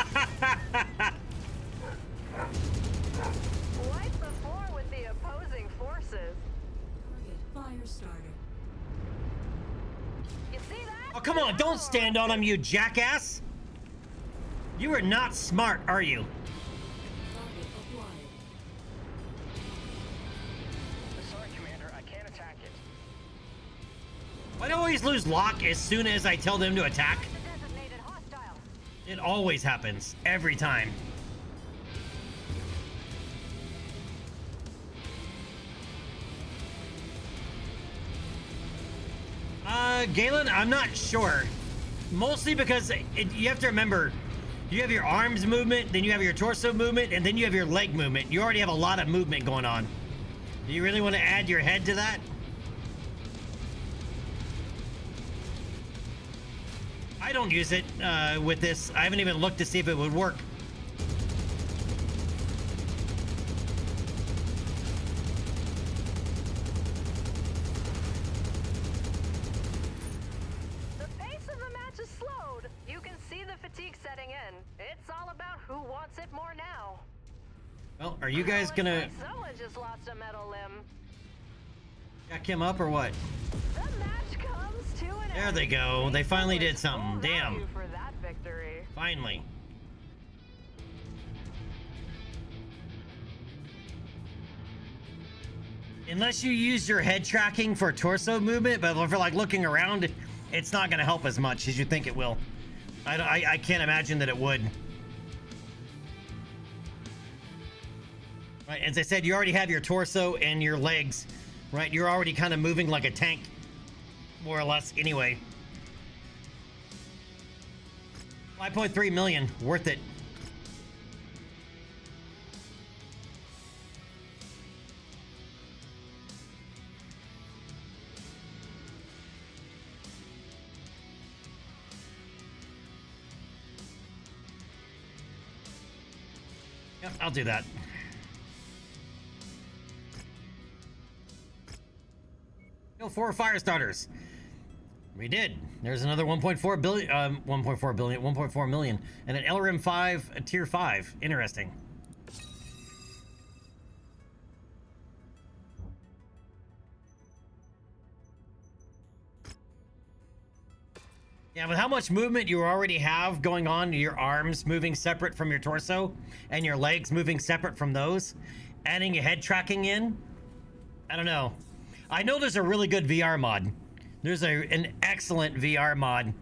the floor with the opposing forces. Target fire starter. You see that? Oh, come on, don't stand on him, you jackass. You are not smart, are you? Target acquired. Sorry, Commander. I can't attack it. Why do I always lose lock as soon as I tell them to attack? The designated hostile. It always happens. Every time. Galen, I'm not sure. Mostly because you have to remember, you have your arms movement, then you have your torso movement, and then you have your leg movement. You already have a lot of movement going on. Do you really want to add your head to that? I don't use it with this. I haven't even looked to see if it would work. The pace of the match is slowed. You can see the fatigue setting in. It's all about who wants it more now. Well, are you guys gonna Looks like someone just lost a metal limb. jack him up or what? The match comes to an There end. they go. They finally did Full something. Damn. value for that victory. Finally. Unless you use your head tracking for torso movement, but for like looking around, it's not going to help as much as you think it will. I can't imagine that it would. Right, as I said, you already have your torso and your legs, right? You're already kind of moving like a tank, more or less, anyway. 5.3 million, worth it. Yep, I'll do that. No, 4 fire starters. We did. There's another 1.4 billion, 1.4 billion, 1.4 million, and an LRM 5, a tier 5. Interesting. Yeah, with how much movement you already have going on, your arms moving separate from your torso, and your legs moving separate from those, adding your head tracking in, I don't know. I know there's a really good VR mod. There's an excellent VR mod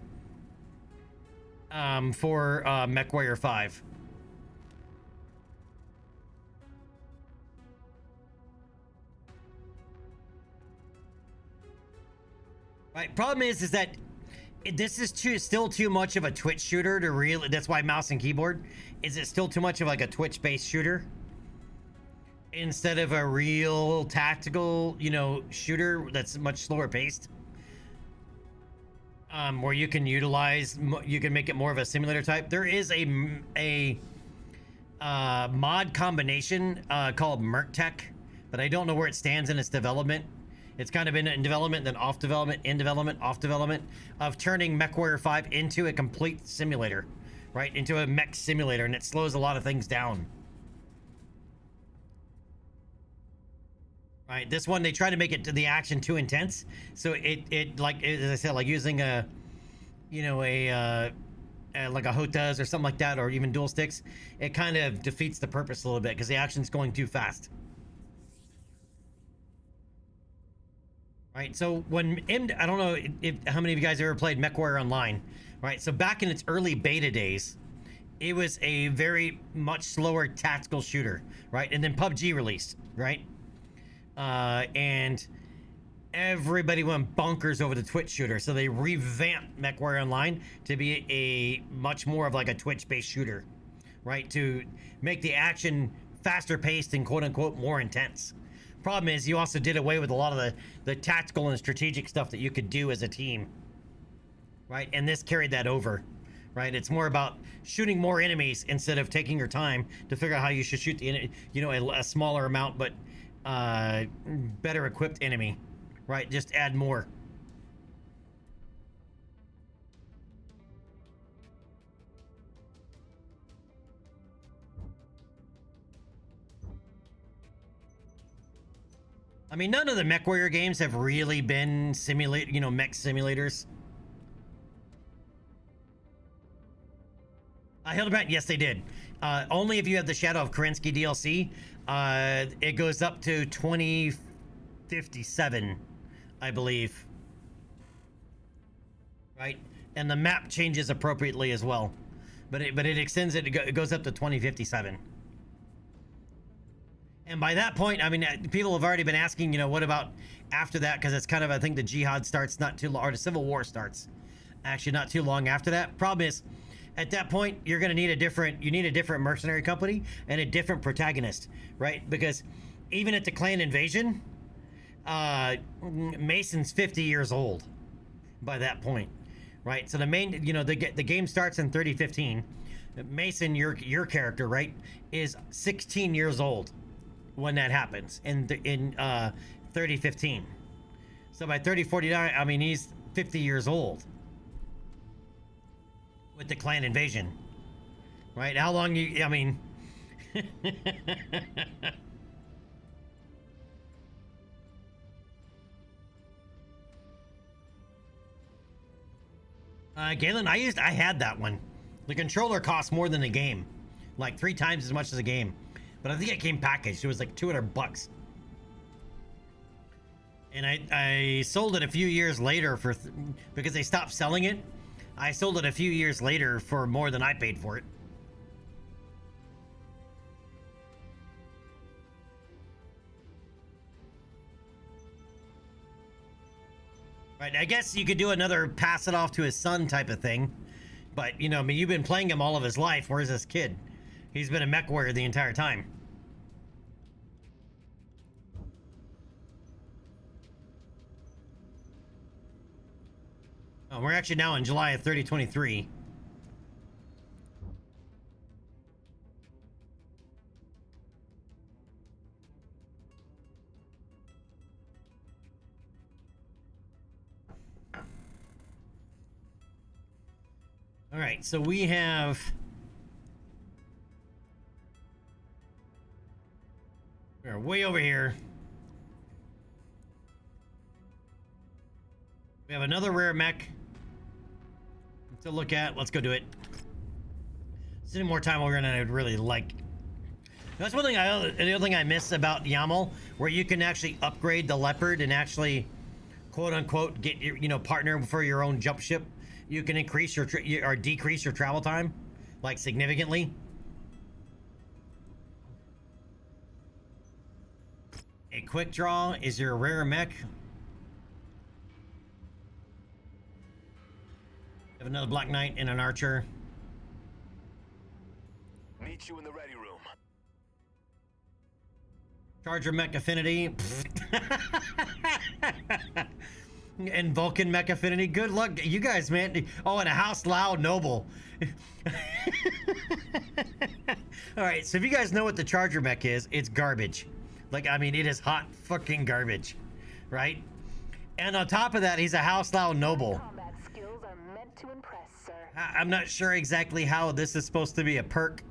for MechWarrior 5. Right, problem is that this is still too much of a Twitch shooter to really, that's why mouse and keyboard. Is it still too much of like a Twitch-based shooter? Instead of a real tactical, you know, shooter that's much slower paced. Where you can utilize, you can make it more of a simulator type. There is a mod combination called MerkTech, but I don't know where it stands in its development. It's kind of been in development, then off development, in development, off development, of turning MechWarrior 5 into a complete simulator, right? Into a mech simulator, and it slows a lot of things down. Right, this one, they try to make it to the action too intense. So it like, as I said, like using a, you know, like a Hotas or something like that, or even dual sticks, it kind of defeats the purpose a little bit because the action's going too fast. Right, so when I don't know how many of you guys ever played MechWarrior Online, right? So back in its early beta days, it was a very much slower tactical shooter, right? And then PUBG released, right? And everybody went bonkers over the Twitch shooter, so they revamped MechWarrior Online to be a much more of like a Twitch-based shooter, right? To make the action faster paced and quote-unquote more intense. Problem is, you also did away with a lot of the tactical and strategic stuff that you could do as a team, right? And this carried that over, right? It's more about shooting more enemies instead of taking your time to figure out how you should shoot the, you know, a smaller amount, but better equipped enemy, right? Just add more. I mean, none of the MechWarrior games have really been you know, mech simulators. Hildebrand, yes, they did. Only if you have the Shadow of Kerensky DLC. It goes up to 2057, I believe. Right? And the map changes appropriately as well. But it extends it, it goes up to 2057. And by that point, I mean, people have already been asking, you know, what about after that? Because it's kind of, I think the jihad starts not too long, or the civil war starts actually not too long after that. Problem is, at that point, you're going to need you need a different mercenary company and a different protagonist, right? Because even at the clan invasion, Mason's 50 years old by that point, right? So the main, you know, the game starts in 3015. Mason, your character, right, is 16 years old when that happens in 3015. So by 3049, I mean, he's 50 years old with the clan invasion, right? How long I mean, Galen, I had that one. The controller cost more than the game, like 3 times as much as the game. But I think it came packaged. It was like $200. And I sold it a few years later because they stopped selling it. I sold it a few years later for more than I paid for it. Right, I guess you could do another pass it off to his son type of thing. But, you know, I mean, you've been playing him all of his life. Where's this kid? He's been a MechWarrior the entire time. Oh, we're actually now in July of 3023. All right, so we have. We're way over here. We have another rare mech to look at. Let's go do it. Spending more time over here than I'd really like. That's one thing the other thing I miss about YAML, where you can actually upgrade the Leopard and actually, quote unquote, get your, you know, partner for your own jump ship. You can increase your or decrease your travel time, like significantly. A quick draw. Is there a rare mech? Have another Black Knight and an Archer. Meet you in the ready room. Charger Mech Affinity. And Vulcan Mech Affinity. Good luck, you guys, man. Oh, and a House Loud Noble. All right, so if you guys know what the Charger Mech is, it's garbage. Like, I mean, it is hot fucking garbage, right? And on top of that, he's a House Loud Noble. Combat skills are meant to impress, sir. I'm not sure exactly how this is supposed to be a perk.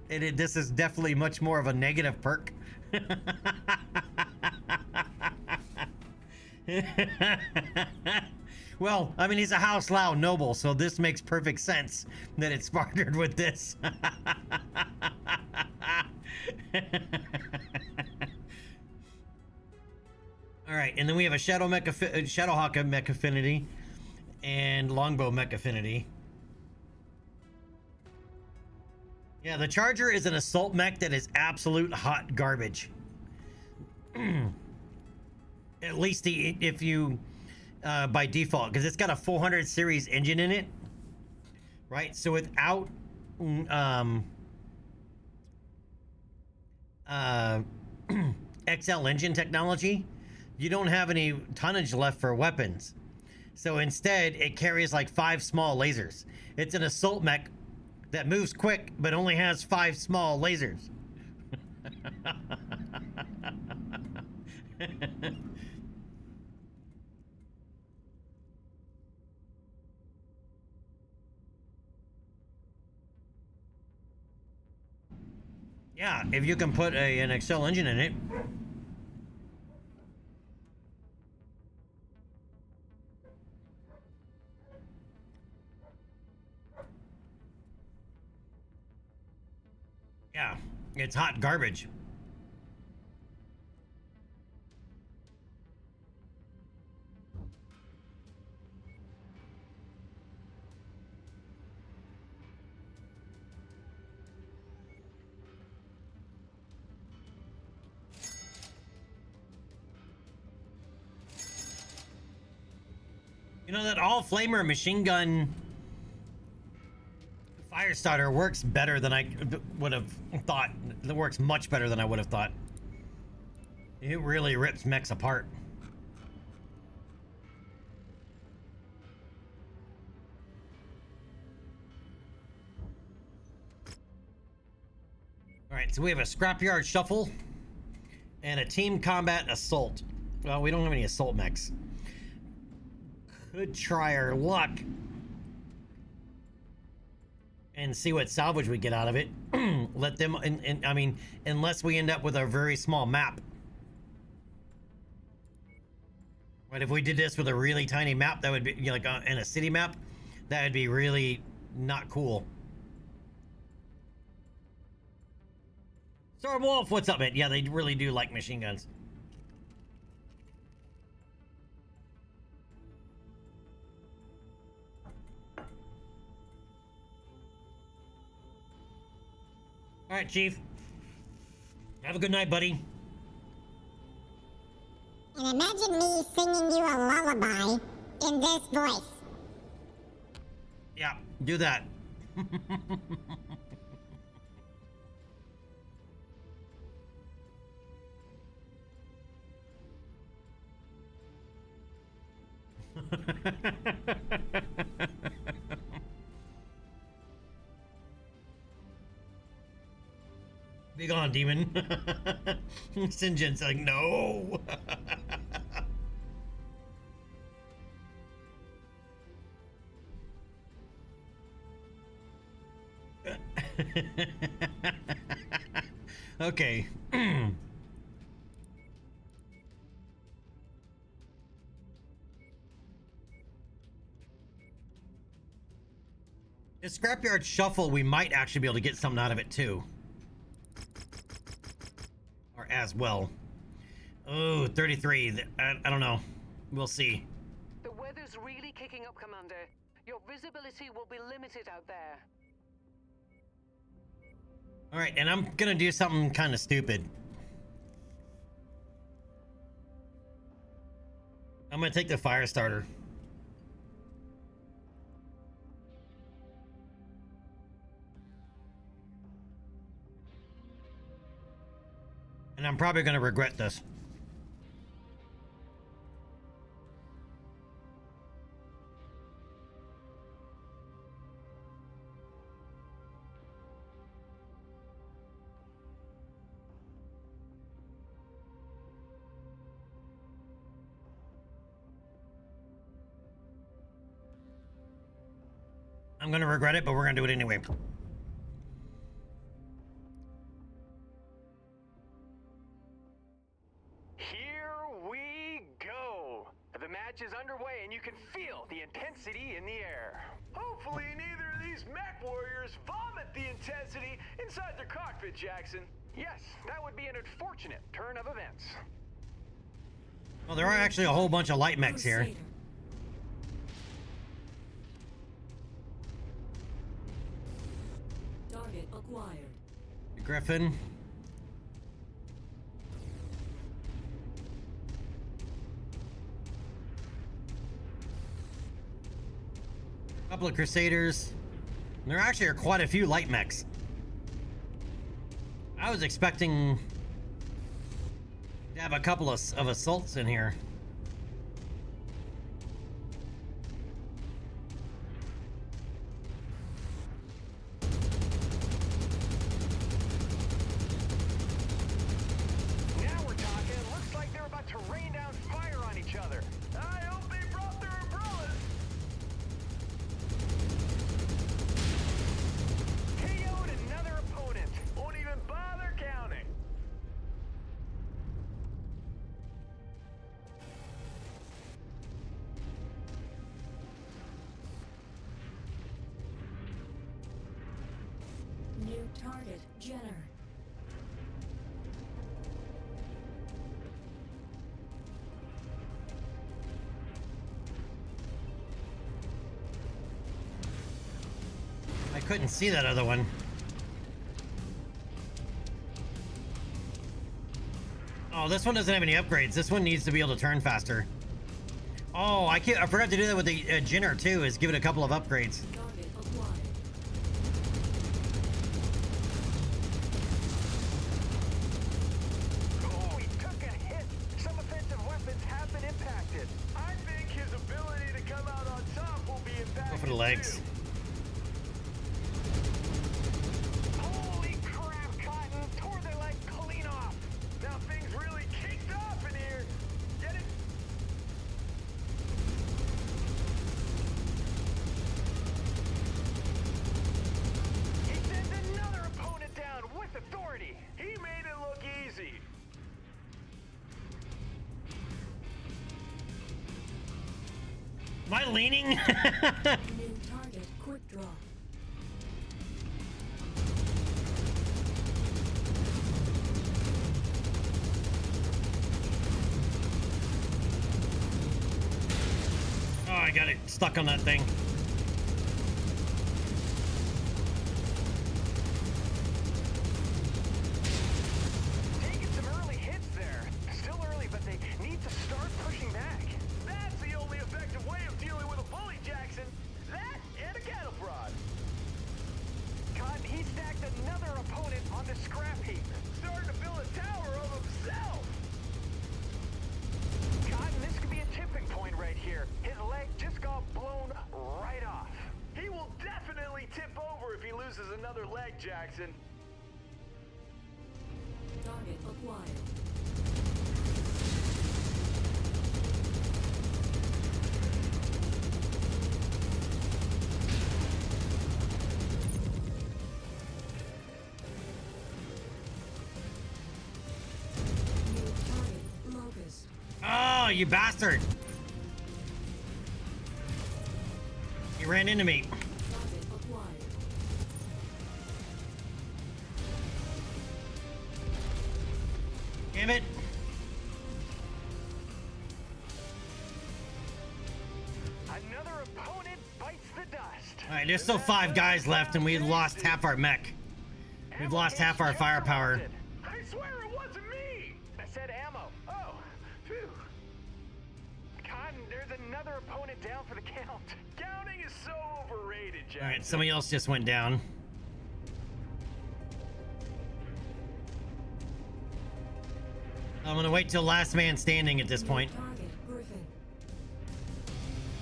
This is definitely much more of a negative perk. Well, I mean, he's a House Loud Noble, so this makes perfect sense that it's partnered with this. All right, and then we have a Shadowhawk Mech Affinity and Longbow Mech Affinity. Yeah, the Charger is an assault mech that is absolute hot garbage. At least if you, by default, because it's got a 400 series engine in it, right? So without XL engine technology, you don't have any tonnage left for weapons. So instead, it carries like 5 small lasers. It's an assault mech that moves quick, but only has 5 small lasers. Yeah, if you can put an XL engine in it. Yeah, it's hot garbage. You know, that all flamer machine gun fire starter works better than I would have thought. It works much better than I would have thought. It really rips mechs apart. All right, so we have a scrapyard shuffle and a team combat assault. Well, we don't have any assault mechs. Could try our luck and see what salvage we get out of it. Let them, I mean, unless we end up with a very small map. Right, if we did this with a really tiny map, that would be, you know, like in a city map, that would be really not cool. Storm Wolf, what's up, man? Yeah, they really do like machine guns. All right, Chief. Have a good night, buddy. And imagine me singing you a lullaby in this voice. Yeah, do that. Be gone, demon. Sinjin's like, no. Okay. The Scrapyard Shuffle, we might actually be able to get something out of it too. Or as well. Oh, 33. I don't know. We'll see. The weather's really kicking up, Commander. Your visibility will be limited out there. Alright, and I'm gonna do something kind of stupid. I'm gonna take the fire starter. And I'm probably gonna regret this. I'm gonna regret it, but we're gonna do it anyway. Here we go. The match is underway and you can feel the intensity in the air. Hopefully neither of these mech warriors vomit the intensity inside their cockpit, Jackson. Yes, that would be an unfortunate turn of events. Well, there are actually a whole bunch of light mechs here. Target acquired. Griffin. Couple of Crusaders. And there actually are quite a few light mechs. I was expecting to have a couple of assaults in here. Now we're talking. Looks like they're about to rain down fire on each other. I hope they brought their umbrellas. KO'd another opponent. Won't even bother counting. New target, Jenner. I couldn't see that other one. Oh, this one doesn't have any upgrades. This one needs to be able to turn faster. Oh, I forgot to do that with the Jenner too, is give it a couple of upgrades. Target acquired. Oh, he took a hit. Some offensive weapons have been impacted. I think his ability to come out on top will be impacted. Go for the legs. too. Holy crap, Cotton! Tore their leg clean off. Now things really kicked off in here. Get it? He sends another opponent down with authority. He made it look easy. Am I leaning? New target, quick draw. Oh, I got it stuck on that thing. Taking some early hits there. Still early, but they need to start pushing back. That's the only effective way of dealing with a bully, Jackson. That and a cattle prod. Cotton, he stacked another opponent on the scrap heap, starting to build a tower of himself. Cotton, this could be a tipping point right here. His leg just got blown right off. He will definitely tip over if he loses another leg, Jackson. Target acquired. you bastard! He ran into me. Target acquired. Damn it. Another opponent bites the dust. Alright, there's still 5 guys left and we lost half our mech. We've lost half our firepower. I swear it wasn't me! I said ammo. Oh, phew. Cotton, there's another opponent down for the count. Counting is so overrated, Jack. Alright, somebody else just went down. I'm gonna wait till last man standing at this point. Target Griffin.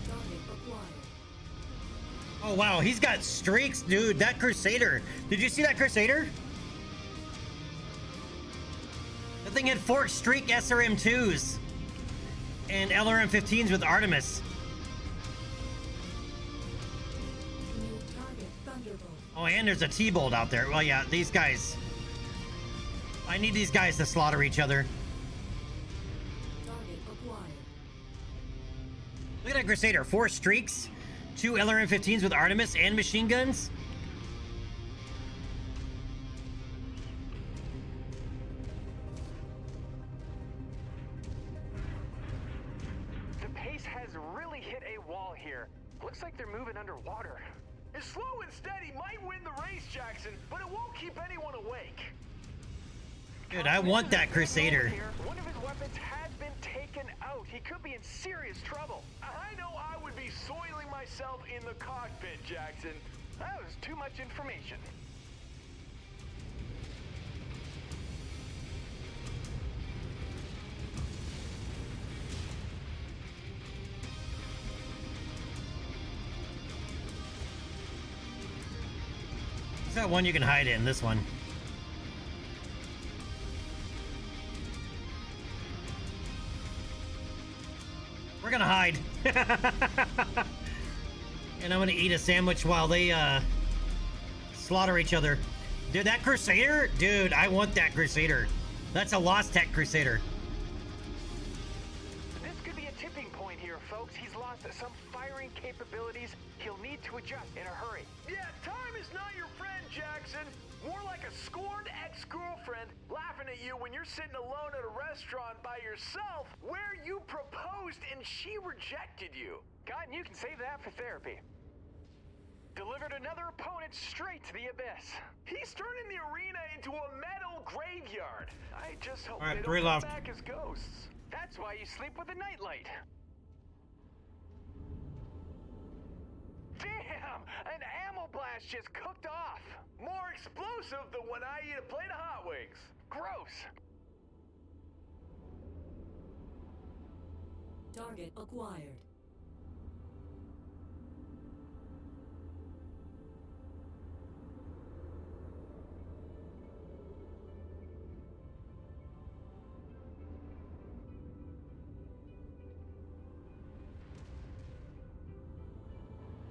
Target acquired. Oh wow, he's got streaks, dude. That Crusader. Did you see that Crusader? That thing had 4 streak SRM2s and LRM15s with Artemis. New target Thunderbolt. Oh, and there's a T-Bolt out there. Well, yeah, these guys. I need these guys to slaughter each other. Target acquired. Look at that Crusader. 4 streaks, 2 LRM15s with Artemis and machine guns. The pace has really hit a wall here. Looks like they're moving underwater. It's slow and steady might win the race, Jackson, but it won't keep anyone awake. Dude, I want that Crusader. One of his weapons has been taken out. He could be in serious trouble. I know I would be soiling myself in the cockpit, Jackson. That was too much information. There's that one you can hide in, this one. We're gonna hide. And I'm gonna eat a sandwich while they slaughter each other. Dude, that Crusader? Dude, I want that Crusader. That's a Lost Tech Crusader. This could be a tipping point here, folks. He's lost some firing capabilities. He'll need to adjust in a hurry. Yeah, time is not your friend, Jackson. More like a scorned ex-girlfriend laughing at you when you're sitting alone at a restaurant by yourself where you proposed and she rejected you. God, you can save that for therapy. Delivered another opponent straight to the abyss. He's turning the arena into a metal graveyard. I just hope All right, they 3 don't come left. back as ghosts. That's why you sleep with a nightlight. Damn! An ammo blast just cooked off! More explosive than when I eat a plate of hot wings. Gross! Target acquired.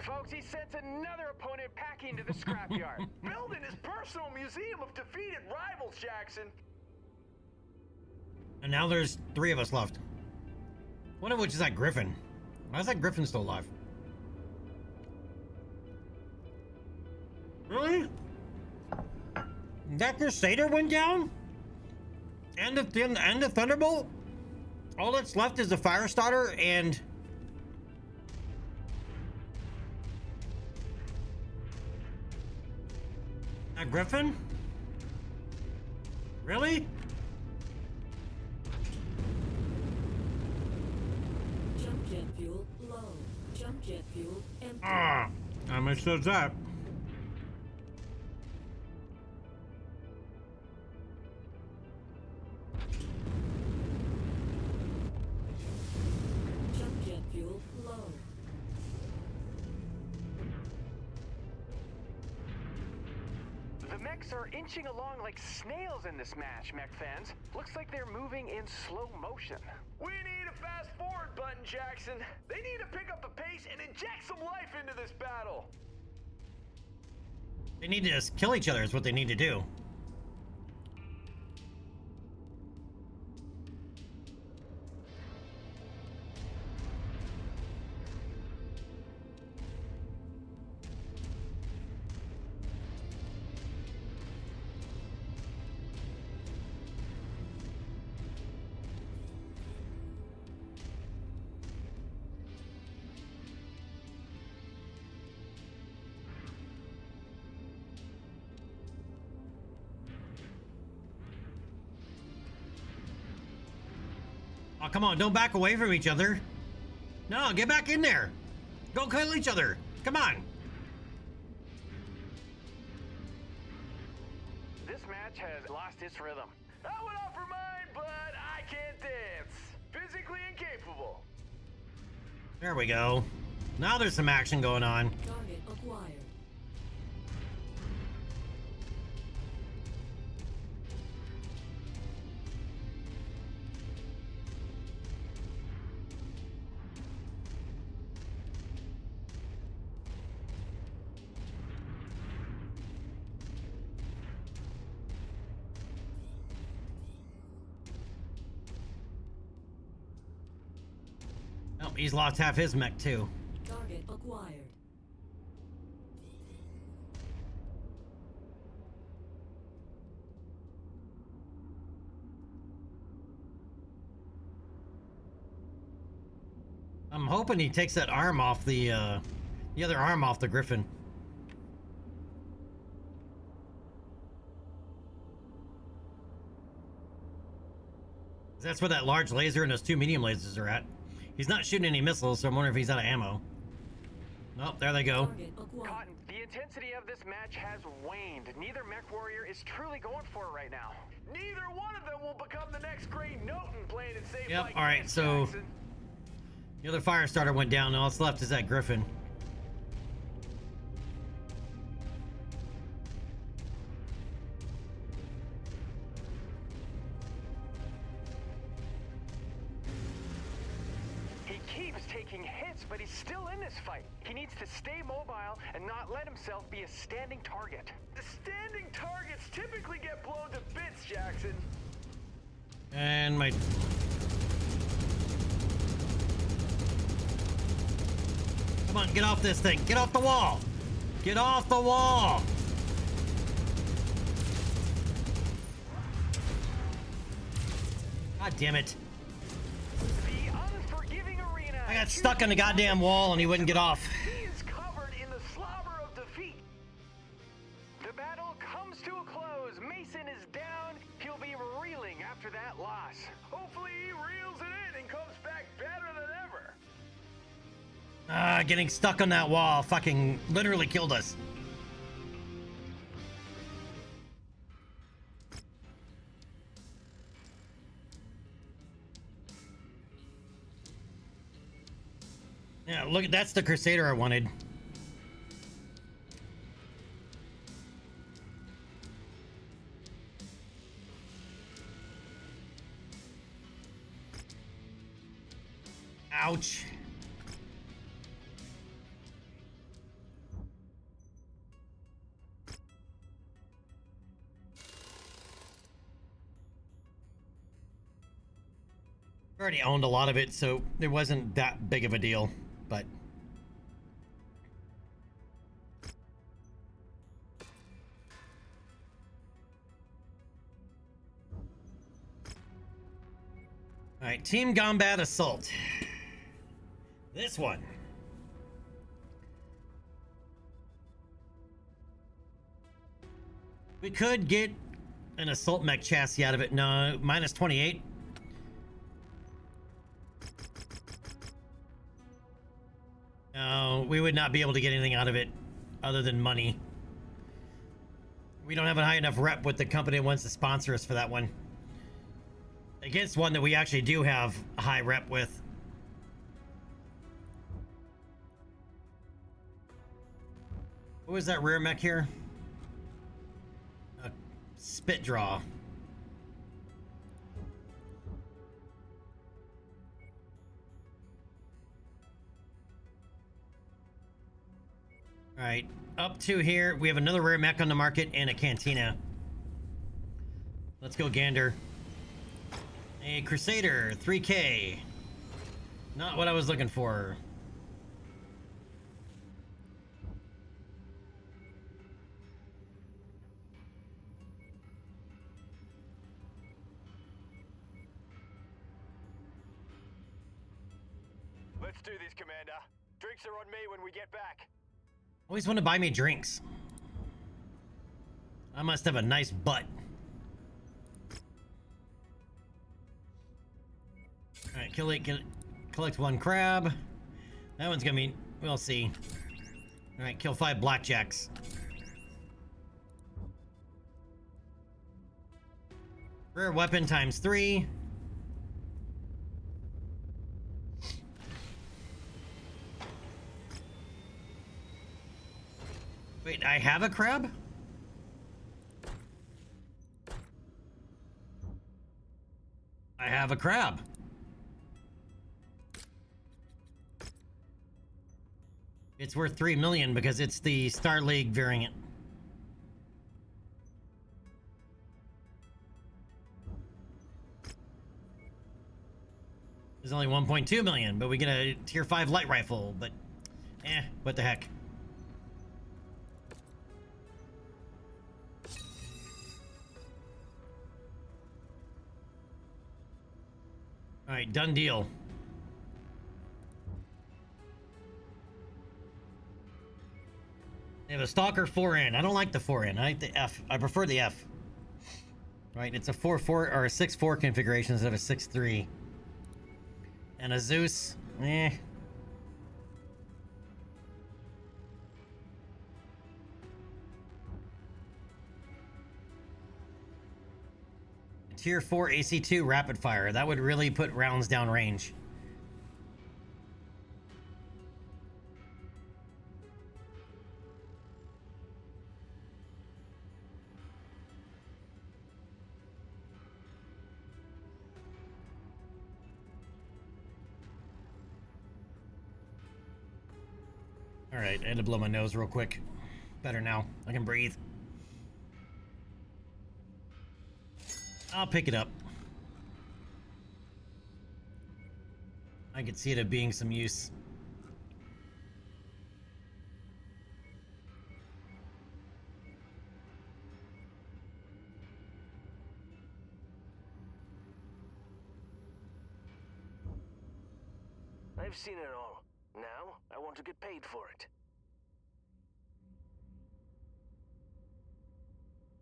Folks, he sends another opponent packing to the scrapyard. Building his personal museum of defeated rivals, Jackson. And now there's 3 of us left. One of which is that Griffin. Why is that Griffin still alive? Really? That Crusader went down? And the Thunderbolt? All that's left is the Firestarter and... a Griffin? Really? Jump jet fuel low. Jump jet fuel empty. Ah, I missaid that. Jump jet fuel low. The mechs are inching along like snails in this match, mech fans. Looks like they're moving in slow motion. We need a fast forward button, Jackson. They need to pick up the pace and inject some life into this battle. They need to just kill each other is what they need to do. Oh, come on, don't back away from each other. No, get back in there. Go kill each other. Come on. This match has lost its rhythm. I would offer mine, but I can't dance. Physically incapable. There we go. Now there's some action going on. Target acquired. Oh, he's lost half his mech too. Target acquired. I'm hoping he takes that arm off the other arm off the Griffin. That's where that large laser and those two medium lasers are at. He's not shooting any missiles, so I'm wondering if he's out of ammo. Nope, there they go. Cotton, the intensity of this match has waned. Neither mech warrior is truly going for it right now. Neither one of them will become the next great Noten playing it safe. Yep, like alright, this, so Jackson. the other fire starter went down. All that's left is that Griffin. He keeps taking hits, but he's still in this fight. He needs to stay mobile and not let himself be a standing target. The standing targets typically get blown to bits, Jackson. And my... Come on, get off this thing. Get off the wall. Get off the wall. God damn it. The unforgiving arena. I got stuck on the goddamn wall and he wouldn't get off. He is covered in the slobber of defeat. The battle comes to a close. Mason is down. He'll be reeling after that loss. Hopefully he reels it in and comes back better than ever. Getting stuck on that wall fucking literally killed us. Yeah, look, that's the Crusader I wanted. Ouch. I already owned a lot of it, so it wasn't that big of a deal, but... Alright, Team Combat Assault. This one. We could get an assault mech chassis out of it. No, minus 28. No, we would not be able to get anything out of it other than money. We don't have a high enough rep with the company that wants to sponsor us for that one. Against one that we actually do have a high rep with. What was that rear mech here? A spit draw. Alright, up to here, we have another rare mech on the market and a cantina. Let's go gander. A Crusader, 3K. Not what I was looking for. Let's do this, Commander. Drinks are on me when we get back. Always want to buy me drinks. I must have a nice butt. collect 1 crab. That one's gonna be, we'll see. All right, kill 5 blackjacks. Rare weapon times 3. Wait, I have a crab? I have a crab. It's worth 3 million because it's the Star League variant. There's only 1.2 million, but we get a tier 5 light rifle, but what the heck. All right, done deal. They have a Stalker 4N. I don't like the 4N. I like the F. I prefer the F. Right, it's a 4-4 or a 6-4 configuration instead of a 6-3. And a Zeus, Tier 4 AC2 rapid fire. That would really put rounds down range. All right, I had to blow my nose real quick. Better now. I can breathe. I'll pick it up. I could see it being some use. I've seen it all. Now, I want to get paid for it.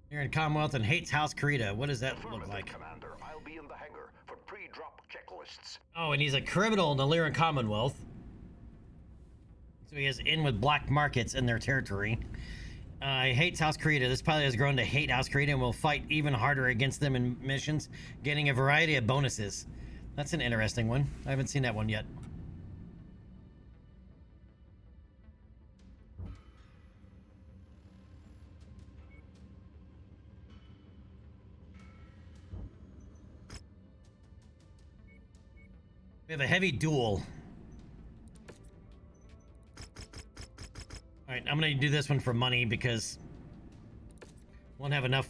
You're in Commonwealth and hates House Karita. What does that look like? Commander, I'll be in the hangar for pre-drop checklists. Oh, and he's a criminal in the Lyran Commonwealth. So he has in with black markets in their territory. He hates House Karita. This pilot has grown to hate House Karita and will fight even harder against them in missions, getting a variety of bonuses. That's an interesting one. I haven't seen that one yet. We have a heavy duel. All right, I'm gonna do this one for money because won't have enough